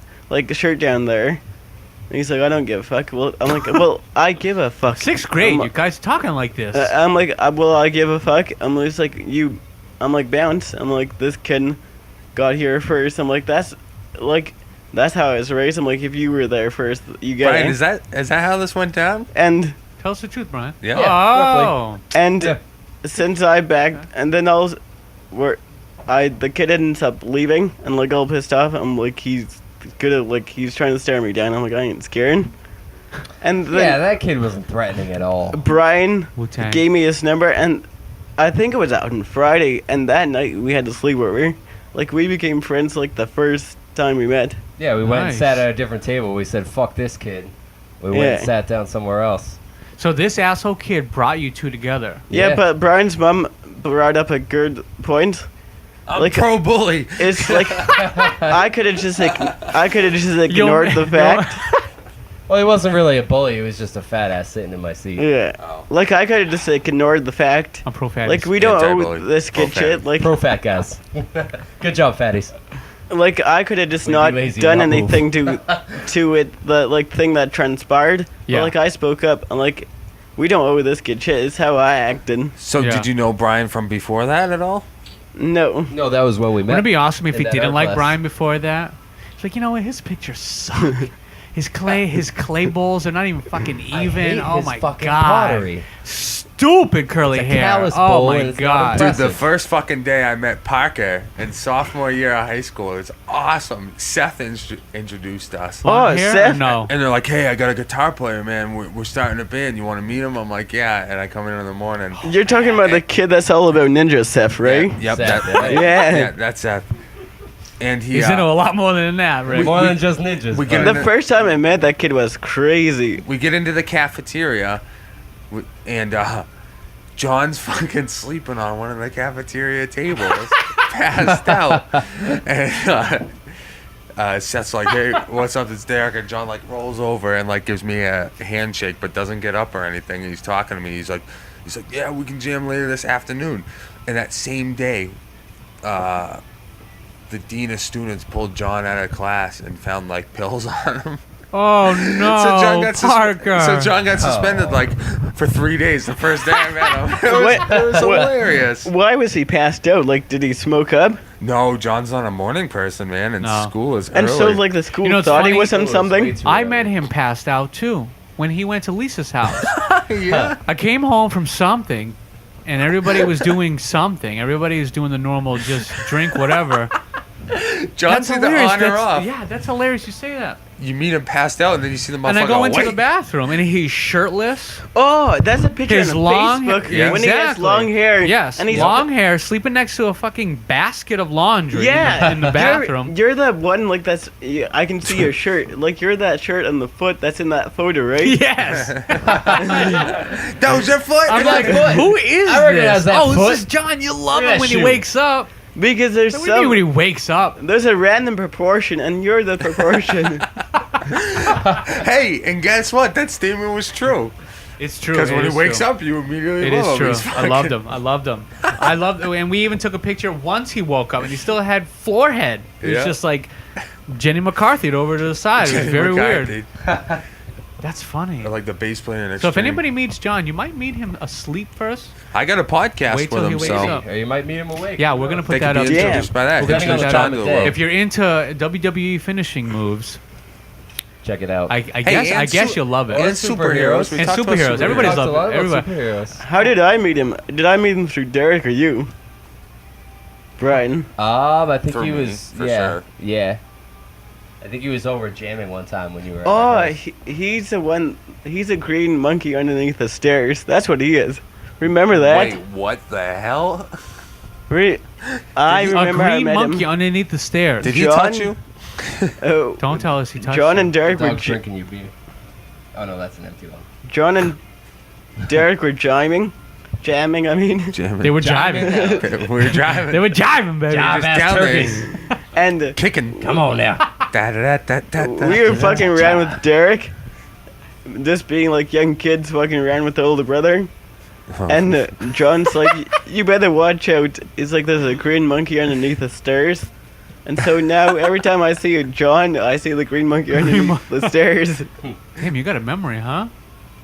shirt down there. And he's like, I don't give a fuck. Well, I'm like, well, I give a fuck. 6th grade, I'm, you guys talking like this. I'm like, well, I give a fuck. I'm just like, I'm like, bounce. I'm like, this kid got here first. I'm like, that's how I was raised. I'm like, if you were there first, you get Brian, it. is that how this went down? And Tell us the truth, Brian. Yeah. Oh. and since I backed, and then the kid ends up leaving, and like all pissed off. I'm like, he's trying to stare me down. I'm like, I ain't scared. And then that kid wasn't threatening at all. Brian Wu-Tang. gave me his number, and I think it was out on Friday, and that night we had to sleep over. Like, we became friends like the first time we met. Yeah, we went and Nice. sat at a different table. We said, fuck this kid. We went and sat down somewhere else. So this asshole kid brought you two together. Yeah, Yeah. but Brian's mom brought up a good point. I'm Like- pro bully. It's like I could have just ignored the fact. Well, he wasn't really a bully. He was just a fat ass sitting in my seat. Yeah. Oh. Like, I could have just ignored the fact. I'm pro fatties. Like, we don't Anti-bully. owe this kid Pro-fatty. shit. Like, Pro fat guys. Good job, fatties. like I could have just We'd be not lazy done and not move. anything to it. The like thing that transpired. Yeah. But, like, I spoke up. And like, we don't owe this kid shit. It's how I acted. So Yeah. did you know Brian from before that at all? No. No, that was when we met. Wouldn't it be awesome if in he that didn't art like class. Brian before that? It's like, you know what? His pictures suck. his clay bowls are not even fucking I even. hate Oh his my fucking god. pottery. Stupid curly It's a hair. callus Oh bowl my and it's not god. Dude, impressive. the first fucking day I met Parker in sophomore year of high school, it was awesome. Seth introduced us. Blonde hair or Seth? No. And they're like, hey, I got a guitar player, man. We're starting a band. You want to meet him? I'm like, yeah. And I come in the morning. You're talking about the kid that's all about ninja stuff, right? Yep. Seth, That, right? Yeah. yeah, that's Seth. And he, He's into a lot more than that, right? More than just ninjas. we get but- The first time I met that kid was crazy. we get into the cafeteria, and John's fucking sleeping on one of the cafeteria tables, passed out. And Seth's like, hey, what's up? It's Derek. And John like rolls over and like gives me a handshake, but doesn't get up or anything. And he's talking to me. He's like, yeah, we can jam later this afternoon. And that same day, the dean of students pulled John out of class and found like pills on him. Oh no, Parker. So John got suspended like for 3 days. The first day I met him, it was What? hilarious. Why was he passed out? Like, did he smoke up? No, John's not a morning person, man, and No. school is And early. so, like, the school You know, it's thought he funny- was on It was something. way too I early. met him passed out too when he went to Lisa's house. yeah. I came home from something, and everybody was doing something. Everybody was doing the normal, just drink whatever. John's either on or off. Yeah, that's hilarious. You say that. You meet him passed out, and then you see the motherfucker. And I go into wait. the bathroom, and he's shirtless. Oh, that's a picture His on long Facebook Yeah. when he has Exactly. long hair. Yes, and he's long hair, sleeping next to a fucking basket of laundry Yeah, in the bathroom. You're the one like that's. Yeah, I can see your shirt. Like you're that shirt on the foot that's in that photo, right? Yes. That was your foot. I'm like, who is I recognize this? that Oh, foot. this is John. You love Look at him when that he shoe. wakes up. Because there's What do you mean when he some. wakes up? There's a random proportion, and you're the proportion. Hey, and guess what? That statement was true. It's true. Because when it he is wakes true. up, you immediately It love is him. true. He's I loved fucking- him. I loved him. I loved, and we even took a picture once he woke up, and he still had forehead. It was Yeah. just like Jenny McCarthy over to the side. It was Jenny very McCarthy. weird. That's funny. Or like the bass player in So if Extreme. anybody meets John, you might meet him asleep first. I got a podcast Wait with till he him, wakes so up. Or you might meet him awake. Yeah, we're gonna they put that could up. be Yeah. introduced by that. We're gonna Introduce put that John up. to the If world. If you're into WWE finishing moves, Check it out. I guess you'll love it. And superheroes. We And talked about superheroes. Everybody's Talked a loving lot it. about Everybody. superheroes. How did I meet him? Did I meet him through Derek or you? Brian. I think For he me, was. for yeah, sure. yeah. I think he was over jamming one time when you were. At Oh, my house. he's the one. He's a green monkey underneath the stairs. That's what he is. Remember that? Wait, what the hell? I A remember I green met monkey him. underneath the stairs. Did he John? touch you? Oh, Don't tell us he touched John you. and Derek The were dog's drinking your beer. Oh no, that's an empty one. John and Derek were jamming. I mean, Jamming. They were Jiving jiving. now. we were driving. They were jiving, baby. Jive just ass down turkeys. and Kicking. Come on now. we were fucking around with Derek, just being like young kids fucking around with the older brother. And John's like, you better watch out. It's like there's a green monkey underneath the stairs. And so now every time I see a John, I see the green monkey underneath the stairs. Damn, you got a memory, huh?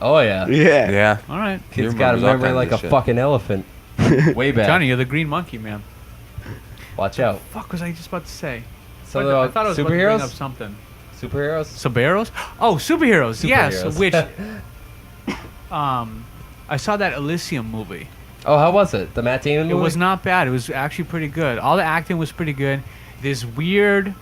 Oh yeah. Yeah. Yeah. All right. Kid's got a remembers all memory kinds like of a shit. fucking elephant. Way back. Johnny, you're the green monkey, man. Watch out. Fuck was I just about to say? So I thought I was about to bring up superheroes. something. Superheroes. Superheroes? Oh, superheroes. Yes, Superheroes. which I saw that Elysium movie. Oh, how was it? The Matt Damon It movie? was not bad. It was actually pretty good. All the acting was pretty good. This weird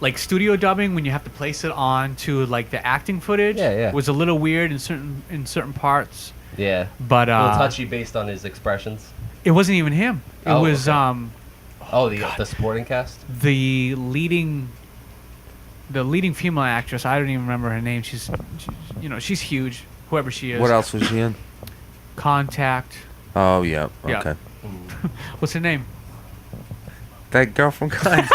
like studio dubbing when you have to place it on to like the acting footage was a little weird in certain parts. Yeah. But a little touchy based on his expressions. it wasn't even him. It Oh, was okay. The supporting cast. the leading female actress. I don't even remember her name. She's she's huge. Whoever she is. What else was she in? Contact. Oh, yeah. Yeah. Okay. What's her name? That girl from Contact.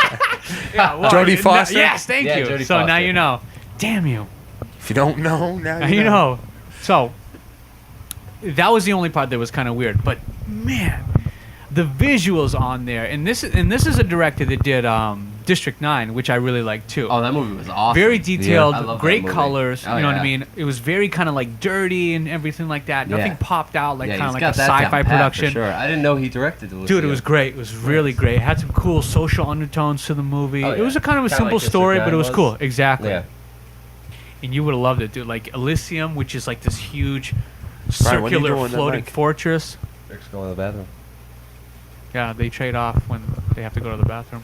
Yeah, well, Jodie Foster? Yes, thank Yeah, you. Jodie So now Foster. you know. Damn you. If you don't know, now Now you know. So that was the only part that was kind of weird. But man, the visuals on there, and this is a director that did District 9, which I really like too. Oh, that movie was awesome. Very detailed, I love that great movie. colors. Oh, you know what yeah. I mean? It was very kind of like dirty and everything like that. Yeah. Nothing popped out like Yeah, kind of he's like got a that down sci-fi pat production. For sure. I didn't know he directed Elysium. Dude, it was great. It was really great. It had some cool social undertones to the movie. Oh, It was yeah. a kind of a Kinda simple like District story, 9 but it was was. cool. Exactly. Yeah. And you would have loved it, dude. Like Elysium, which is like this huge Brian, what are you circular doing that floating night? fortress. Rick's going to the bathroom. Yeah, they trade off when they have to go to the bathroom.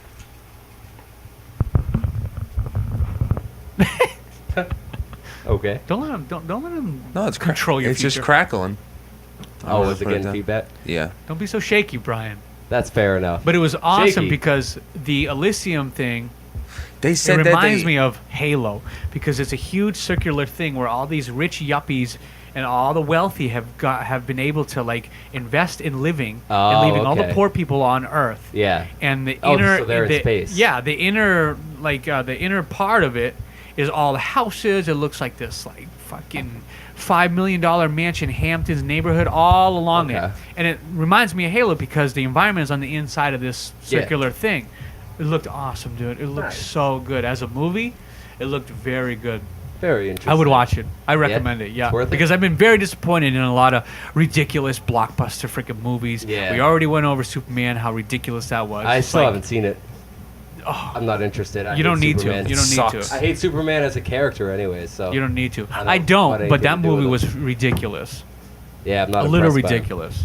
Okay. Don't let him No, it's control your It's future. just crackling. Oh, was it Put it getting down. feedback? Yeah. Don't be so shaky, Brian. That's fair enough. But it was awesome Shaky. because the Elysium thing, They it said that reminds they, me of Halo because it's a huge circular thing where all these rich yuppies and all the wealthy have been able to like invest in living and Oh, leaving all the okay. poor people on Earth. Yeah. And the Oh, inner, so they're in the- space. Yeah, the inner the inner part of it is all the houses. It looks like this like fucking $5 million mansion, Hamptons neighborhood, all along it. Okay. And it reminds me of Halo because the environment is on the inside of this Yeah. circular thing. It looked awesome, dude. It looked Nice. so good as a movie. It looked very good. Very interesting. I would watch it. I recommend it. Yeah, It's worth it? because I've been very disappointed in a lot of ridiculous blockbuster freaking movies. Yeah. We already went over Superman, how ridiculous that was. I It's still like, haven't seen it. I'm not interested. I You don't hate need Superman. to. You don't need Sucks. to. I hate Superman as a character anyway, so. You don't need to. I don't I want don't. anything But that to do with movie it. was ridiculous. Yeah, I'm not A little impressed by it. ridiculous.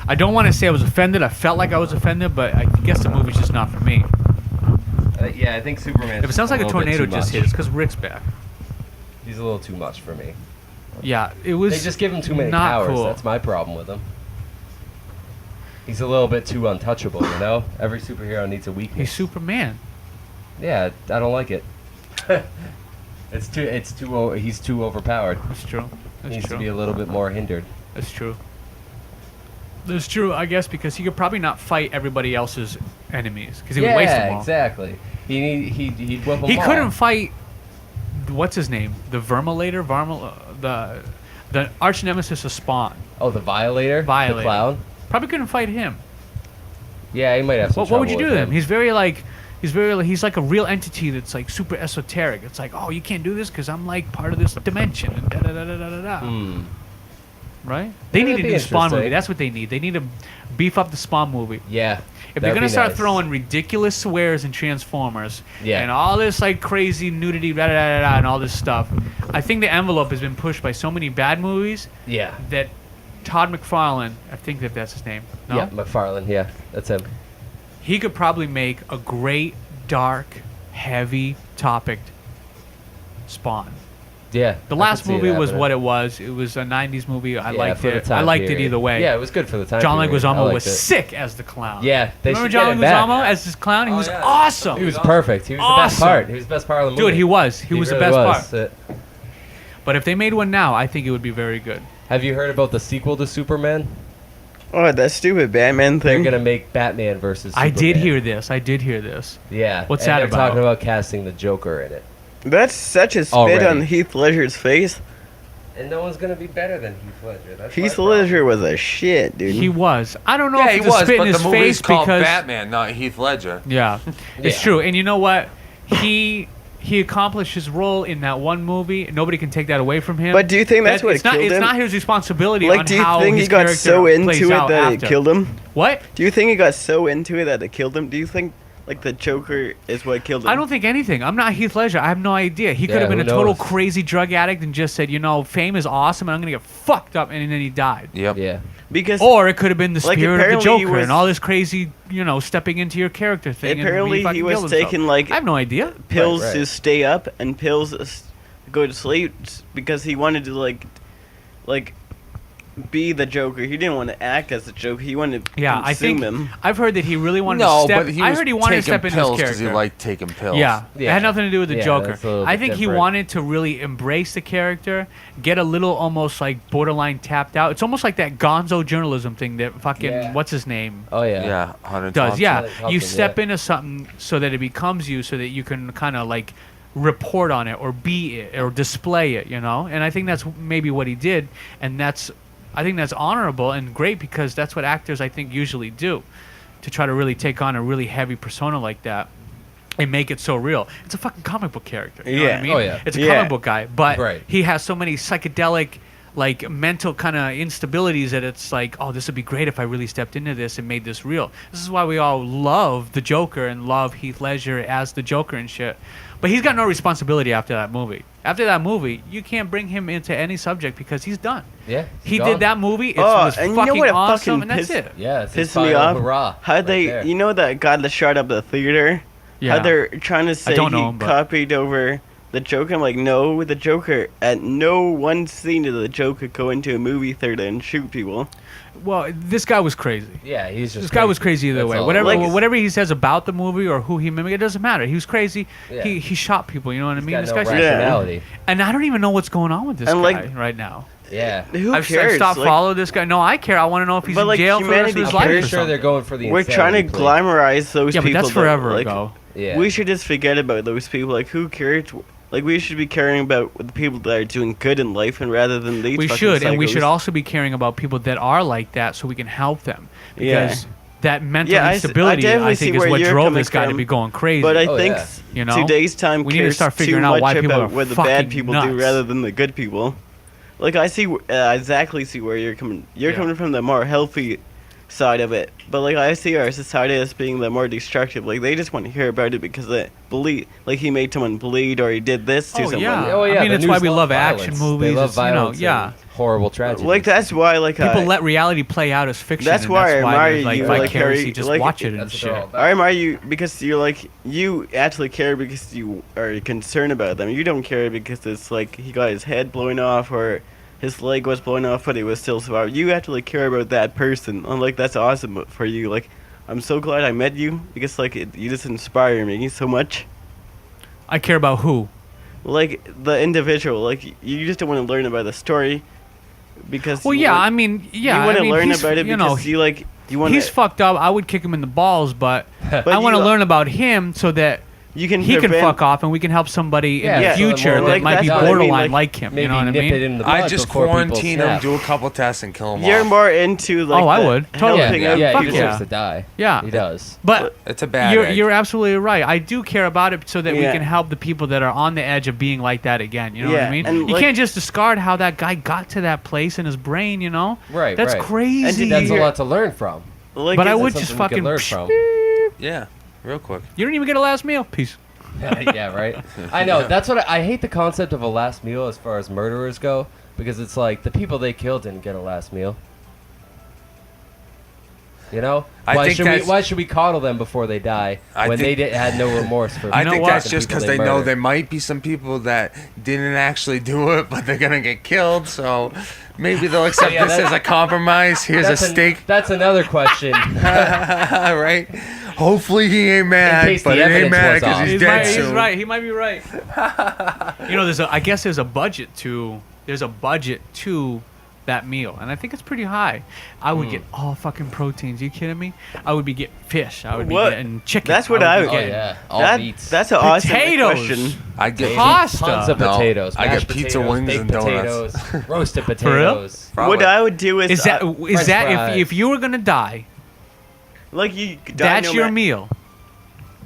I don't want to say I was offended. I felt like I was offended, but I guess the movie's just not for me. Yeah, I think Superman. If it sounds like a tornado just hit, it's because Rick's back. He's a little too much for me. Yeah, it was. They just give him too many not powers. cool. That's my problem with him. He's a little bit too untouchable, you know? Every superhero needs a weakness. He's Superman. Yeah, I don't like it. He's too overpowered. That's true. He That's needs true. to be a little bit more hindered. That's true. That's true, I guess, because he could probably not fight everybody else's enemies because he would waste them Yeah, all. exactly. He'd whip them He all. couldn't fight. What's his name? The Vermilator, the arch nemesis of Spawn. Oh, the Violator? Violator. The clown? Probably couldn't fight him. Yeah, he might have some What would you trouble do to with him? He's like a real entity that's like super esoteric. It's like, oh, you can't do this because I'm like part of this dimension. And da da da da da da da. Hmm. Right? They Yeah, need a that'd new be Spawn movie. interesting. That's what they need. They need to beef up the Spawn movie. Yeah. If they're that'd gonna be start nice. throwing ridiculous swears in Transformers Yeah. and all this like crazy nudity, da, da, da, da, and all this stuff, I think the envelope has been pushed by so many bad movies Yeah. that Todd McFarlane, I think that's his name. No? Yeah, McFarlane, yeah. That's him. He could probably make a great, dark, heavy topicked Spawn. Yeah. The I last could see movie was happening. what it was. It was a 90s movie. I Yeah, liked for the it. I time liked it period. either way. Yeah, it was good for the time John period. I Leguizamo liked was it. sick as the clown. Yeah, they Remember should John get him back. Leguizamo as this clown? He Oh, was yeah. awesome. He was perfect. He was the best Awesome. part. He was the best part of the movie. Dude, he was. He was the really best was. part. But if they made one now, I think it would be very good. Have you heard about the sequel to Superman? Oh, that stupid Batman They're thing. gonna make Batman versus I Superman. did hear this. I did hear this. Yeah. What's and that they're about? talking about casting the Joker in it. That's such a spit Already. on Heath Ledger's face. And no one's gonna be better than Heath Ledger. That's Heath my Ledger was a shit, dude. He was. I don't know Yeah, if he it's a was, spit but in the his movie's face called because Batman, not Heath Ledger. yeah, it's Yeah. true. And you know what? He accomplished his role in that one movie. Nobody can take that away from him. But do you think that's what it's not, killed it's him? not his responsibility Like, on do you how think his he got character so plays into it out that after. it killed him? What? Do you think he got so into it that it killed him? Do you think like the Joker is what killed him? I don't think anything. I'm not Heath Ledger. I have no idea. He could Yeah, have been a who total knows? crazy drug addict and just said, fame is awesome and I'm going to get fucked up, and then he died. Yep. Yeah. because Or it could have been the Like, spirit of the apparently he Joker was- and all this crazy, stepping into your character thing. apparently and he fucking was killed himself. taking like I have no idea. pills Right. to stay up and pills to go to sleep because he wanted to like be the Joker. He didn't want to act as the Joker. He wanted to Yeah, I consume think him. I've heard that he really wanted to No, step. but he I was heard he wanted to taking step into his pills character. he liked taking pills. Yeah. It Yeah. had nothing to do with the Yeah, Joker. that's a little I bit think he different. wanted to really embrace the character, get a little almost like borderline tapped out. It's almost like that gonzo journalism thing that fucking Yeah. what's his name Oh yeah. Yeah, Hunter does. Thompson. Yeah, Thompson, you step yeah. into something so that it becomes you, so that you can kind of like report on it or be it or display it, And I think that's maybe what he did, and I think that's honorable and great because that's what actors I think usually do, to try to really take on a really heavy persona like that and make it so real. It's a fucking comic book character. You know what I Yeah. mean? Oh, yeah. It's a Yeah. comic book guy, but Right. he has so many psychedelic, like mental kind of instabilities that it's like, oh, this would be great if I really stepped into this and made this real. This is why we all love the Joker and love Heath Ledger as the Joker and shit. But he's got no responsibility after that movie. After that movie, you can't bring him into any subject because he's done. Yeah. He gone. did that movie. It Oh, was and you know fucking what it awesome, fucking and that's pissed- it. Yeah. It's his Pissed me final off. hurrah. How right they, there. you know, that guy that shot up the theater. Yeah. How they're trying to say don't know he him, but- copied over the Joker. I'm like, no, the Joker. At no one scene did the Joker go into a movie theater and shoot people. Well, this guy was crazy. Yeah, he's just. This guy was crazy either That's way. all. Whatever he says about the movie or who he mimicked, it doesn't matter. He was crazy. Yeah. He shot people. You know what I He's mean? got This no guy's rationality. and I don't even know what's going on with this And, guy like- right now. Yeah. Who I've cares? stopped Like, follow this guy. No, I care. I want to know if he's But, in like, jail for the rest of humanity his I'm life. pretty or sure they're something. going for the. we're trying to insanity plea. glamorize those Yeah, but people. that's forever like, ago. Yeah. We should just forget about those people. Like, who cares? Like, we should be caring about the people that are doing good in life, and rather than these. We fucking should, and we psychos. should also be caring about people that are like that, so we can help them. Yeah. Because that mental Yeah, I instability, definitely I see think, is where what you're drove coming this guy to from, be going crazy. But I Oh, think yeah. You know? today's time We need to cares start figuring too out much why people about are what the bad fucking people do nuts. rather than the good people. Like I see, I exactly see where you're coming. You're Yeah. coming from the more healthy side of it, but like I see our society as being the more destructive. Like they just want to hear about it because they bleed. Like he made someone bleed or he did this to Oh, someone. yeah. Oh yeah. I mean, the it's why news we loves love action violence. movies. They love It's, you know, violence. yeah. and horrible tragedies. Like that's why like People let reality play out as fiction. That's and why I that's why admire they, like you, like, vicariously Harry, just like, watch it and That's what they're all shit. about. I admire you because you're like you actually care because you are concerned about them. You don't care because it's like he got his head blown off or his leg was blown off, but he was still surviving. You actually care about that person, and like that's awesome for you. Like I'm so glad I met you because like you just inspire me so much. I care about who. Like the individual, like you just don't want to learn about the story because Well, you yeah, want- I mean, yeah, you want I to mean, learn he's, about it you because know, you like you want he's fucked up. I would kick him in the balls, but I want to you- learn about him so that you can he can prevent- fuck off and we can help somebody Yeah, in the yeah, future so that like, might be that's what I mean, borderline like, like him. Maybe You know what I nip mean? it in the I bud just before people quarantine him, snap. do a couple tests, and kill him You're off. more into like Oh, I the would. Totally. helping Yeah, out yeah, Fuck he people. deserves yeah. to die. Yeah. He does. But It's a bad egg. you're absolutely right. I do care about it so that we Yeah. can help the people that are on the edge of being like that again. You know what I Yeah, mean? and You like- can't just discard how that guy got to that place in his brain. You know? Right, That's right. crazy. That's a Here- lot to learn from. Like, But I it's- would That's just something we fucking. can learn from. Yeah, real quick. You don't even get a last meal. Peace. Yeah, right. I know. That's what I hate the concept of a last meal as far as murderers go, because it's like the people they killed didn't get a last meal. You know, I think that's- why should we coddle them before they die I when think- they had no remorse for? I know think what? that's just because they know murdered? there might be some people that didn't actually do it, but they're gonna get killed. So maybe they'll accept Yeah, this that's- as a compromise. Here's a That's steak, That's another question. right? Hopefully he ain't mad, case but the he ain't evidence mad was because off. he's He's dead right. soon. He's right. He might be right. You know, I guess there's a budget to that meal, and I think it's pretty high. I would get all fucking proteins. You kidding me? I would be getting fish. I would be What? getting chicken. That's what would I be would- Oh getting yeah, all That- meats. That's an awesome Potatoes. question. I get Pasta. Tons of No, potatoes. I get mashed pizza potatoes, wings baked and donuts. potatoes, roasted real? potatoes. Probably. What I would do is Is that French fries. if you were gonna die, like you die that's no your ma- meal?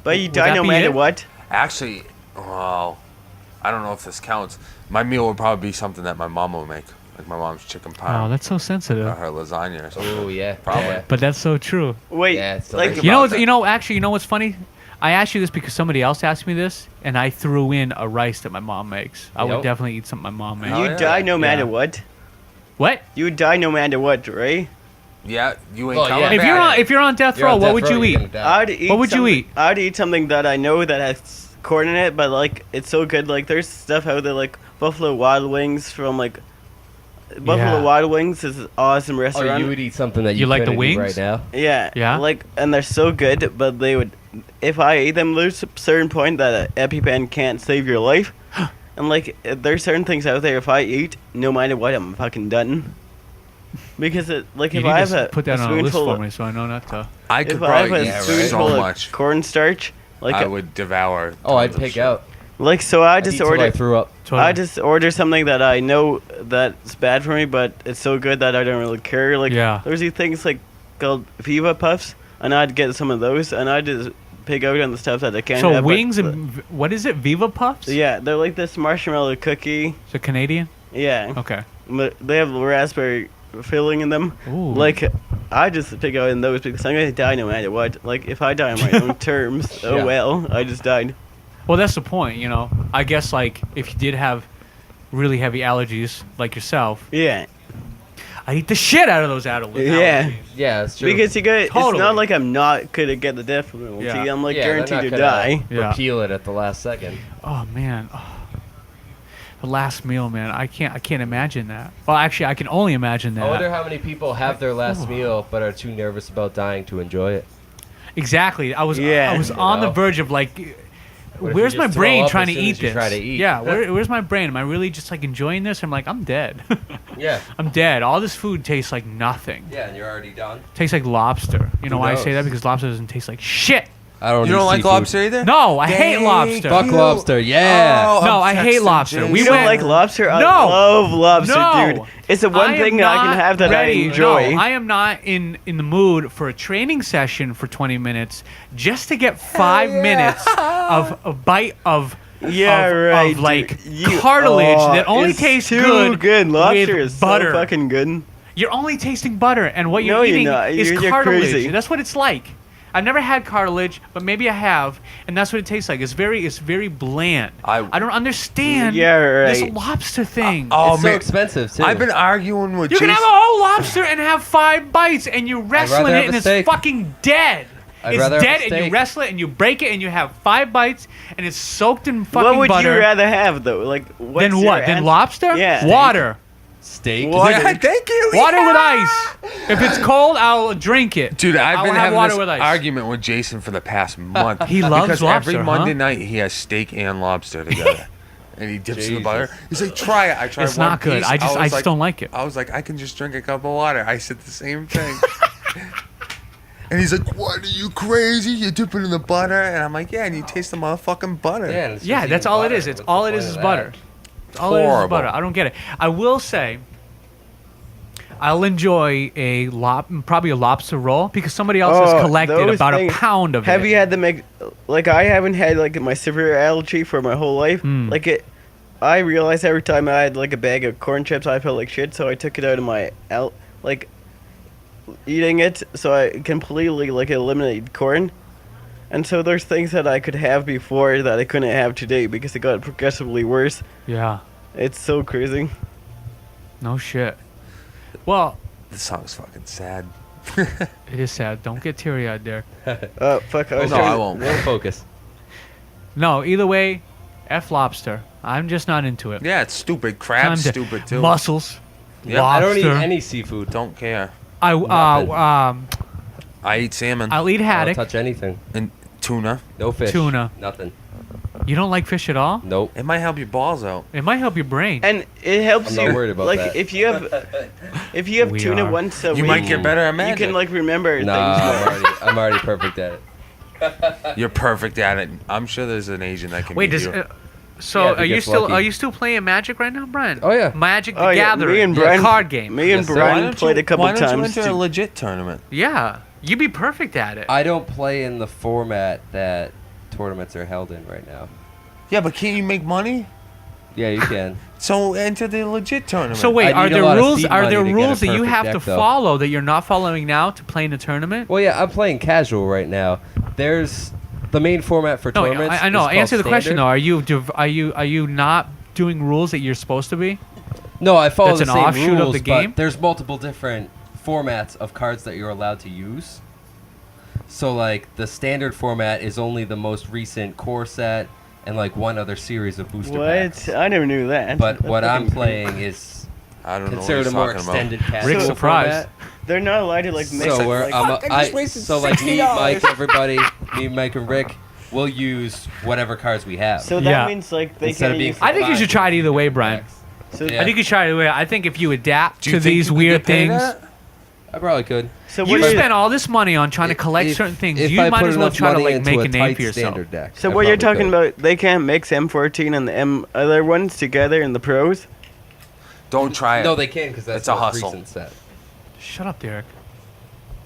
But you Would die that no be matter it? what. Actually, well, I don't know if this counts. My meal would probably be something that my mom will make, like my mom's chicken pie Oh, that's so sensitive. or her lasagna or something. Oh yeah, Probably. yeah. But that's so true. Wait, Yeah, it's like delicious. You know, about that. you know what's funny? I asked you this because somebody else asked me this, and I threw in a rice that my mom makes. I would Yep. definitely eat something my mom makes. Oh, you yeah. die no matter Yeah. what. What? You die no matter what, right? Yeah, you ain't Well, coming yeah. back. If you're on death You're row, on what death would row, you you're eat? gonna die. I'd eat What would you something- eat? I'd eat something that I know that has corn in it, but like it's so good. Like there's stuff out there like Buffalo Wild Wings from like Buffalo Yeah. Wild Wings is an awesome Oh, restaurant. you would eat something that You you like the couldn't eat wings? right now. Yeah. Yeah? Like, and they're so good, but they would, if I ate them, there's a certain point that an EpiPen can't save your life. And, like, there's certain things out there, if I eat, no matter what, I'm fucking done. Because, like, You if need I to have put a that on a list spoonful, for me, so I know not to. I could if I have probably a eat spoonful so of much. cornstarch, like, I would devour. Oh, I'd tons of pick shit. out. like, so I I'd just eat till I order, threw up. I just order something that I know that's bad for me, but it's so good that I don't really care. Like, Yeah. there's these things like called Viva Puffs, and I'd get some of those, and I just pick out on the stuff that I can't So have. but wings the- and what is it? Viva Puffs? yeah, they're like this marshmallow cookie. Is it Canadian? Yeah, Okay. but they have raspberry filling in them. Ooh. Like, I just pick out in those because I'm gonna die no matter what. Like, if I die on my own terms, oh Yeah. well, I just died. Well, that's the point, you know. I guess like if you did have really heavy allergies, like yourself, Yeah, I eat the shit out of those allergies. Yeah. Yeah, that's true. because you get. It's Totally. not like I'm not gonna get the death penalty. Yeah. I'm like Yeah, they're guaranteed not to gonna die. Yeah. Repeal it at the last second. Oh man. Oh. The last meal, man. I can't imagine that. Well, actually, I can only imagine that. I wonder how many people have their last meal but are too nervous about dying to enjoy it. Exactly. I was Yeah. I was You on the know? verge of like, What if where's you my just throw brain up trying as to soon eat as you this? try to eat? Yeah. Where's my brain? Am I really just like enjoying this? I'm like, I'm dead. Yeah. I'm dead. All this food tastes like nothing. Yeah, and you're already done. Tastes like lobster. You know Who why I say knows? that? Because lobster doesn't taste like shit. I don't. You don't like lobster either? No, I hate Thank lobster. Fuck you. lobster. Yeah. Oh, No, I'm I hate texting lobster. Jason. We You don't went- like lobster? I No. love lobster, No. dude. It's the one I am thing that I can not have that ready. I enjoy. No, I am not in the mood for a training session for 20 minutes just to get 5 minutes of a bite of Yeah, of, right. of like dude. You- cartilage oh, that only it's tastes too good Lobster with is butter. so fucking good. You're only tasting butter, and what No, you're you're eating not. is You're cartilage. crazy. That's what it's like. I've never had cartilage, but maybe I have, and that's what it tastes like. It's very bland. I don't understand Yeah, this right. lobster thing. Oh It's so man, expensive too. I've been arguing with You Jason. can have a whole lobster and have 5 bites, and you wrestle rather it, have and a it's steak. fucking dead. I'd It's rather have a dead, and you steak. wrestle it, and you break it, and you have 5 bites, and it's soaked in fucking What would butter. you rather have though? Like what's Than your what? Than answer? lobster? Yeah. Water. steak. Water. Yeah, thank you. Water yeah. with ice. If it's cold, I'll drink it. Dude, I've I'll been have having water this with ice. argument with Jason for the past month. He loves because lobster, every huh? Monday night he has steak and lobster together, and he dips in the butter. He's like, "Try it." I tried It's one not good. piece. I just was don't like it. I was like, "I can just drink a cup of water." I said the same thing. And he's like, "What? Are you crazy? You dip it in the butter?" And I'm like, "Yeah." And you taste the motherfucking butter. Yeah, and it's Yeah, just that's eating all it butter. is. It's What's all the it is point is of butter. that? It's all it is Horrible. butter. I don't get it. I will say, I'll enjoy probably a lobster roll because somebody else has collected those about things- a pound of Have it. you had them make like I haven't had like my severe allergy for my whole life. Mm. Like it I realized every time I had like a bag of corn chips I felt like shit, so I took it out of my like eating it, so I completely like eliminated corn. And so there's things that I could have before that I couldn't have today because it got progressively worse. Yeah. It's so crazy. No shit. Well, This song's fucking sad. it is sad. Don't get teary-eyed there. Fuck, I was No, trying I to- won't. No focus. No, either way, F lobster. I'm just not into it. Yeah, it's stupid. Time Crab's to- stupid too. Mussels. Yeah, I Lobster. don't eat any seafood. Don't care. Nothing. I eat salmon I'll eat I don't haddock. touch anything. and tuna. No fish. Tuna. Nothing. You don't like fish at all? Nope. It might help your balls out. It might help your brain. And it helps I'm you. not worried about like that. if you have We tuna are. once a You week, might get better at you magic. can like remember Nah, things more. I'm already perfect at it. You're perfect at it. I'm sure there's an Asian that can Wait, beat does you. so Yeah, if he are you gets still lucky. playing Magic right now, Brian? Oh, yeah. Magic the Oh yeah, Gathering, me and the Brian, card game. Me and Yes, sir. Brian played a couple why don't you times. enter a too. legit tournament? Yeah, you'd be perfect at it. I don't play in the format that tournaments are held in right now. Yeah, but can't you make money? Yeah, you can. So enter the legit tournament. So wait, I are need a there lot of rules? seed Are money there to get rules a that you perfect have to deck, though. follow that you're not following now to play in a tournament? Well, yeah, I'm playing casual right now. There's the main format for No, tournaments. I know. is called Answer the question though. standard. Are you not doing rules that you're supposed to be? No, I follow That's the an same offshoot of rules, the game? but there's multiple different formats of cards that you're allowed to use. So, like, the standard format is only the most recent core set and, like, one other series of booster packs. What? I never knew that. But That's what I'm fucking playing is I don't know what considered he's a more talking extended about. casual Rick's surprised. format. They're not allowed to like mix. So we're like, so like me, Mike, everybody, me, Mike, and Rick, will use whatever cards we have. so that Yeah. means like they Instead of can't being use. I think you should try it either way, Brian. So, Yeah. I think you should try it either way. I think if you adapt Do you to think these you could weird get paid things, that? I probably could. so you what are spend all this money on trying to collect certain things. If You I might put as well enough try to money like into make a a name tight for yourself. standard deck, So I what you're probably talking could. about? They can't mix M14 and the M other ones together in the pros. Don't try it. No, they can because that's It's a the most hustle. recent set. Shut up, Derek.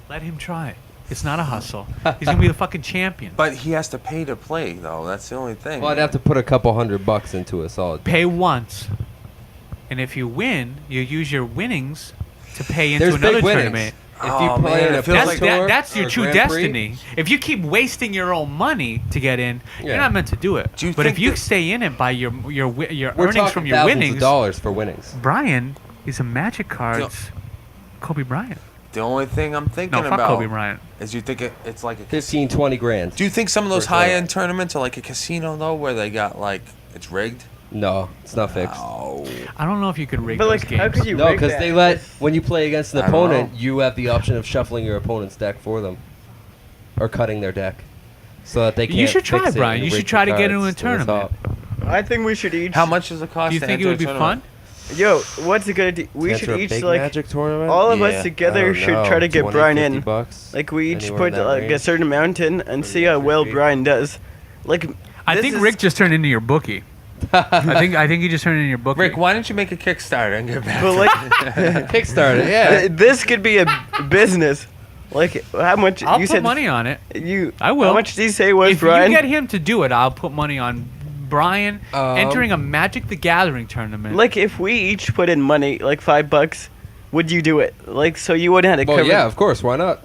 Let him try. It's not a hustle. He's gonna be the fucking champion. But he has to pay to play, though. That's the only thing. Well, I'd have to put a couple $100 into a solid. Pay once, and if you win, you use your winnings to pay into There's another big winnings. tournament. If you Oh, play man, in it a feels Pro like Tour That's or your a true Grand Prix, destiny. If you keep wasting your own money to get in, Yeah. you're not meant to do it. Do you But if think you that- stay in it by your we're earnings talking from your thousands winnings, of dollars for winnings. Brian is a Magic Cards Kobe Bryant. The only thing I'm thinking No, fuck about Kobe Bryant. is you think it's like a 15, 20 grand. Do you think some of those For a tournament. high-end tournaments are like a casino, though, where they got, like, it's rigged? No, it's not fixed. Oh. I don't know if you could rig But those like, games. how could you? No, rig because that? they let when you play against an I don't opponent, know. you have the option of shuffling your opponent's deck for them, or cutting their deck, so that they can't. You should try, fix it Brian. and You should rig the try to get into cards a to the tournament. top. I think we should each. How much does it cost Do you to think it enter would be a tournament? fun? Yo, what's a good idea? We To should enter a each big like Magic tournament. all of Yeah. us together I should don't try to know, get 20, Brian 50 in. bucks, Like we each anywhere put in that like a range. certain amount in and see how 30, well 50. Brian does. Like I this think is- Rick just turned into your bookie. I think he just turned into your bookie. Rick, why don't you make a Kickstarter and get back But to like Kickstarter, yeah. this could be a business. Like how much I'll you put said money on it. you I will. How much did you say was If Brian? you get him to do it, I'll put money on Brian entering a Magic the Gathering tournament. Like if we each put in money, like $5, would you do it? Like so you wouldn't have to Well, cover. yeah, of course. Why not?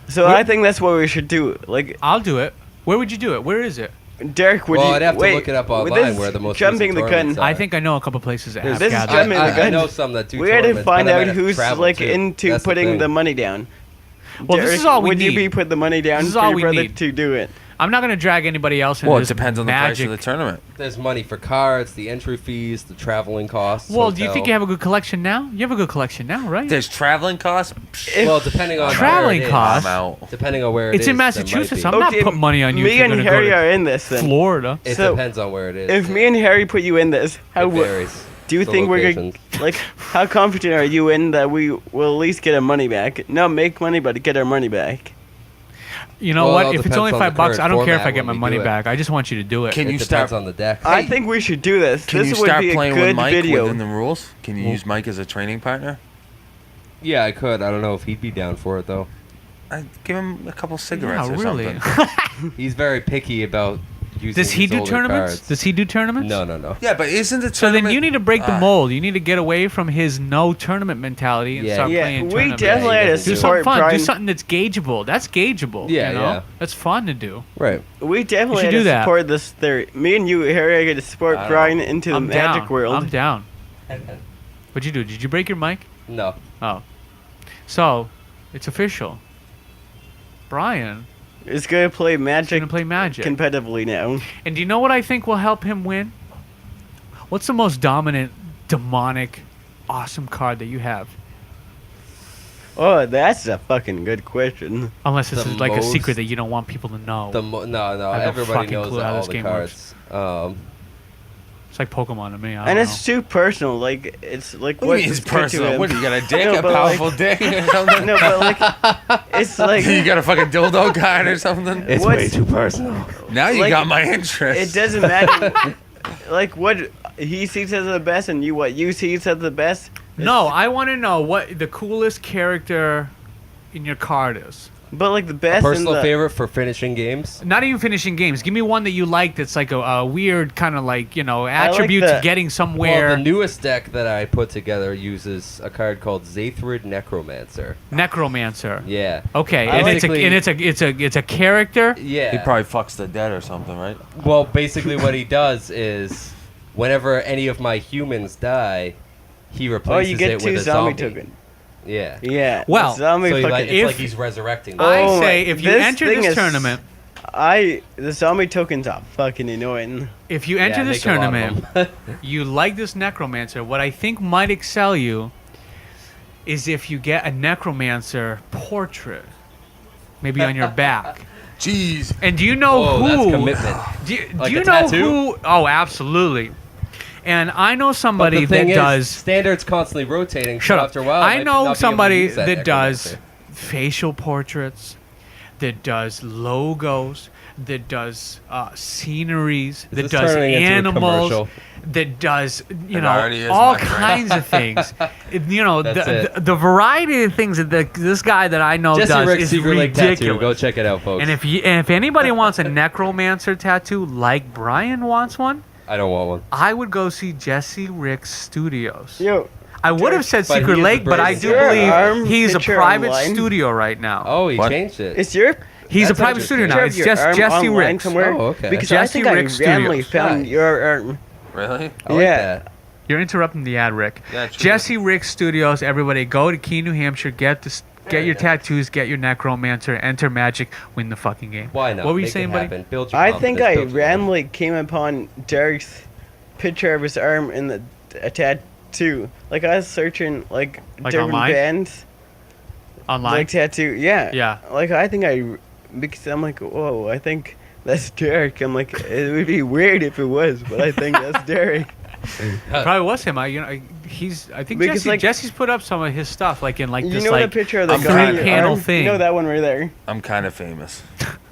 So I think that's what we should do. Like I'll do it. Where would you do it? Where is it? Derek, would Well, you? I'd have to wait, look it up with online this where the most jumping recent the gun. tournaments are. I think I know a couple places that have This is gathering. jumping the I gun. know some that do We had to tournaments, find but I out might have to who's travel like too. into That's the putting thing. the money down. Well, this Derek, is all we would you need. be put the money down This is for all your we brother need. to do it? I'm not gonna drag anybody else into Well, it this depends on the price Magic. of the tournament. There's money for cards, the entry fees, the traveling costs. Well, do you hotel. think you have a good collection now? You have a good collection now, right? There's traveling costs. If- Well, depending on Traveling where it is. costs. I'm out. Depending on where it is. It's in there might Massachusetts. be. I'm not putting money on you. if Me you're and gonna Harry go are in this to then. Florida. It So, depends on where it is. If me and Harry put you in this, how it would varies. do you The think we're gonna locations. like? How confident are you in that we will at least get our money back? Not make money, but get our money back. You know Well, it what? all If it's depends only on the $5, I current don't care if I format get my when we money do it. back. I just want you to do it. Can It you depends start? on the deck. I think we should do this. Can This you would start be a playing good with Mike video. within the rules? Can you use Mike as a training partner? Yeah, I could. I don't know if he'd be down for it though. I'd give him a couple cigarettes Yeah, or really. something. He's very picky about using. Does he his do older tournaments? cards. Does he do tournaments? No. Yeah, but isn't the So then tournament? you need to break the Ah. mold. You need to get away from his no tournament mentality and Yeah. start Yeah, playing we tournaments. definitely Yeah, had he to doesn't Do do something support fun. Brian. Do something that's gaugeable. That's gaugeable. Yeah, you know? yeah. That's fun to do. Right. We definitely should had do to that. support this theory. Me and you, Harry, are going to support I don't Brian know. into the I'm magic down. world. I'm down. What'd you do? Did you break your mic? No. Oh. So, it's official. Brian Is going to play is magic going to play Magic. competitively now. And do you know what I think will help him win? What's the most dominant, demonic, awesome card that you have? Oh, that's a fucking good question. Unless this The is like a secret most- that you don't want people to know. No, I have no everybody fucking knows clue how all this the game cards. It's like Pokemon to me. I And don't it's too personal. Like it's like What do you mean it's is put to personal? him. What, you got a dick? No, a but, like- powerful dick or something? No, but like it's like you got a fucking dildo guy or something? It's What's- way too personal. Now you like, got my interest. it doesn't matter. Like what he sees as the best, and what you see as the best. No, I want to know what the coolest character in your card is. But like the best. Personal in the, favorite for finishing games? Not even finishing games. Give me one that you like that's like a weird kind of like, like attribute to the- getting somewhere. Well, the newest deck that I put together uses a card called Zathrid Necromancer. Necromancer. Yeah. Okay, I and basically- it's a character. Yeah. He probably fucks the dead or something, right? Well, basically what he does is whenever any of my humans die, he oh, replaces you get it 2 with a zombie zombie. token. Yeah. Yeah. Well, the zombie So he, fucking. like, it's If- like he's resurrecting them. I Oh say my- if you this enter thing this is- tournament, the zombie tokens are fucking annoying. if you Yeah, enter I this make a lot of tournament, them. you like this necromancer. What I think might excel you is if you get a necromancer portrait, maybe on your back. Jeez. And do you know Whoa, who? that's commitment. Do Like you a know tattoo? who? Oh, absolutely. And I know But somebody the that thing is, does. standards constantly rotating. Shut so up. After a while, I might know not be able to somebody use that does necromancer. facial portraits, that does logos, that does sceneries, that this does turning into a animals, commercial? that does It already is all my friend. kinds of things. That's it. The variety of things that this guy that I know Jesse does Rick's is Secret Lake ridiculous. Tattoo. Go check it out, folks. And if anybody wants a necromancer tattoo like Brian wants one, I don't want one. I would go see Jesse Rick's Studios. Yo, I would have said But he Secret is Lake, the but I bravest. do Your arm believe he's a picture private online? studio right now. Oh, he What? changed it. is your He's a That's private studio now. picture It's of your just arm Jesse online Rick. somewhere? Oh, okay. Because Jesse I think Rick I randomly Studios. found Nice. your arm. Really? I like Yeah. that. You're interrupting the ad, Rick. Yeah, true. Jesse Rick Studios. Everybody, go to Keene, New Hampshire. Get your tattoos. Get your necromancer. Enter Magic. Win the fucking game. Why not? What were you Make saying, it buddy? happen. Build your I think confidence, I build your- randomly came upon Derek's picture of his arm in a tattoo. Like I was searching like different online? bands, Online. like tattoo. Yeah. Yeah. Like I think because I'm like, whoa, I think that's Derek. I'm like, it would be weird if it was, but I think that's Derek. Probably was him. I think Because, like- Jesse's put up some of his stuff, like in like You this know like the picture of the I'm guy on your three-panel arm? thing. You know that one right there. I'm kind of famous.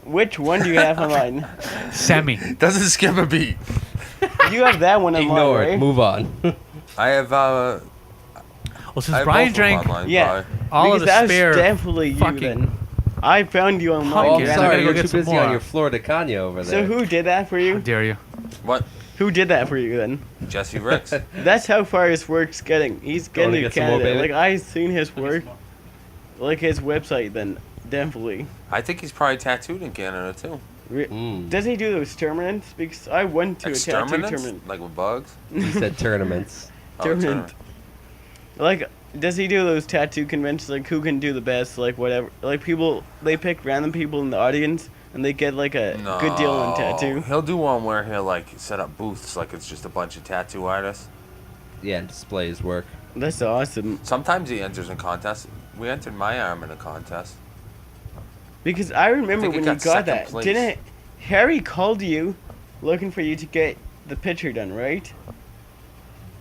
Which one do you have online? semi. Doesn't skip a beat. You have that one online, Ignore it. right? Move on. I have Well, I since have Brian both of them drank online, Yeah. probably. all because of the that spare, was definitely you fucking- then. I found you online. Oh, I'm Yeah, I sorry. gotta go You're get too some busy more. on your Florida Kanye over there. So who did that for how you? dare you? What? Who did that for you then? Jesse Ricks. That's how far his work's getting. He's Going getting to to get some more, Canada. baby? Like I seen his work, like his website. Then definitely. I think he's probably tattooed in Canada too. Mm. Does he do those tournaments? Because I went to a tattoo Exterminants? tournament. Like with bugs? He said tournaments. Oh, Tournament. Like, does he do those tattoo conventions? Like, who can do the best? Like, whatever. Like, people, they pick random people in the audience and they get like a No. good deal on tattoo. He'll do one where he'll like set up booths like it's just a bunch of tattoo artists. Yeah, and display his work. That's awesome. Sometimes he enters in contests. We entered my arm in a contest. Because I remember think he when you got got second that, place. didn't Harry called you looking for you to get the picture done, right?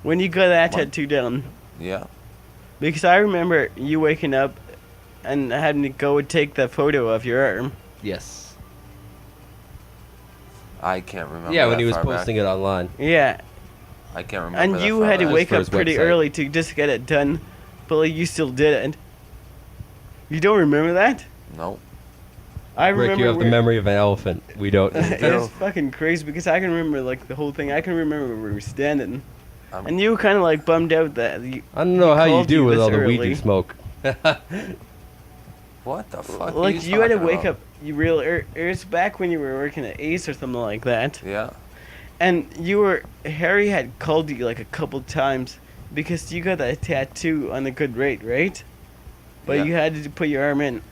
When you got that What? tattoo done. Yeah. Because I remember you waking up and having to go and take the photo of your arm. Yes. I can't remember. Yeah, when that he was far back. posting it online. Yeah. I can't remember. And that you far had to back. wake for up his pretty website. early to just get it done. But like, you still did it. You don't remember that? Nope. I Rick, remember you have the where- memory of an elephant. We don't. It's fucking crazy because I can remember like the whole thing. I can remember where we were standing. I'm- And you kind of like bummed out that you, I don't know how you called do you with this all the weed early. you smoke. What the fuck? are like you had to talking wake about? up. You real it was back when you were working at Ace or something like that. Yeah. And Harry had called you like a couple times because you got that tattoo on a good rate, right? But Yeah. you had to put your arm in,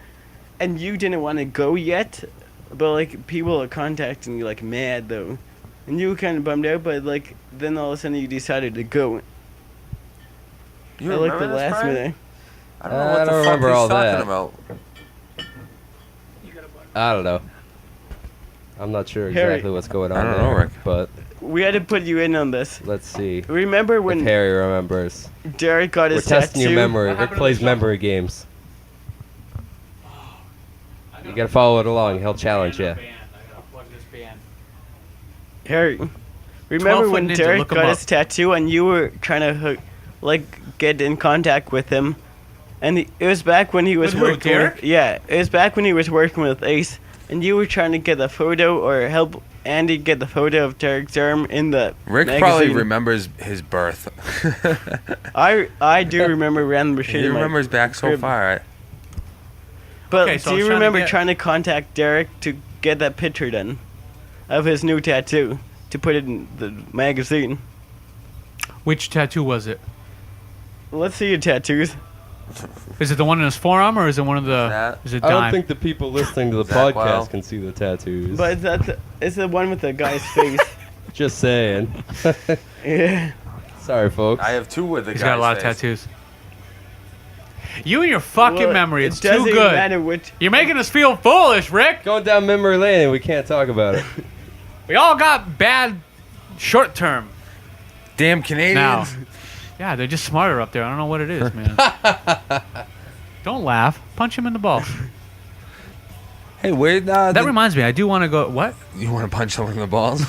and you didn't want to go yet. But like people are contacting you like mad though, and you were kind of bummed out. But like then all of a sudden you decided to go. You at like remember the this, last Brian? minute. I don't know what the fuck remember he's all talking that. about. I don't know. I'm not sure Harry. exactly what's going on I don't there, know, Rick. but We had to put you in on this. let's see Remember if when Harry remembers. Derek got We're his testing your tattoo? memory. What Rick happened to plays the shovel? memory games. You gotta follow it along. He'll challenge you. Harry, 12 remember foot when ninja, Derek look him got up. his tattoo and you were trying to get in contact with him, and it was back when he was With who, working. Derek? Yeah, it was back when he was working with Ace, and you were trying to get a photo or help Andy get the photo of Derek's arm in the Rick magazine. probably remembers his birth. I do remember random shit. He in my remembers back so crib. far. Right? But Okay, so I do was you trying to remember get- trying to contact Derek to get that picture done of his new tattoo to put it in the magazine? Which tattoo was it? Let's see your tattoos. Is it the one in his forearm or is it one of the? That- Is it I dime? don't think the people listening to the Zach podcast Wild. can see the tattoos. But it's the one with the guy's face. Just saying. Yeah. Sorry, folks. I have two with the He's guy's got a lot of face. tattoos. You and your fucking Well, memory, it it's too doesn't good. matter which. You're making us feel foolish, Rick. Going down memory lane and we can't talk about it. We all got bad short term Damn now. Canadians. Yeah, they're just smarter up there. I don't know what it is, man. Don't laugh. Punch him in the balls. Hey, where That reminds me, I do want to go. What? You want to punch someone in the balls?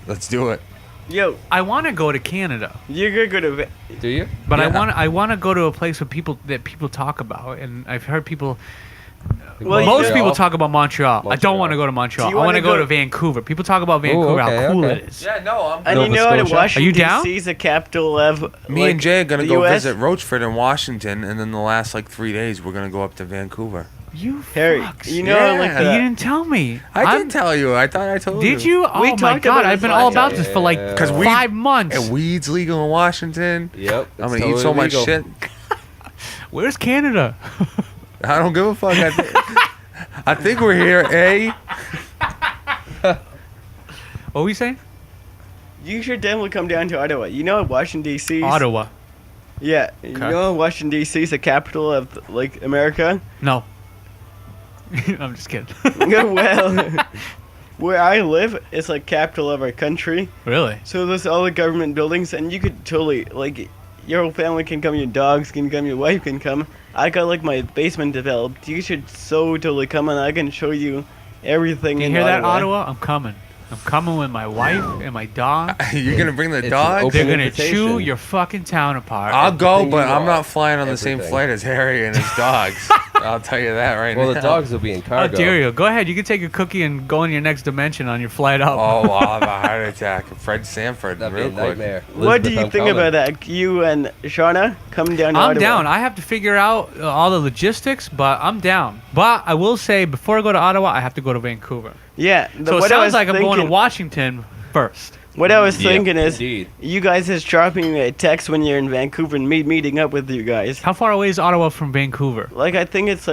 Let's do it. Yo, I want to go to Canada, you're gonna go to. Do you? but Yeah. I want to go to a place where people talk about, and I've heard people. Well, you Most know- people talk about Montreal. I don't Montreal. want to go to Montreal. Do you I want wanna to go go- to Vancouver. People talk about Vancouver, okay, how cool okay. it is. Yeah, no, I'm. And Nova you know that Scotia? Washington Are you down? D.C. is the capital of. Me like, and Jay are gonna the go US? visit Rochford in Washington, and then the last 3 days we're gonna go up to Vancouver. You Harry, fucks. you know Yeah. like You the, didn't tell me. I did tell you. I thought I told you. Did you? Oh We my talked god! about I've this been all last about time. this for like Yeah. 'Cause we- 5 months. And weed's legal in Washington. Yep. I'm gonna eat so much shit. Where's Canada? I don't give a fuck. I think we're here, eh? What were we saying? you should definitely come down to Ottawa. You know Washington D.C. 's- Ottawa. Yeah, you know Washington D.C. is the capital of America. No. I'm just kidding. Well, where I live is like capital of our country. Really? So there's all the government buildings, and you could totally your whole family can come, your dogs can come, your wife can come. I got my basement developed. You should so totally come, and I can show you everything. You in hear that, Ottawa. Ottawa? I'm coming. I'm coming with my wife and my dog. You're gonna bring the It's an dog? open They're gonna invitation. chew your fucking town apart. I'll go, Everything but you I'm want. not flying on the same Everything. flight as Harry and his dogs. I'll tell you that right Well, now. the dogs will be in How cargo. dare you? Go ahead. You can take a cookie and go in your next dimension on your flight out. Oh, I'll have a heart attack. Fred Sanford, That'd be real a quick. nightmare. What do Elizabeth, you I'm think coming. about that? You and Shauna coming down to I'm Ottawa. down. I have to figure out all the logistics, but I'm down. But I will say, before I go to Ottawa, I have to go to Vancouver. Yeah. So it what I was sounds like I'm going to thinking- Washington first. What I was Yeah, thinking is, indeed. you guys just dropping me a text when you're in Vancouver and meeting up with you guys. How far away is Ottawa from Vancouver? I think it's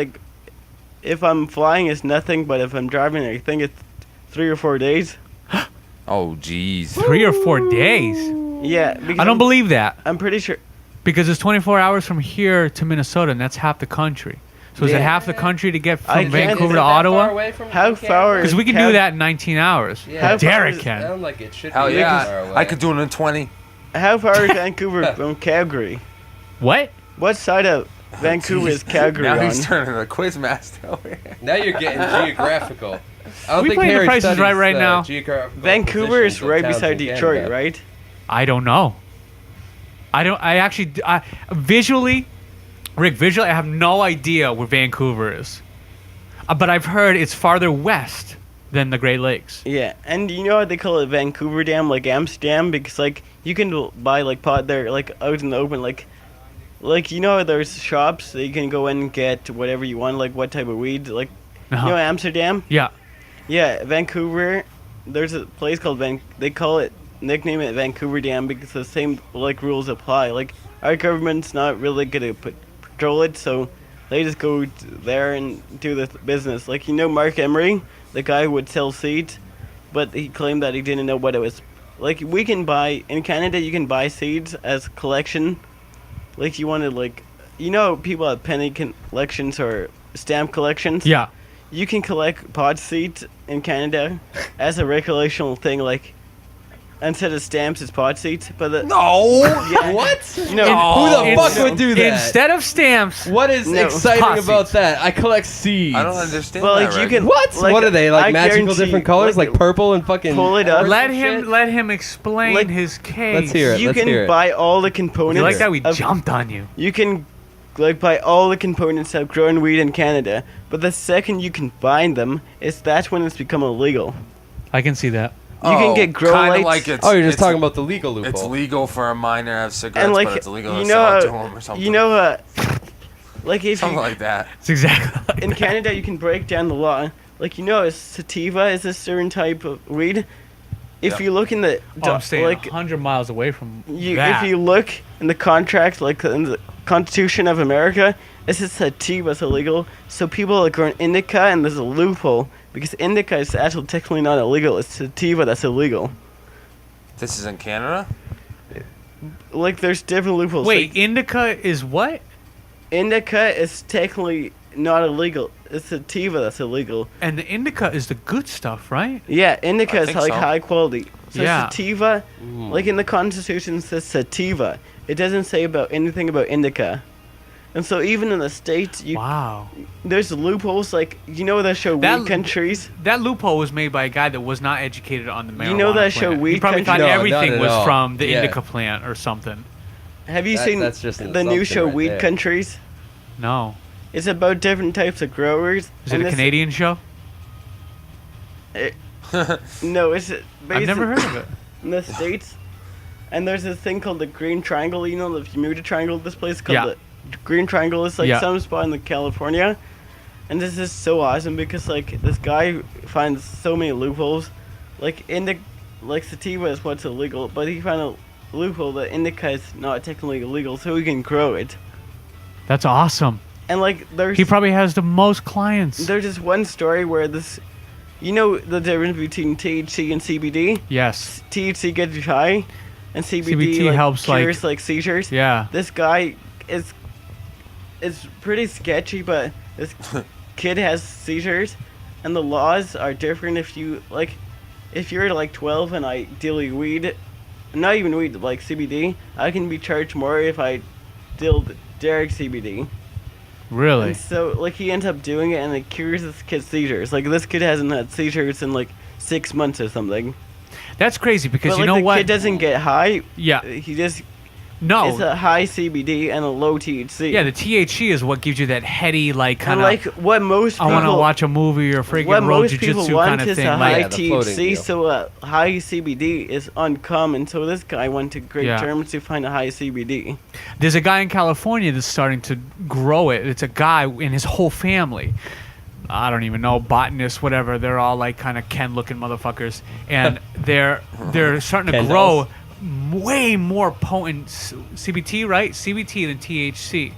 if I'm flying, it's nothing, but if I'm driving, I think it's 3 or 4 days. Oh, jeez. 3 or 4 days. Yeah. Because I don't believe that I'm pretty sure. because it's 24 hours from here to Minnesota, and that's half the country. So is it Yeah. half the country to get I from can't- Vancouver Is it to that far Ottawa? away from How Canada? far Because we can How- do that in 19 hours. Yeah. How far Derek is- can. Sound like it should Hell be yeah. far away. I could do it in 20. How far is Vancouver from Calgary? What? What side of Vancouver is Calgary Now on? he's turning a quiz master over here. Now you're getting geographical. I don't We think playing The Harry Price is studies Right right the now. geographical Vancouver is positions of right towns beside in Detroit, Canada. right? I don't know. I actually, visually, Rick, visually, I have no idea where Vancouver is. But I've heard it's farther west than the Great Lakes. Yeah, and you know what they call it, Vancouver Dam, like Amsterdam, because you can buy pot there, out in the open, you know how there's shops that you can go in and get whatever you want, what type of weed, you know Amsterdam? Yeah. Yeah, Vancouver. There's a place called they nickname it Vancouver Dam because the same rules apply. Our government's not really gonna patrol it, so they just go there and do the business. Mark Emery, the guy who would sell seeds, but he claimed that he didn't know what it was. We can buy in Canada. You can buy seeds as collection. You wanted you know, people have penny collections or stamp collections. Yeah. You can collect pod seeds in Canada as a recreational thing, like instead of stamps, it's pod seeds. But No. Yeah. What? No. Who the It's- fuck would do that? Instead of stamps, What is No. exciting Pot about seeds. that? I collect seeds. I don't understand Well, that. like you Rick. can What? like, What are they? I Like magical guarantee, different colors? Like purple and fucking. pull it up. orange let and him shit? let him explain Like- his case. Let's hear it. You Let's hear can it. buy all the components. You like that we of- jumped on you? You can like buy all the components of growing weed in Canada, but the second you can bind them, that's when it's become illegal. I can see that. You can get grow kinda lights. like it's, Oh, you're just it's- talking about the legal loophole. It's legal for a minor to have cigarettes, And like but it's illegal you to know, sell it to how- them or something. you know, like if something you, like that. It's exactly like in that. Canada you can break down the law. Like you know, a sativa is a certain type of weed. If Yep. you look in the Oh, I'm staying like 100 miles away from if you look in the contract, like in the Constitution of America, it says sativa is illegal. So people are growing indica, and there's a loophole because indica is actually technically not illegal. It's sativa that's illegal. This is in Canada? Like there's different loopholes. Wait, Like, indica is what? indica is technically not illegal. It's sativa that's illegal. And the indica is the good stuff, right? Yeah, indica I is think like so. high quality. So Yeah. sativa, like in the Constitution, says sativa. It doesn't say about anything about indica. And so even in the States, Wow. there's loopholes. Like you know that show That- Weed Countries. That loophole was made by a guy that was not educated on the marijuana You know that show plant. He Weed probably thought Country? No, everything not at was all. from the Yeah. indica plant or something. Have you That- seen that's just an the new assumption show right Weed there. Countries? No. It's about different types of growers. Is it and a this- Canadian show? No, it's I've never heard of it. in the States. And there's this thing called the Green Triangle. You know, if you move to Triangle, this place called Yeah. the Green Triangle. It's like Yeah. some spot in the California. And this is so awesome because like this guy finds so many loopholes. Like like sativa is what's illegal, but he found a loophole that indica is not technically illegal, so he can grow it. That's awesome. And like there's He probably has the most clients. there's this one story where this, you know, the difference between THC and CBD. Yes. THC gets you high, and CBD, CBD like, helps, like- cures like seizures. Yeah. This guy is it's pretty sketchy, but this kid has seizures, and the laws are different. If you're like 12 and I deal weed, not even weed, like CBD, I can be charged more if I deal Derek CBD. Really? And so like he ends up doing it, and it cures this kid's seizures. Like this kid hasn't had seizures in like 6 months or something. That's crazy because But you like know the what? kid doesn't get high. Yeah. He just No. it's a high CBD and a low THC. Yeah, the THC is what gives you that heady, like, and kind of, like what most I people want to watch a movie or what freaking roll most people jiu-jitsu want kind of is thing. a Like, high Yeah, the floating THC, deal. so a high CBD is uncommon. So this guy went to great Yeah. terms to find a high CBD. there's a guy in California that's starting to grow it. It's a guy and his whole family. I don't even know, botanists, whatever. They're all like kind of Ken-looking motherfuckers, and they're starting to Ken grow dolls. way more potent CBT, right? CBT than THC.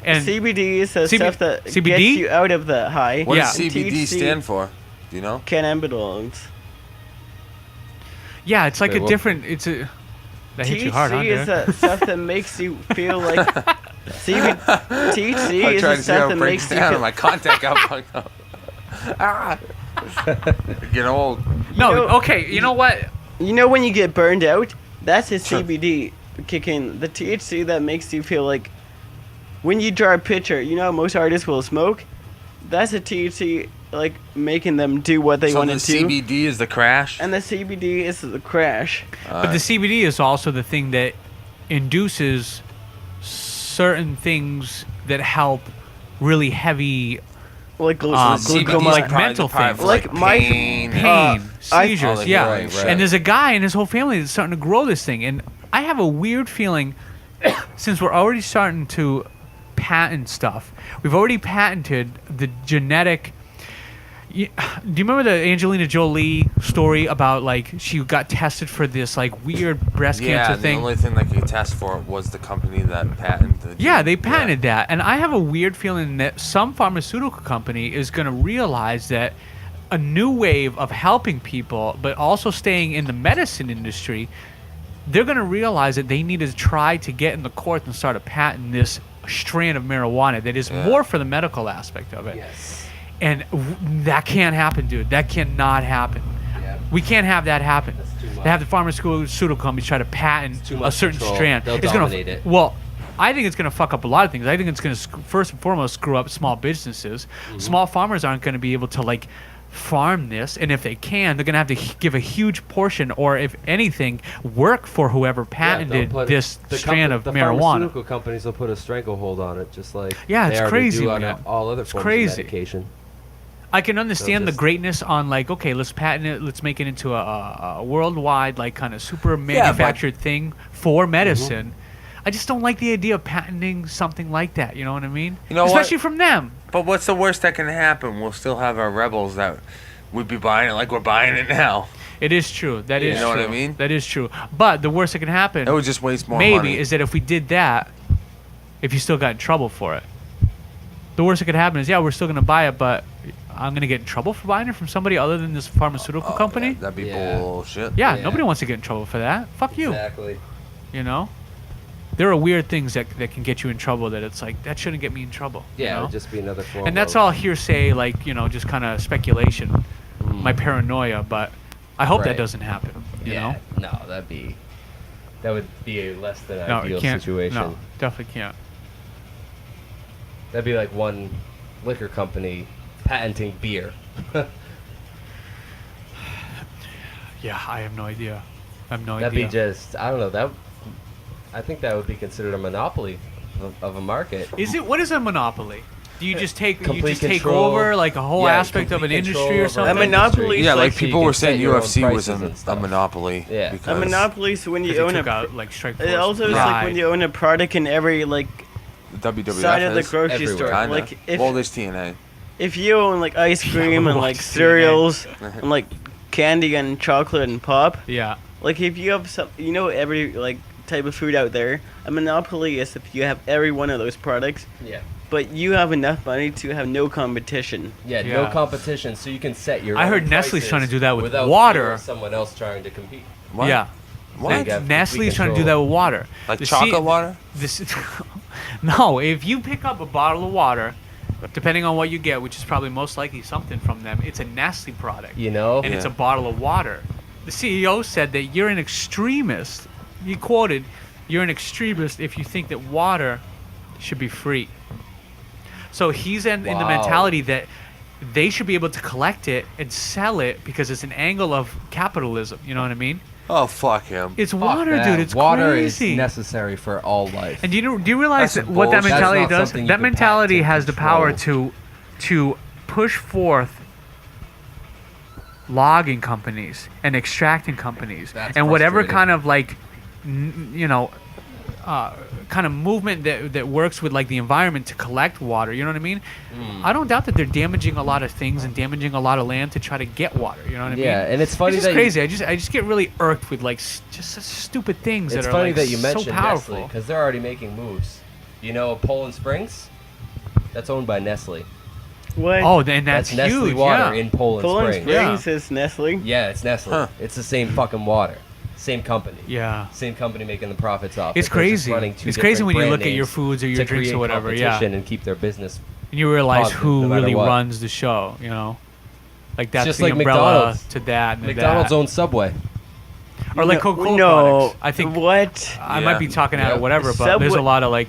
And CBD is the CB stuff that CBD? gets you out of the high. What Yeah. does CBD THC stand for? Do you know? Cannabinoids. yeah, it's like Wait, a what? different. It's a that hit you hard, huh? THC is Derek? the stuff that makes you feel like THC I'm is trying the to see how stuff it that breaks makes you down, feel and my contact got fucked up. Ah. Get old. No, know- okay. You know what? You know when you get burned out? That's his Sure. CBD kicking. The THC that makes you feel like when you draw a picture, you know how most artists will smoke? That's a THC like making them do what they So want the to do. CBD is the crash. And the CBD is the crash. But the CBD is also the thing that induces certain things that help really heavy Like CBD is glaucoma. like mental things. Like my- pain. pain, I- seizures, Oh, yeah. right, right. And there's a guy in his whole family that's starting to grow this thing, and I have a weird feeling since we're already starting to patent stuff. We've already patented the genetic. Do you remember the Angelina Jolie story about like she got tested for this like weird breast Yeah, cancer the thing? only thing they could test for was the company that patented. Yeah, they patented that. And I have a weird feeling that some pharmaceutical company is going to realize that a new wave of helping people, but also staying in the medicine industry, they're going to realize that they need to try to get in the court and start a patent this strand of marijuana that is more for the medical aspect of it. Yes. And that can't happen, dude. That cannot happen. Yeah. We can't have that happen. That's too much. They have the pharmaceutical companies try to patent too a much certain control. strand. They'll It's dominate it. Well, I think it's going to fuck up a lot of things. I think it's going to first and foremost screw up small businesses. Mm-hmm. Small farmers aren't going to be able to like farm this, and if they can, they're going to have to give a huge portion, or if anything, work for whoever patented this strand of the marijuana. pharmaceutical companies will put a stranglehold on it, just like Yeah, they it's already crazy, do on man. all other It's forms crazy. of medication. I can understand the just- greatness on like, okay, let's patent it, let's make it into a worldwide like kind of super manufactured thing for medicine. I just don't like the idea of patenting something like that. You know what I mean? You know what? Especially from them. But what's the worst that can happen? We'll still have our rebels that would be buying it like we're buying it now. It is true. That is You know true. what I mean? That is true. But the worst that can happen, It would just waste more maybe, money. is that if we did that, if you still got in trouble for it, the worst that could happen is, yeah, we're still going to buy it, but I'm going to get in trouble for buying it from somebody other than this pharmaceutical company. That'd be Yeah. bullshit. Yeah, Yeah. nobody wants to get in trouble for that. Fuck you. Exactly. You know? There are weird things that can get you in trouble that it's like, that shouldn't get me in trouble. Yeah, you it know? would just be another form. And that's of, all hearsay, like, you know, just kind of speculation, my paranoia, but I hope that Right. doesn't happen, you know? No, that would be a less than No, ideal it can't. situation. No, definitely can't. That'd be like one liquor company patenting beer. Yeah, I have no idea. I have no That'd idea. be just, I don't know, I think that would be considered a monopoly of a market. Is it? What is a monopoly? Do you just take Complete take control. over like a whole Yeah, aspect of an complete industry control or over something? A monopoly- Yeah, like like so you people can were set saying your own UFC was prices and a stuff. monopoly. Yeah. Because A monopoly is when you Because own they a. took out like strike force. It also is like when you own a product in every like WWF side of the is grocery everywhere. store. kinda. Like Well, there's TNA. if you own like ice cream and like What's cereals and like candy and chocolate and pop, Yeah. like if you have some, you know, every like type of food out there, a monopoly is if you have every one of those products, Yeah. but you have enough money to have no competition. Yeah, Yeah. no competition, so you can set your I own heard Nestle's prices trying to do that with without water. fear of someone else trying to compete. What? Yeah. What? They got Nestle's complete trying to do that control. with water. Like The chocolate water? This no, if you pick up a bottle of water, depending on what you get, which is probably most likely something from them, it's a Nestle product. You know? And it's a Yeah. bottle of water. The CEO said that you're an extremist. He quoted, "You're an extremist if you think that water should be free." So he's in the Wow. mentality that they should be able to collect it and sell it because it's an angle of capitalism. You know what I mean? Oh, fuck him. It's Fuck water, that. dude. It's water crazy. is necessary for all life. And do you realize That's that what that bullshit. mentality That's not does? something you That can mentality patent and has the power control. to push forth logging companies and extracting companies That's and whatever frustrating. kind of like kind of movement that works with like the environment to collect water. You know what I mean? Hmm. I don't doubt that they're damaging a lot of things and damaging a lot of land to try to get water. You know what I mean? Yeah, and it's funny It's that just crazy. I just get really irked with like just such stupid things it's that are funny like that you so mentioned powerful. Nestle because they're already making moves. You know, Poland Springs, that's owned by Nestle. What? Oh, and that's Nestle huge. water Yeah. in Poland Poland Springs. Springs is Nestle. Yeah, it's Nestle. Huh. It's the same fucking water, same company. Yeah. Same company making the profits off. It's it. They're just crazy. running two It's crazy different when you brand look at your names foods or your to drinks or create whatever, yeah. competition and keep their business. And you realize Positive, who no matter really what. runs the show, you know? Like that's just the like umbrella McDonald's. to that and to McDonald's that. own Subway. Or like No- Coca-Cola no, products. I think what? I Yeah. might be talking out Yeah. of whatever, but there's a Subway- lot of like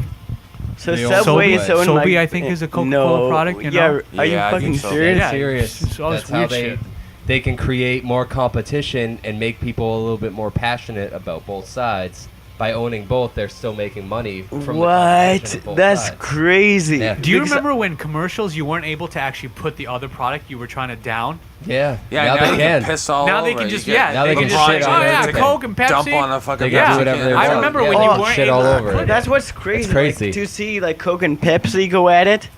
So They own Subway is Subway. owned Sobe, by. I think, is a Coca-Cola no, product, you yeah, know? are you Yeah, I fucking think so. serious? Yeah. Serious. it's all this That's how weird they shit. they can create more competition and make people a little bit more passionate about both sides. By owning both, they're still making money from the What? competition of both That's sides. crazy. Yeah. Do you Because- remember when commercials you weren't able to actually put the other product you were trying to down? Yeah. Yeah, now they you can. piss all Now over they can it. just You get yeah, Now they can just shit on oh yeah, everything. Coke and Pepsi. Dump on a fucking They can Yeah. do whatever they I want. remember Yeah, when they you can weren't shit able all to over put it. it. That's what's crazy. crazy. Like, to see like Coke and Pepsi go at it.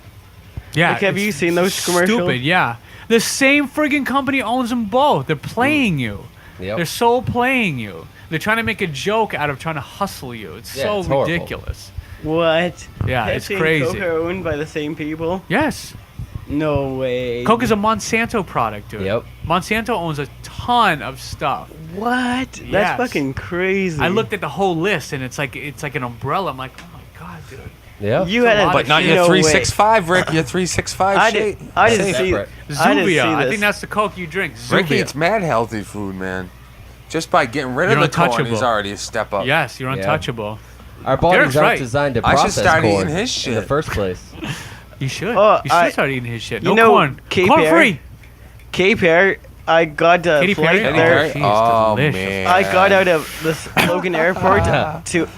Yeah. Like, have you it's seen those commercials? Stupid, yeah. The same friggin' company owns them both. They're playing you. Yep. They're so playing you. They're trying to make a joke out of trying to hustle you. It's Yeah, so it's horrible. ridiculous. What? Yeah, Pepsi it's and crazy. Coke are owned by the same people? Yes. No way. Coke is a Monsanto product, dude. Yep. Monsanto owns a ton of stuff. What? That's Yes. fucking crazy. I looked at the whole list and it's like an umbrella. I'm like, oh my god, dude. Yeah. You had a But not no your way. 365, Rick. Your 365 I shit. did. I didn't Safe. see. Separate. I didn't see Zuvia. I this. think that's the Coke you drink. Ricky, Zuvia. it's mad healthy food, man. Just by getting rid You're of the corn, untouchable. he's already a step up. Yes, you're Yeah. untouchable. Our bodies Derek's aren't right. designed to I should process start corn eating his in the shit. first place. You should. Oh, you should I- start eating his shit. you No know, corn. Cape Corn Air- free. Cape Air. I got a Katy flight Perry? there. Oh, geez, Oh, delicious. man. I got out of this Logan Airport to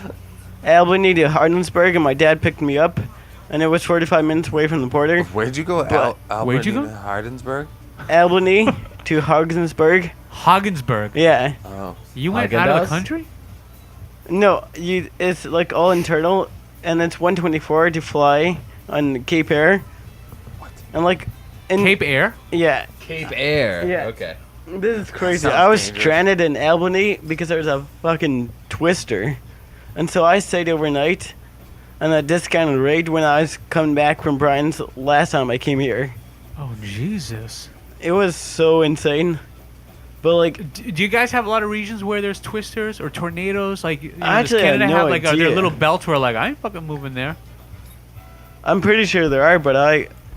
Albany to Hardinsburg, and my dad picked me up, and it was 45 minutes away from the border. Where'd you go? Where'd you go? Hardinsburg? Albany to Hardinsburg. Haggensburg. Yeah. Oh. You went out of the Haagen-Dazs? country? No, it's like all internal, and it's 124 to fly on Cape Air. What? And like, in Cape Air? yeah, Cape Air. Yeah. Okay. this is crazy. Sounds I was dangerous. stranded in Albany because there was a fucking twister, and so I stayed overnight on a discounted rate when I was coming back from Brian's last time I came here. Oh, Jesus. It was so insane, but like, Do you guys have a lot of regions where there's twisters or tornadoes? Like, does Actually, I have Canada no have like are there idea. little belts where like I ain't fucking moving there? I'm pretty sure there are, but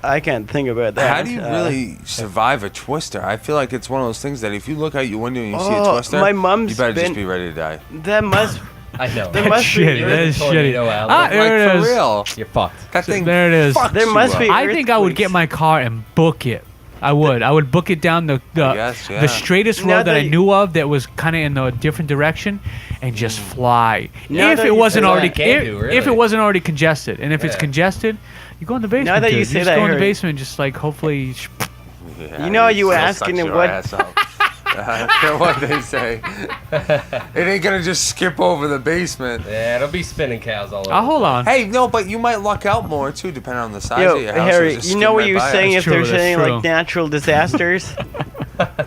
I can't think about that. How do you really survive a twister? I feel like it's one of those things that if you look out your window and you see a Oh, twister, my mom's you better just been- be ready to die. That must. I know. There must be. shitty. That is shitty. Tornado, Al. Ah, Like, there it for is. real. You're fucked. That thing There it is. fucks There you must up. be- I think I would get Earthquakes. my car and book it. I would. I would book it down the guess, yeah. straightest Now road that I that- knew of that was kind of in a different direction, and just fly. Now If that it you wasn't say already, that, can do, if it really. wasn't already congested, and if it's Yeah. congested, you go in the basement. Now that you dude. say just that, go I in the heard- basement, and just like hopefully. Yeah, You know, it you were still asking sucks it your what- ass up. What they say. It ain't gonna just skip over the basement. Yeah, it'll be spinning cows all over. Oh, hold on. Hey, no, but you might luck out more too, depending on the size Yo, of your house. Harry, Just you skim know what right you're by saying it. if true, there's that's any true. like natural disasters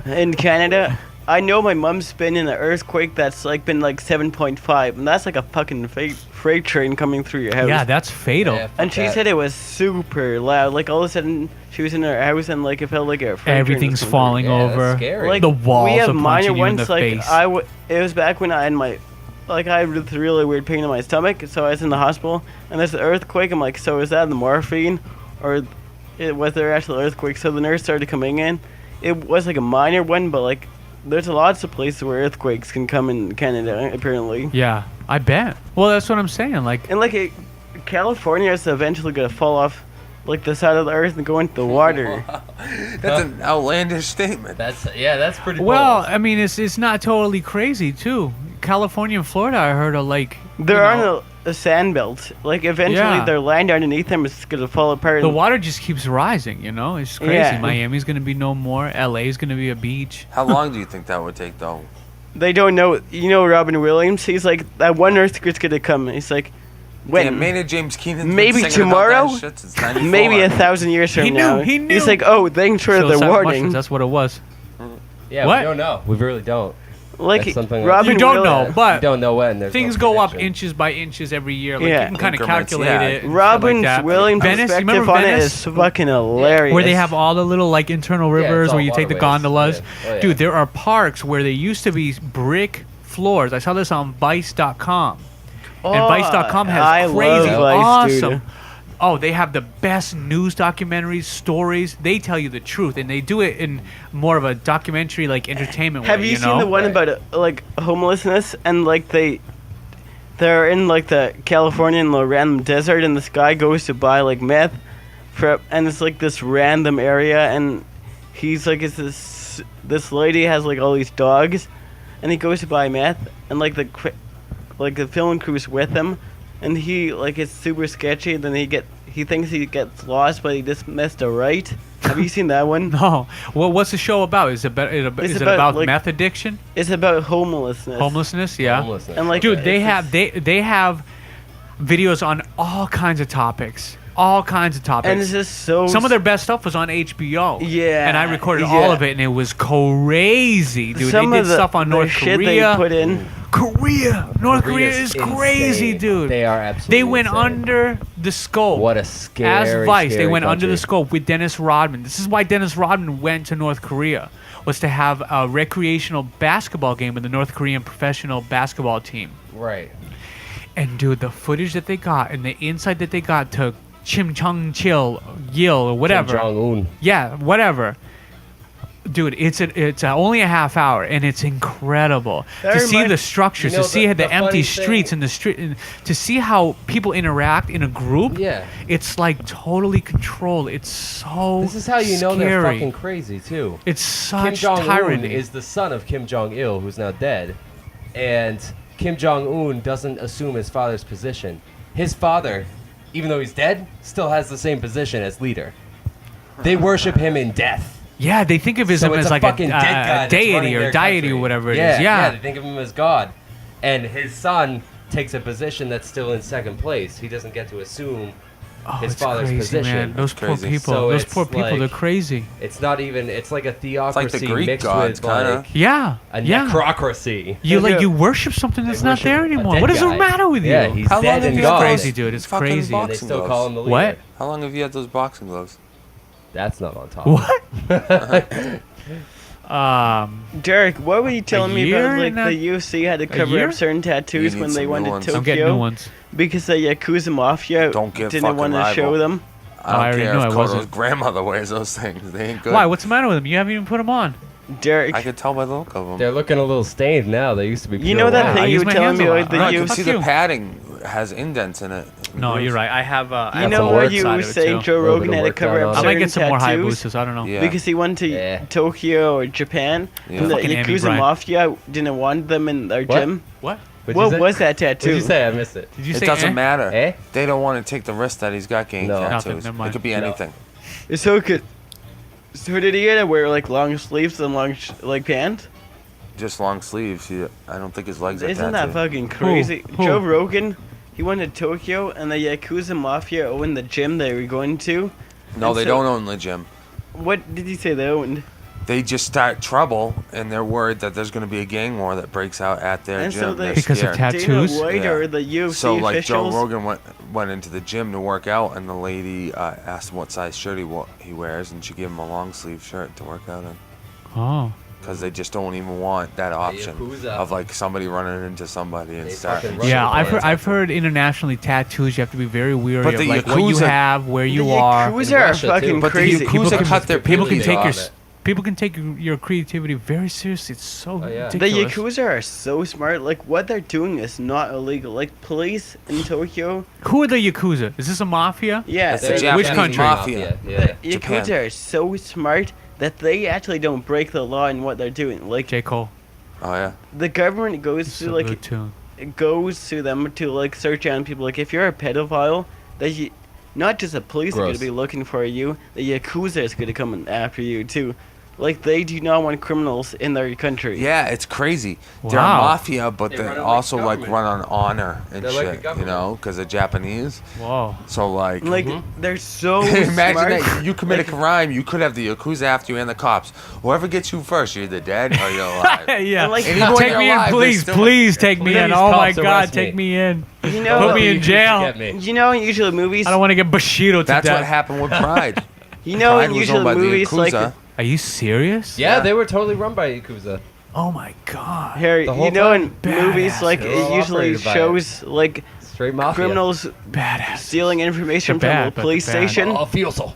in Canada? I know my mom's been in an earthquake that's like been like 7.5, and that's like a fucking freight train coming through your house. Yeah, that's fatal. Yeah, fuck and she that. said it was super loud. Like all of a sudden, she was in her house and like it felt like a freight train was Everything's coming falling Yeah, that's over. scary. Like The walls we have are minor punching you in ones. the Like face. it was back when I had my, like I had this really weird pain in my stomach, so I was in the hospital, and there's an earthquake. I'm like, so is that the morphine, or was there actual earthquake? So the nurse started coming in. It was like a minor one, but like there's lots of places where earthquakes can come in Canada apparently, Yeah, I bet. Well, that's what I'm saying. Like, and like California is eventually gonna fall off. Like the side of the earth and go into the water. That's an outlandish statement. That's pretty. well, bold. I mean, it's not totally crazy too. California and Florida, I heard, are like There you are know, no sand belts. Like eventually, Yeah. their land underneath them is gonna fall apart. the water just keeps rising. You know, it's crazy. Yeah. Miami's gonna be no more. LA's gonna be a beach. How long do you think that would take, though? They don't know. You know Robin Williams? He's like, that one earthquake's gonna come. He's like, when? Damn, Maynard James Keenan. Maybe tomorrow? Maybe 1,000 years from He knew, now. he knew. He's like, oh, thanks for the Psilocybin warning. mushrooms, that's what it was. yeah, what? we don't know. We really don't. Like, That's something like- Robin You don't Williams. know, but we don't know when. There's things no go up prediction. inches by inches every year. Like Yeah. you can kind of Increments, calculate yeah. it. and shit Robin like that. Williams' Venice, you perspective remember on it Venice? is fucking hilarious. Where they have all the little like internal Yeah, rivers it's where all you take the waterways. gondolas. Yeah. Oh, yeah. Dude, there are parks where they used to be brick floors. I saw this on Vice.com. And Vice.com has I crazy, love Vice, dude. awesome. Oh, they have the best news documentaries, stories. They tell you the truth, and they do it in more of a documentary, like entertainment Have way. you You seen know? the one Right. about like homelessness and like they're in like the California in the random desert and this guy goes to buy like meth and it's like this random area and he's like it's this lady has like all these dogs and he goes to buy meth and like the film crew's with him and he like it's super sketchy then he thinks he gets lost but he just missed a right. Have you seen that one? No. Well, what's the show about? Is it about, It's is it about, about like- meth addiction, It's about homelessness. homelessness? Yeah. Homelessness. And, like, Dude, Okay. they it's have they have videos on all kinds of topics. All kinds of topics. And it's just so Some of their best stuff was on HBO. Yeah, And I recorded yeah. all of it, and it was crazy, dude. Some they of did the, stuff on the North shit Korea. they put in. North Korea Korea's is crazy, insane. dude. They are absolutely They went insane. under the scope. What a scary, As Vice, they scary went under the country. scope with Dennis Rodman. This is why Dennis Rodman went to North Korea, was to have a recreational basketball game with the North Korean professional basketball team. Right. And dude, the footage that they got and the insight that they got to Kim Jong Il or whatever. Kim Jong-un. Yeah, whatever. Dude, it's only a half hour, and it's incredible That to see remind- the structures, You know, to see the the empty funny thing- streets and the street, and to see how people interact in a group. Yeah. It's like totally controlled. It's so. This is how you know they're scary. fucking crazy too. It's Kim such Jong-un tyranny. is the son of Kim Jong-il, who's now dead, and Kim Jong-un doesn't assume his father's position. His father, even though he's dead, still has the same position as leader. They worship him in death. Yeah, they think of him So it's as like fucking dead guy a that's deity running or their deity country. or whatever it Yeah, is. yeah, they think of him as God. And his son takes a position that's still in second place. He doesn't get to assume Oh, his it's father's crazy, position. man. Those poor Crazy. people. So Those it's poor people. like- They're crazy. It's not even, it's like a theocracy Greek mixed gods, with like kinda. Yeah. a yeah. necrocracy. You worship something that's not worship there a anymore. dead What is guy. the matter with you? Yeah, he's How long dead have and you gone. had crazy, dude. It's fucking crazy. And they boxing still gloves? call him the leader. What? How long have you had those boxing gloves? That's not on top. What? Derek, what were you telling me year about? Like and a- the UFC had to cover year? up certain tattoos You need when they some went new to ones. Tokyo I'm getting new ones. because the Yakuza Mafia Don't give didn't fucking want to rival. show them. I I don't already care knew if I Koto's wasn't. grandmother wears those things. They ain't good. Why? What's the matter with them? You haven't even put them on. Derek, I could tell by the look of them. They're looking a little stained now. They used to be you pure know that white. I thing you use were my telling hands me a lot. about the Alright, You UFC? can see Fuck the you. padding has indents in it. No, you're right. I have. I You have know some what work you side were of it, saying? too. Joe Little bit Rogan of had to work cover done up on I it. might certain get some more tattoos Hayabusas. I don't know. Yeah. because he went to Yeah. Tokyo or Japan, Yeah. and the Fucking Andy Yakuza Bryant. Mafia didn't want them in their What? gym. What? What'd you What say? was that tattoo? What'd you say? I missed it. Did you It say? doesn't matter. Eh? They don't want to take the risk that he's got getting No. tattoos. Nothing, never mind. It could be No. anything. So could. So did he get to wear like long sleeves and long like pants? Just long sleeves. I don't think his legs are Isn't that tattooed. fucking crazy? Who? Joe Rogan, he went to Tokyo and the Yakuza Mafia owned the gym they were going to. No, And they so- don't own the gym. What did he say they owned? They just start trouble, and they're worried that there's going to be a gang war that breaks out at their And gym. so they- They're Because of scared. tattoos? Dana White Yeah. or the UFC So like Joe officials? Rogan went into the gym to work out, and the lady asked him what size shirt he wears, and she gave him a long sleeve shirt to work out in. Oh. Because they just don't even want that option Yakuza. of like somebody running into somebody and They starting. fucking run Yeah, Russian I've heard. bullets. I've heard internationally tattoos. You have to be very weary But of the like what you Yakuza- have, where you the are. Yakuza In are Russia, fucking too. But the crazy. Yakuza cut their People can pinkies take your off. s- people can take your creativity very seriously. It's so Oh, yeah. The ridiculous. Yakuza are so smart. Like, what they're doing is not illegal. Like, police in Tokyo. Who are the Yakuza? Is this a mafia? Yeah, It's They're the they're- Which Japanese country? mafia. Yeah. the Japan. Yakuza are so smart that they actually don't break the law in what they're doing. Like, J. Cole. Oh yeah. the government goes It's to, a like, good tune. it goes to them to, like, search on people. Like, if you're a pedophile, they, not just the police are going Gross. to be looking for you, the Yakuza is going to come after you, too. Like, they do not want criminals in their country. Yeah, it's crazy. They're a Wow. mafia, but They they run it like also like government. run on honor and They're like the shit. You government. know, because they're Japanese. Whoa. So like, Like, they're so imagine smart. that you commit a crime, you could have the Yakuza after you and the cops. Whoever gets you first, you're either dead or you're alive. Yeah. And, like, And even when Take you're me in, alive, they please, still- please take me in. Please, Oh my cops, God, arrest take me. me in. You know, Put me in You jail. get me. you know, in usual movies, I don't want to get Bushido to That's death. what happened with Pride. you know, Pride in was usual owned by the movies, like, Yakuza. Are you serious? Yeah, Yeah. they were totally run by Yakuza. Oh my God. Harry, The whole you know, time. in movies, Badass. like, They're it all usually operated by shows, like, Straight mafia. criminals Badass. stealing information They're from bad, the but police they're bad. station. Oh, feel so.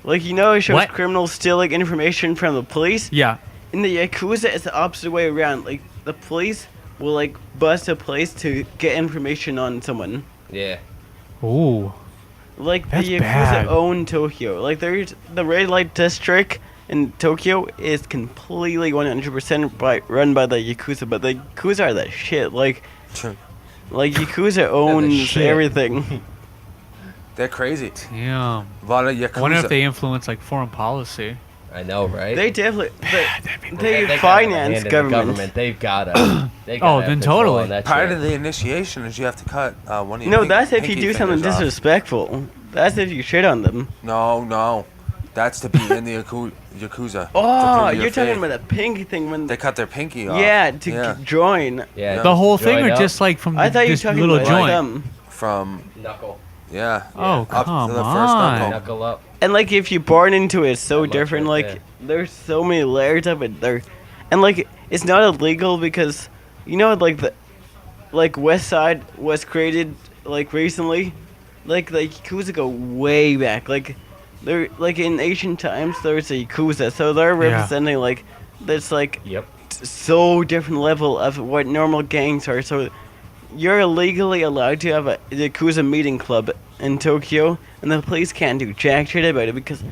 Like, you know, it shows What? criminals stealing information from the police. Yeah. In the Yakuza, it's the opposite way around. Like, the police will, like, bust a place to get information on someone. Yeah. Ooh. Like, That's the Yakuza bad. own Tokyo. Like, there's the red light district in Tokyo is completely 100% run by the Yakuza, but the Yakuza are the shit. Like, Yakuza owns shit. everything. They're crazy. Damn. A lot of Yakuza. I wonder if they influence like foreign policy. I know, right? They definitely That'd be they gotta have a finance hand in the government. They've gotta. They gotta Oh, have then control totally. on that Part shit. of the initiation is you have to cut one of your No, pink- that's if you pinky do something fingers off. disrespectful. That's if you shit on them. No. That's to be in the Yakuza. Oh, to prove you're your talking faith. about the pink thing when They cut their pinky off. yeah to join. Yeah. The whole thing, Join or up. just like from I thought you were this talking little about joint? them. From Knuckle. yeah. Oh, Up come to the first on. knuckle. Knuckle up. And like if you're born into it, it's so That much different. right Like there. there's so many layers of it. And like it's not illegal because you know like like West Side was created like recently, like the Yakuza go way back. Like they're like in ancient times there's a Yakuza, so they're Yeah. representing like this like Yep. so different level of what normal gangs are. So you're legally allowed to have a Yakuza meeting club in Tokyo, and the police can't do jack shit about it because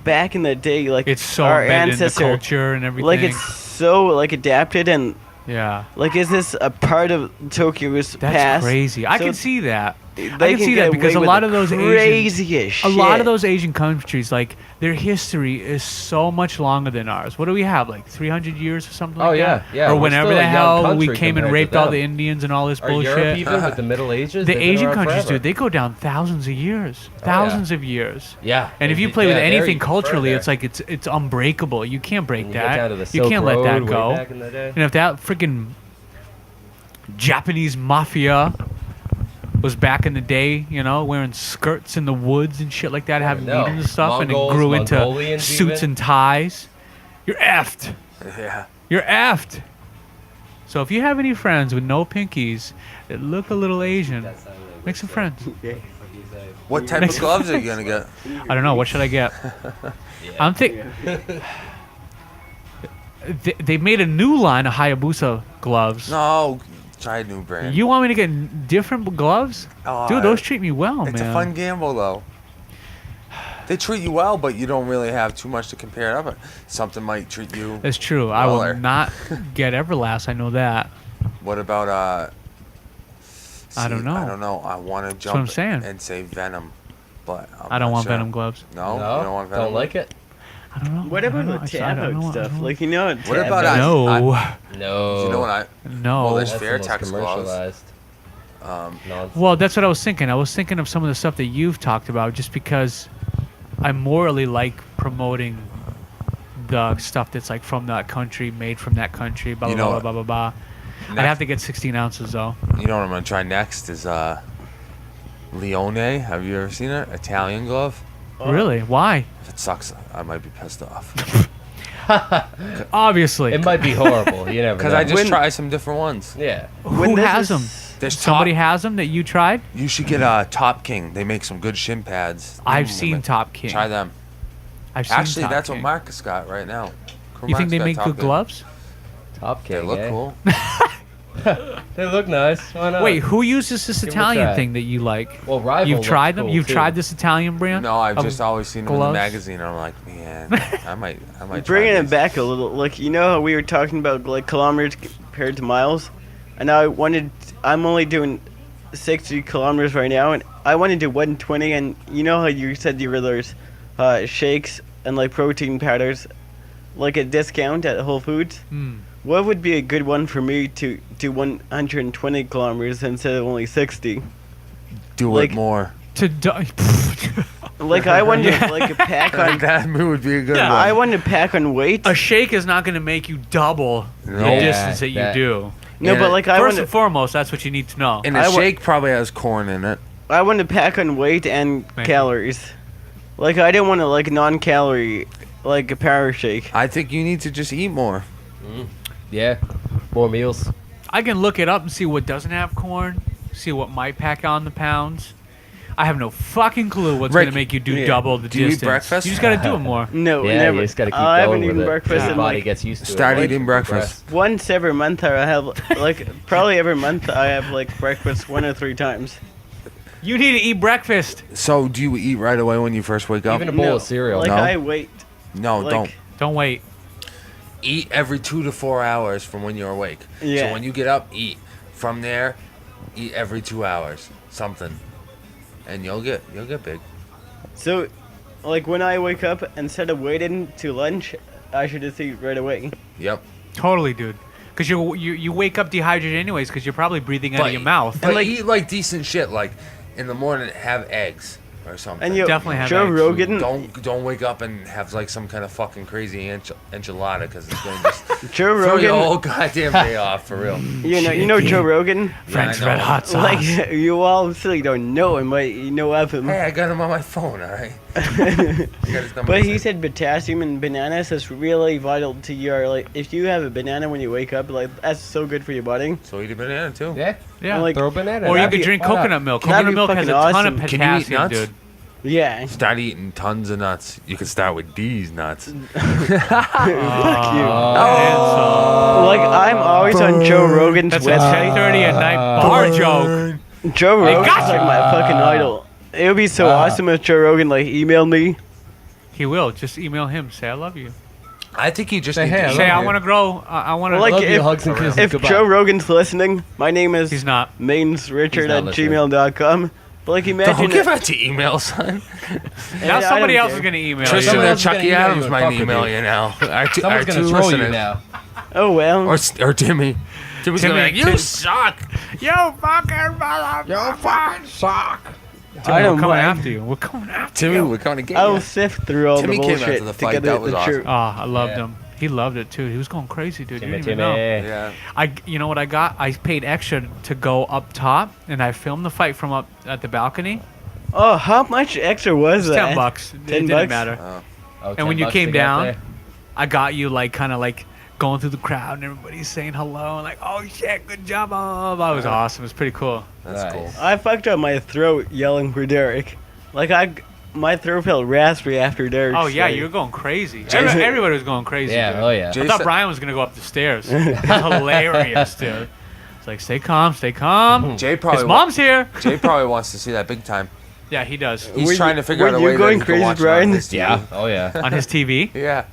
back in the day, like It's so our embedded in the ancestor, culture and everything. like it's so like adapted and yeah. like is this a part of Tokyo's That's past? crazy. I So can see that. They I can see get that because a away lot with of the those craziest a lot shit. of those Asian countries, like their history is so much longer than ours. What do we have, like 300 years or something Oh, like yeah, that? yeah, Or we're whenever still the a young hell we country came and compared to raped all them. the Indians and all this Or bullshit. Europe even with the Middle Ages? The they've been Asian around countries, forever. dude, they go down thousands of years, thousands of years. Yeah. And if you They- play with yeah, there anything you culturally, further. it's like it's unbreakable. You can't break And you get that. down to the You Silk can't let Road that way go. back in the day. And if that freaking Japanese mafia was back in the day, you know, wearing skirts in the woods and shit like that, having know. meetings and stuff, Mongols, and it grew into Mongolians suits even. and ties, you're effed. Yeah. You're effed. So if you have any friends with no pinkies that look a little Asian, make some friends. What type of gloves are you gonna get? I don't know. What should I get? I'm thinking. They made a new line of Hayabusa gloves. No, try a new brand. You want me to get different gloves? Oh, Dude, those treat me well, It's man. a fun gamble though. They treat you well, but you don't really have too much to compare it up with. Something might treat you. That's true. I Weller. will not get Everlast. I know that. What about I don't know. I don't know. I want to what jump I'm saying. and say Venom, but I don't not want sure. Venom gloves. No, No, you don't want Venom. don't like it. I don't know. What I about don't know. the I just- I don't tab know. I stuff? don't know. Like you know, What about No, No. You know what I? no. Well, there's That's the Fair most Tex gloves. commercialized nonsense. Well, that's what I was thinking. I was thinking of some of the stuff that you've talked about, just because I morally like promoting the stuff that's like from that country, made from that country, blah You blah know blah what? blah blah blah. I'd Next- have to get 16 ounces though. You know what I'm gonna try next is Leone. Have you ever seen it? Italian glove. Really? Why? If it sucks, I might be pissed off. Obviously. It might be horrible. You never Because know. I just When- try some different ones. Yeah. Who this has is- them? There's Somebody Top, has them that you tried? You should get Top King. They make some good shin pads. I've Mm, seen man. Top King. Try them. I've seen Actually, Top that's King. what Marcus got right now. You think they Marcus got make Top good King. gloves? Top They King. look eh? cool. They look nice. Why not? Wait, who uses this Give 'em a Italian try. thing that you like? Well, Rival You've looks tried them? cool, You've too. tried this Italian brand? No, I've of just always seen them in the gloves? magazine. I'm like, man, I might try bringing it these. back a little. Like you know how we were talking about like kilometers compared to miles, and I'm only doing 60 kilometers right now, and I want to do 120. And you know how you said you were there's shakes and like protein powders, like a discount at Whole Foods. Hmm. What would be a good one for me to do 120 kilometers instead of only 60? Do like- it more. To die. Like I want to like a pack on. That would be a good Yeah, one. I want to pack on weight. A shake is not going to make you double No. the Yeah, distance that you that- do. No, and but it- like I First want and to. foremost, that's what you need to know. And a I wa- shake probably has corn in it. I want to pack on weight and Thank you. calories. Like I don't want to like non-calorie like a power shake. I think you need to just eat more. Yeah. More meals. I can look it up and see what doesn't have corn, see what might pack on the pounds. I have no fucking clue what's Rick, going to make you do yeah. double the Do you eat distance. breakfast? You just got to do it more. No, Yeah, never. you just gotta keep I haven't going eaten with it. breakfast Your in body like gets used to Start it. eating breakfast. once every month. I have like probably every month I have like breakfast 1 or 3 times. You need to eat breakfast. So, do you eat right away when you first wake up? Even a bowl No, of cereal. Like No? I wait. No, like, don't. Don't wait. Eat every 2 to 4 hours from when you're awake. Yeah. So when you get up, eat. From there, eat every 2 hours. Something. And you'll get big. So, like when I wake up, instead of waiting to lunch, I should just eat right away. Yep. Totally, dude. Because you wake up dehydrated anyways because you're probably breathing out of your mouth. But like- eat like decent shit. Like in the morning, have eggs or something. And you Definitely have Joe eggs. Rogan. Don't wake up and have like some kind of fucking crazy enchilada because it's going to just Joe throw your Rogan. whole goddamn day off for real. You know Joe Rogan. French I know. red hot sauce. Like you obviously don't know him, but you know of him. Hey, I got him on my phone. All right. You got his number. But he saved. said potassium in bananas is really vital to your, like, if you have a banana when you wake up, like, that's so good for your body. So eat a banana too. Yeah. Yeah. Like, Throw a banana. Or you that'd could be- drink why not? coconut milk. That'd Coconut be milk has fucking a ton awesome. of Can you eat potassium, nuts? dude. Yeah. Start eating tons of nuts. You can start with these nuts. Like, I'm always on Joe Rogan's That's at website. 10:30 at night. Bar joke. Joe They Rogan's got like you. my fucking idol. It would be so awesome if Joe Rogan, like, emailed me. He will. Just email him. Say I love you. I think he just Say, needs hey, to I eat Say I love you. want to grow. I want to. Well, like, Love you, if- hugs and kisses. If Goodbye. Joe Rogan's listening, my name is He's not. mainsrichard not at listening. gmail.com. But, like, imagine Don't give it- out to email, son. Now I somebody don't else care. is gonna email Tristan Someone you. or else is gonna Chucky email you Adams and might fuck with email you. you now. Someone's gonna troll you now. Oh, well. Or Timmy. Timmy's gonna be like, Timmy. you suck. You fucking motherfucker. Suck. I don't We're coming mind. after you. We're coming after Timmy, you. we're coming to get I'll you. sift through all Timmy the came bullshit after the to fight. get That the was truth. Oh, I loved Yeah. him. He loved it too. He was going crazy, dude. You Timmy, didn't even know. Timmy. Yeah. You know what I got? I paid extra to go up top, and I filmed the fight from up at the balcony. Oh, how much extra was It's that? $10. It 10 didn't bucks? matter. Oh, And when you $10 came to get down, there. I got you like kind of like going through the crowd, and everybody's saying hello, and like, oh shit, good job, blah, blah, blah. It was awesome. It was pretty cool. That's Nice. cool. I fucked up my throat yelling for Derek. Like, my throat felt raspy after Derek. Oh yeah, you were going crazy. Jason- Everybody was going crazy. Yeah. dude. Oh yeah. I Jason- thought Brian was gonna go up the stairs. It was hilarious, dude. It's like, stay calm, stay calm. Jay probably His mom's here. Jay probably wants to see that big time. Yeah, he does. He's Were trying you- to figure out were a you way that going he can crazy, watch it on Brian? his TV. Yeah. Oh yeah. On his TV. Yeah.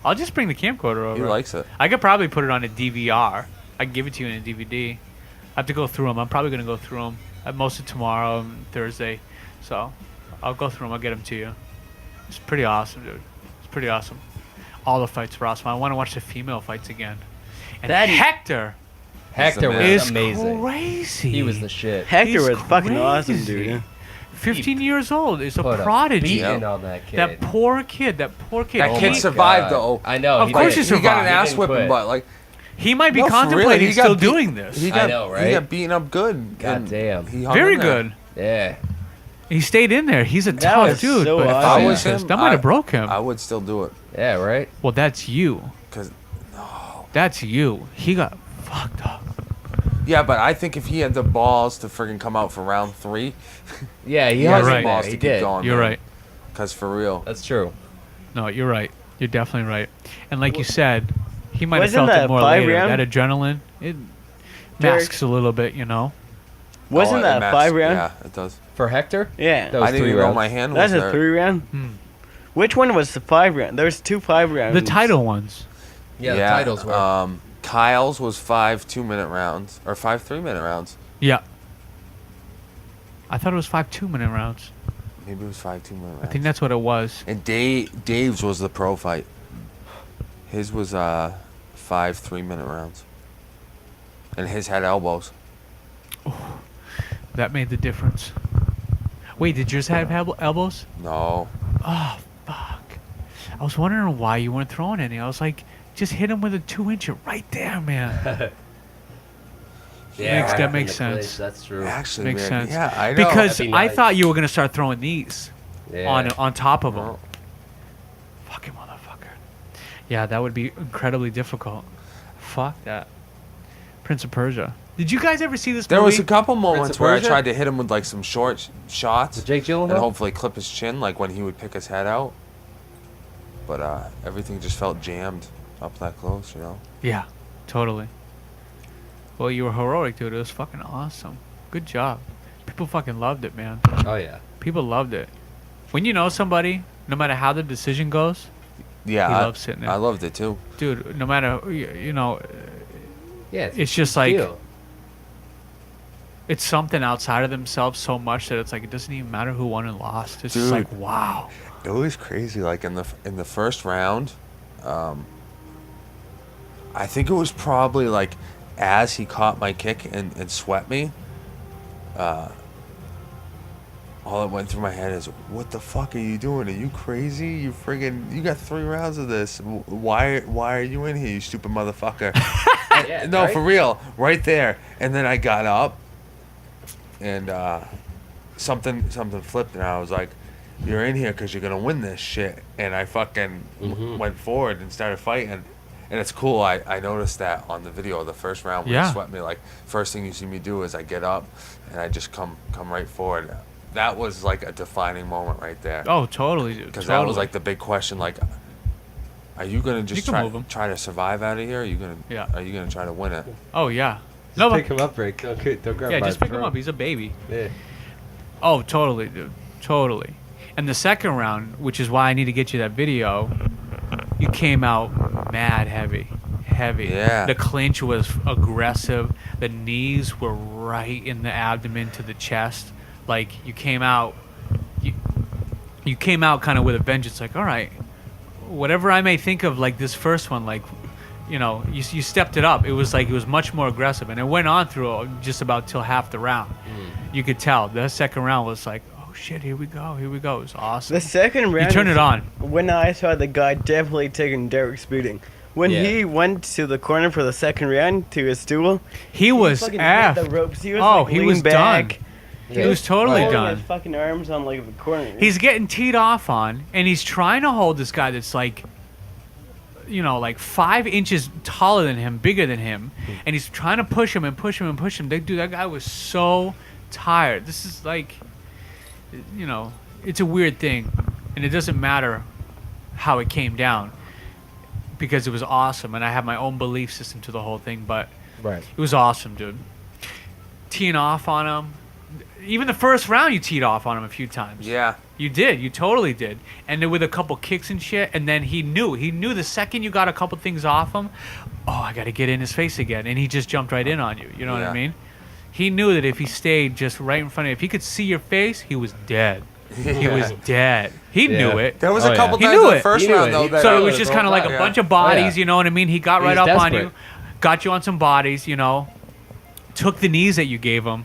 I'll just bring the camcorder He over. likes it. I could probably put it on a DVR. I can give it to you in a DVD. I have to go through them. I'm probably gonna go through them most of tomorrow and Thursday. So I'll go through them. I'll get them to you. It's pretty awesome, dude. It's pretty awesome. All the fights were awesome. I want to watch the female fights again. And That- Hector Hector man. was is amazing. crazy. He was the shit. Hector He's was fucking crazy. awesome, dude. 15 years old. Is a Put prodigy. beating on that kid. That poor kid. That poor kid. That Oh kid my survived God. though. I know. Of course did. he He got an survived. ass didn't whipping, quit. but like He might be no, for real, contemplating he got still beat- doing this. He I got, know, He right? got beaten up good. God and damn. he hung Very in there. good. Yeah. He stayed in there. He's a That tough was dude. so but awesome. If I was Jesus, him, that might have broke him. I would still do it. Yeah. Right. Well, that's you. 'Cause- That's you. He got fucked up. Yeah, but I think if he had the balls to friggin' come out for round 3, Yeah. He he has has right. the it balls there. to He keep did. going. You're right. Because for real. That's true. No, you're right. You're definitely right. And like you said, he might have Wasn't felt it that more 5 later. round? That adrenaline, it Derek? masks a little bit, you know. Wasn't it that matched- 5 round? Yeah, it does. For Hector. Yeah. That was I didn't 3 even know rounds. my hand That's was a there. 3 round? Hmm. Which one was the 5 round? There was 2 5 rounds. The title ones. Yeah. The titles were. Kyle's was 5 2-minute rounds or 5 3-minute rounds. Yeah. I thought it was 5 2-minute rounds. Maybe it was 5 2-minute rounds. I think that's what it was. And Dave's was the pro fight. His was 5 3-minute rounds. And his had elbows. That made the difference. Wait, did yours have elbows? No. Oh, fuck. I was wondering why you weren't throwing any. I was like, just hit him with a 2-incher right there, man. Yeah. that right makes in the sense. cleats, That's true. Actually, Makes man, sense. Yeah, I know. Because That'd be I nice. thought you were gonna start throwing these Yeah. on top of them. No. Fucking motherfucker. Yeah, that would be incredibly difficult. Fuck that. Prince of Persia. Did you guys ever see this There movie? was a couple moments of where I Persia? tried to hit him with like some short shots With Jake Gyllenhaal? and hopefully clip his chin, like when he would pick his head out. But everything just felt jammed up that close, you know. Yeah, totally. Well, you were heroic, dude. It was fucking awesome. Good job. People fucking loved it, man. Oh yeah. People loved it. When you know somebody, no matter how the decision goes, Yeah, He I, loves sitting there. I loved it too. dude, no matter, you know, Yeah. it's just like, deal. it's something outside of themselves so much that it's like, it doesn't even matter who won and lost. It's just Dude. like, wow. It was crazy. Like in the first round, I think it was probably like as he caught my kick and swept me. All that went through my head is, what the fuck are you doing? Are you crazy? You got 3 rounds of this. Why are you in here, you stupid motherfucker? Yeah, No, right? for real, right there. And then I got up, and something flipped, and I was like, you're in here because you're gonna win this shit. And I fucking went forward and started fighting. And it's cool. I noticed that on the video of the first round when Yeah. he swept me. Like, first thing you see me do is I get up and I just come right forward. That was like a defining moment right there. Oh, totally, dude. Because Totally. that was like the big question. Like, are you gonna just can move him. try to survive out of here? Are you gonna try to win it? Oh yeah. Just pick him up, Rick. Don't grab Yeah, my just pick him throat. up. He's a baby. Yeah. Oh, totally, dude. Totally. And the second round, which is why I need to get you that video, you came out mad heavy. Yeah. The clinch was aggressive. The knees were right in the abdomen to the chest. Like, you came out kind of with a vengeance. Like, all right, whatever I may think of, like, this first one, like, you know, you stepped it up. It was much more aggressive. And it went on through just about till half the round. You could tell. The second round was like, oh, shit, here we go. It was awesome. The second round. You turn it on. When I saw the guy definitely taking Derek's beating. When he went to the corner for the second round to his stool, He was fucking hit F. the ropes. He was Oh, like, he lean was back. done. He was totally holding done. his fucking arms on like the corner. He's getting teed off on, and he's trying to hold this guy that's like, you know, like 5 inches taller than him, bigger than him, and he's trying to push him and push him and push him. Dude, that guy was so tired. This is like, you know, it's a weird thing, and it doesn't matter how it came down because it was awesome, and I have my own belief system to the whole thing, but Right. it was awesome, dude. Teeing off on him. Even the first round, you teed off on him a few times. Yeah. You did. You totally did. And then with a couple kicks and shit, and then he knew the second you got a couple things off him, oh, I got to get in his face again. And he just jumped right in on you. You know what I Yeah. mean? He knew that if he stayed just right in front of you, if he could see your face, he was dead. He was dead. He knew it. There was Oh, a couple yeah. He times knew in the it. first He knew round it. though. He That So I it was was just all kind of like back. a Yeah. bunch of bodies, Oh, yeah. you know what I mean? He got He right was up on desperate. you, got you on some bodies, you know, took the knees that you gave him.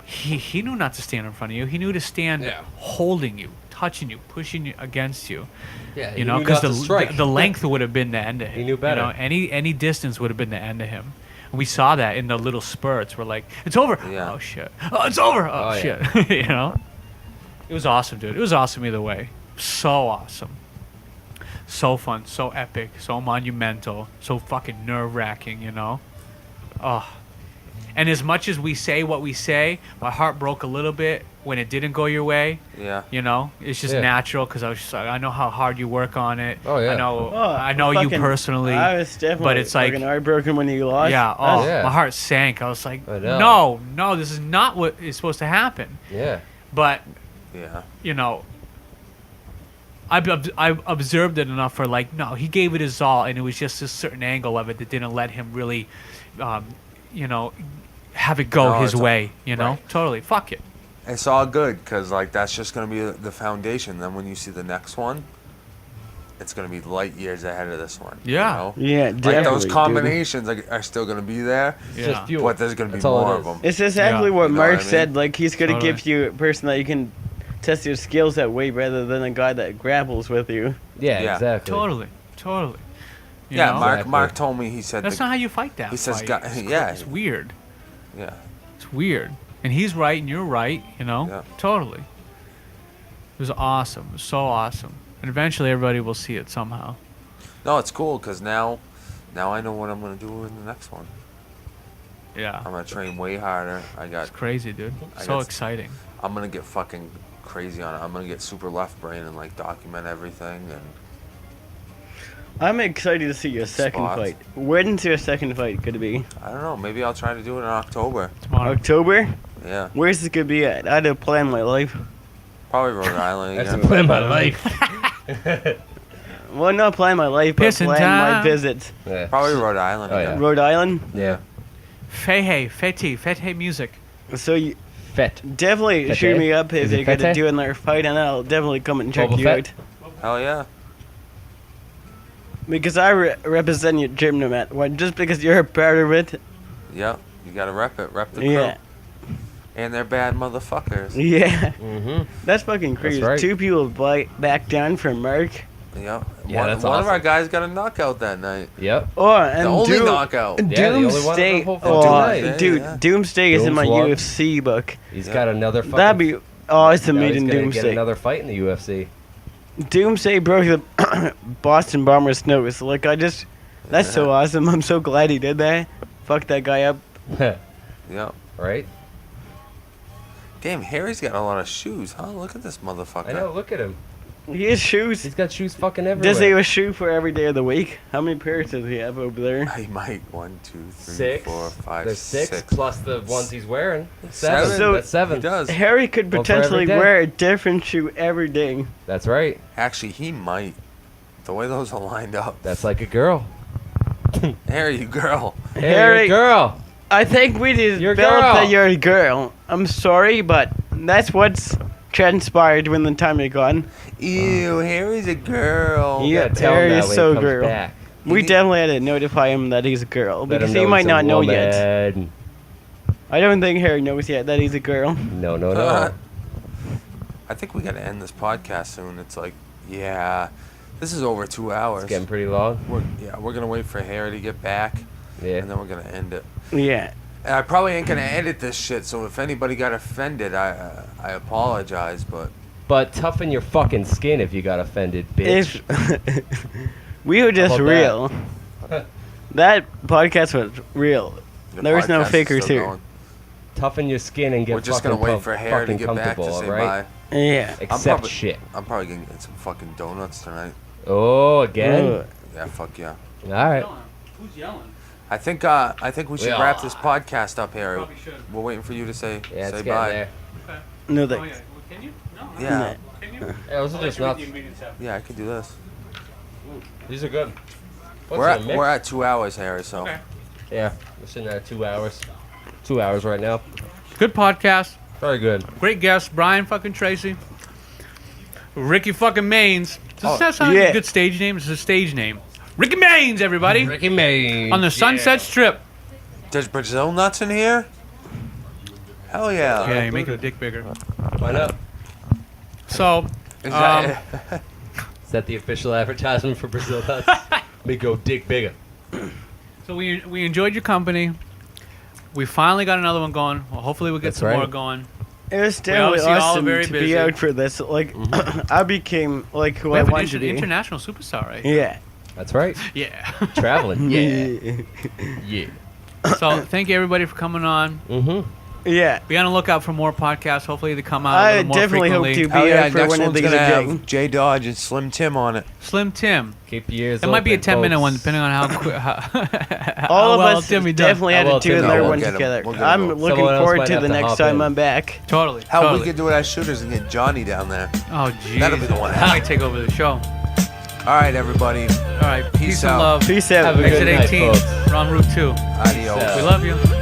He knew not to stand in front of you. He knew to stand Yeah. holding you, touching you, pushing you against you. Yeah. You know, because the length would have been the end of him. He knew better. You know, any distance would have been the end of him. And we saw that in the little spurts. We're like, it's over. Yeah. Oh shit. Oh, it's over. Oh, Oh, yeah. shit. You know, it was awesome, dude. It was awesome either way. So awesome. So fun. So epic. So monumental. So fucking nerve wracking. You know. Oh. And as much as we say what we say, my heart broke a little bit when it didn't go your way. Yeah. You know, it's just Yeah. natural because I was just like, I know how hard you work on it. Oh, yeah. I know you fucking- personally. I was definitely but it's like- fucking heartbroken when you lost. Yeah. Oh, Yeah. my heart sank. I was like, I know. no, this is not what is supposed to happen. Yeah. But Yeah. you know, I've observed it enough for like, no, he gave it his all, and it was just a certain angle of it that didn't let him really, you know, have it go No, his it's all- way. You know, right. totally. Fuck it. It's all good because like that's just gonna be the foundation. Then when you see the next one, it's gonna be light years ahead of this one. Yeah. You know? Yeah, Like definitely. those dude. combinations are still gonna be there, It's Yeah. just fuel. but there's gonna be That's all it more is. of them. It's exactly Yeah. what You know Mark what I mean? said. Like, he's going to Totally. give you a person that you can test your skills at way rather than a guy that grapples with you. Yeah, Yeah. exactly. Totally. You Yeah, know? Mark. Exactly. Mark told me he said That's not how you fight that. he says fight. guy- It's yeah. It's weird. yeah. It's weird. And he's right and you're right, you know? Yeah. Totally. It was awesome. It was so awesome. And eventually everybody will see it somehow. No, it's cool because now I know what I'm gonna do in the next one. Yeah. I'm gonna train way harder. It's crazy, dude. I So got- exciting. I'm gonna get fucking crazy on it. I'm gonna get super left brain and like document everything and I'm excited to see your second Spots. fight. When's your second fight going to be? I don't know. Maybe I'll try to do it in October. Tomorrow. October? Yeah, Where's this going to be at? I had to plan my life. probably Rhode Island. That's again. the plan of my life. Well, not plan my life, but Pissin' plan my time. visits. Yeah. Probably Rhode Island. Oh, again. yeah. Rhode Island? Yeah. Fete music. So you Fet. definitely Fete? shoot me up if Is you're it going to Fete? do another fight, and I'll definitely come and check Boba you Fett? out. Hell yeah. Because I represent your gym no matter what. Just because you're a part of it. Yep. You gotta rep it. Rep the crew. Yeah. And they're bad motherfuckers. Yeah. Mm-hmm. That's fucking crazy. right. 2 people back down from Mark. Yep. Yeah, one that's one of awesome. our guys got a knockout that night. Yep. Oh, and The only knockout. Yeah, the only one of the Doomsday. whole Oh, fucking night. dude, Yeah. Doomsday is in my Doomslug. UFC book. He's Yeah. got another fucking That'd be awesome Now he's meeting gonna get Doomsday. another fight in the UFC. Doomsday broke the Boston Bombers' nose. Like, that's so awesome. I'm so glad he did that. Fuck that guy up. Yeah. Right? Damn, Harry's got a lot of shoes, huh? Look at this motherfucker. I know. Look at him. He has shoes. He's got shoes fucking everywhere. Does he have a shoe for every day of the week? How many pairs does he have over there? He might. 1, 2, 3, Six. 4, 5, There's 6 6. plus the ones he's wearing. Seven. 7. So- That's 7. He does. Harry could One for every potentially day. wear a different shoe every day. That's right. Actually, he might. The way those are lined up. That's like a girl. Harry, you girl. Hey, Harry- you're a girl. I think we You're a developed girl. that you're a girl. I'm sorry, but that's what's transpired when the time had gone. Ew, Harry's a girl. Yeah. You gotta tell Harry him that is when so he comes girl. back. We need- definitely had to notify him that he's a girl Let because him he know might he's a not know yet. woman. I don't think Harry knows yet that he's a girl. No, no, no. I think we gotta end this podcast soon. It's like, yeah, this is over 2 hours. It's getting pretty long. We're gonna wait for Harry to get back, Yeah. and then we're gonna end it. Yeah. And I probably ain't gonna edit this shit, so if anybody got offended, I apologize, but But toughen your fucking skin if you got offended, bitch. If we were just about real. That podcast was real. the There was no podcast is fakers still here. going. Toughen your skin and get We're just fucking gonna wait for Harry to fucking get back to comfortable, say alright? bye. Yeah. Accept probably- shit. I'm probably gonna get some fucking donuts tonight. Oh, again? Ugh. Yeah, fuck yeah. Alright. Who's yelling? I think we should Yeah. wrap this podcast up, Harry. Probably should. We're waiting for you to say Yeah, it's say getting bye. there. Okay. No Oh, thanks. yeah. Well, can you? No. Yeah, Can you? Yeah, those are I'll just let you read nuts. the ingredients out. yeah, I could do this. These are good. What's We're in a mix? at 2 hours, Harry. So Okay. Yeah, we're sitting at 2 hours. 2 hours right now. Good podcast. Very good. Great guest, Brian fucking Tracy. Ricky fucking Maines. Does Oh, that sound like yeah. a good stage name? It's a stage name. Ricky Maines, everybody. Ricky May. On the Sunset Strip. there's Brazil nuts in here. Hell yeah. Yeah, you're making a dick bigger. Why not? So, Is that Is that the official advertisement for Brazil Nuts? Make go dick bigger. so we enjoyed your company. We finally got another one going. Well, hopefully we get That's some right. more going. It was definitely obviously all awesome very to busy. be out for this. Like, I became like who We I have an wanted to be. international superstar, right? Yeah. That's right. Yeah. Traveling. Yeah. Yeah. So thank you everybody for coming on. Mm-hmm. Yeah. Be on the lookout for more podcasts. Hopefully they come out a I little more definitely hope frequently. to be Oh yeah, out for next one of one's these gonna again. have J Dodge and Slim Tim on it. Slim Tim. Keep your ears It might be a open, 10-minute one, folks. depending on how quick. All of well us Timmy does. definitely had How well to do Timmy another does. one We'll get 'em. together. We'll get 'em I'm both. looking Someone else forward might to have the to next hop time in. I'm back. Totally. Hell, totally. we could do it as shooters and get Johnny down there. Oh, geez. That'll be the one. I might take over the show. All right, everybody. All right. Peace and out. love. Peace out. Have a Exit good night, 18. folks. We're on Route 2. Adios. out. We love you.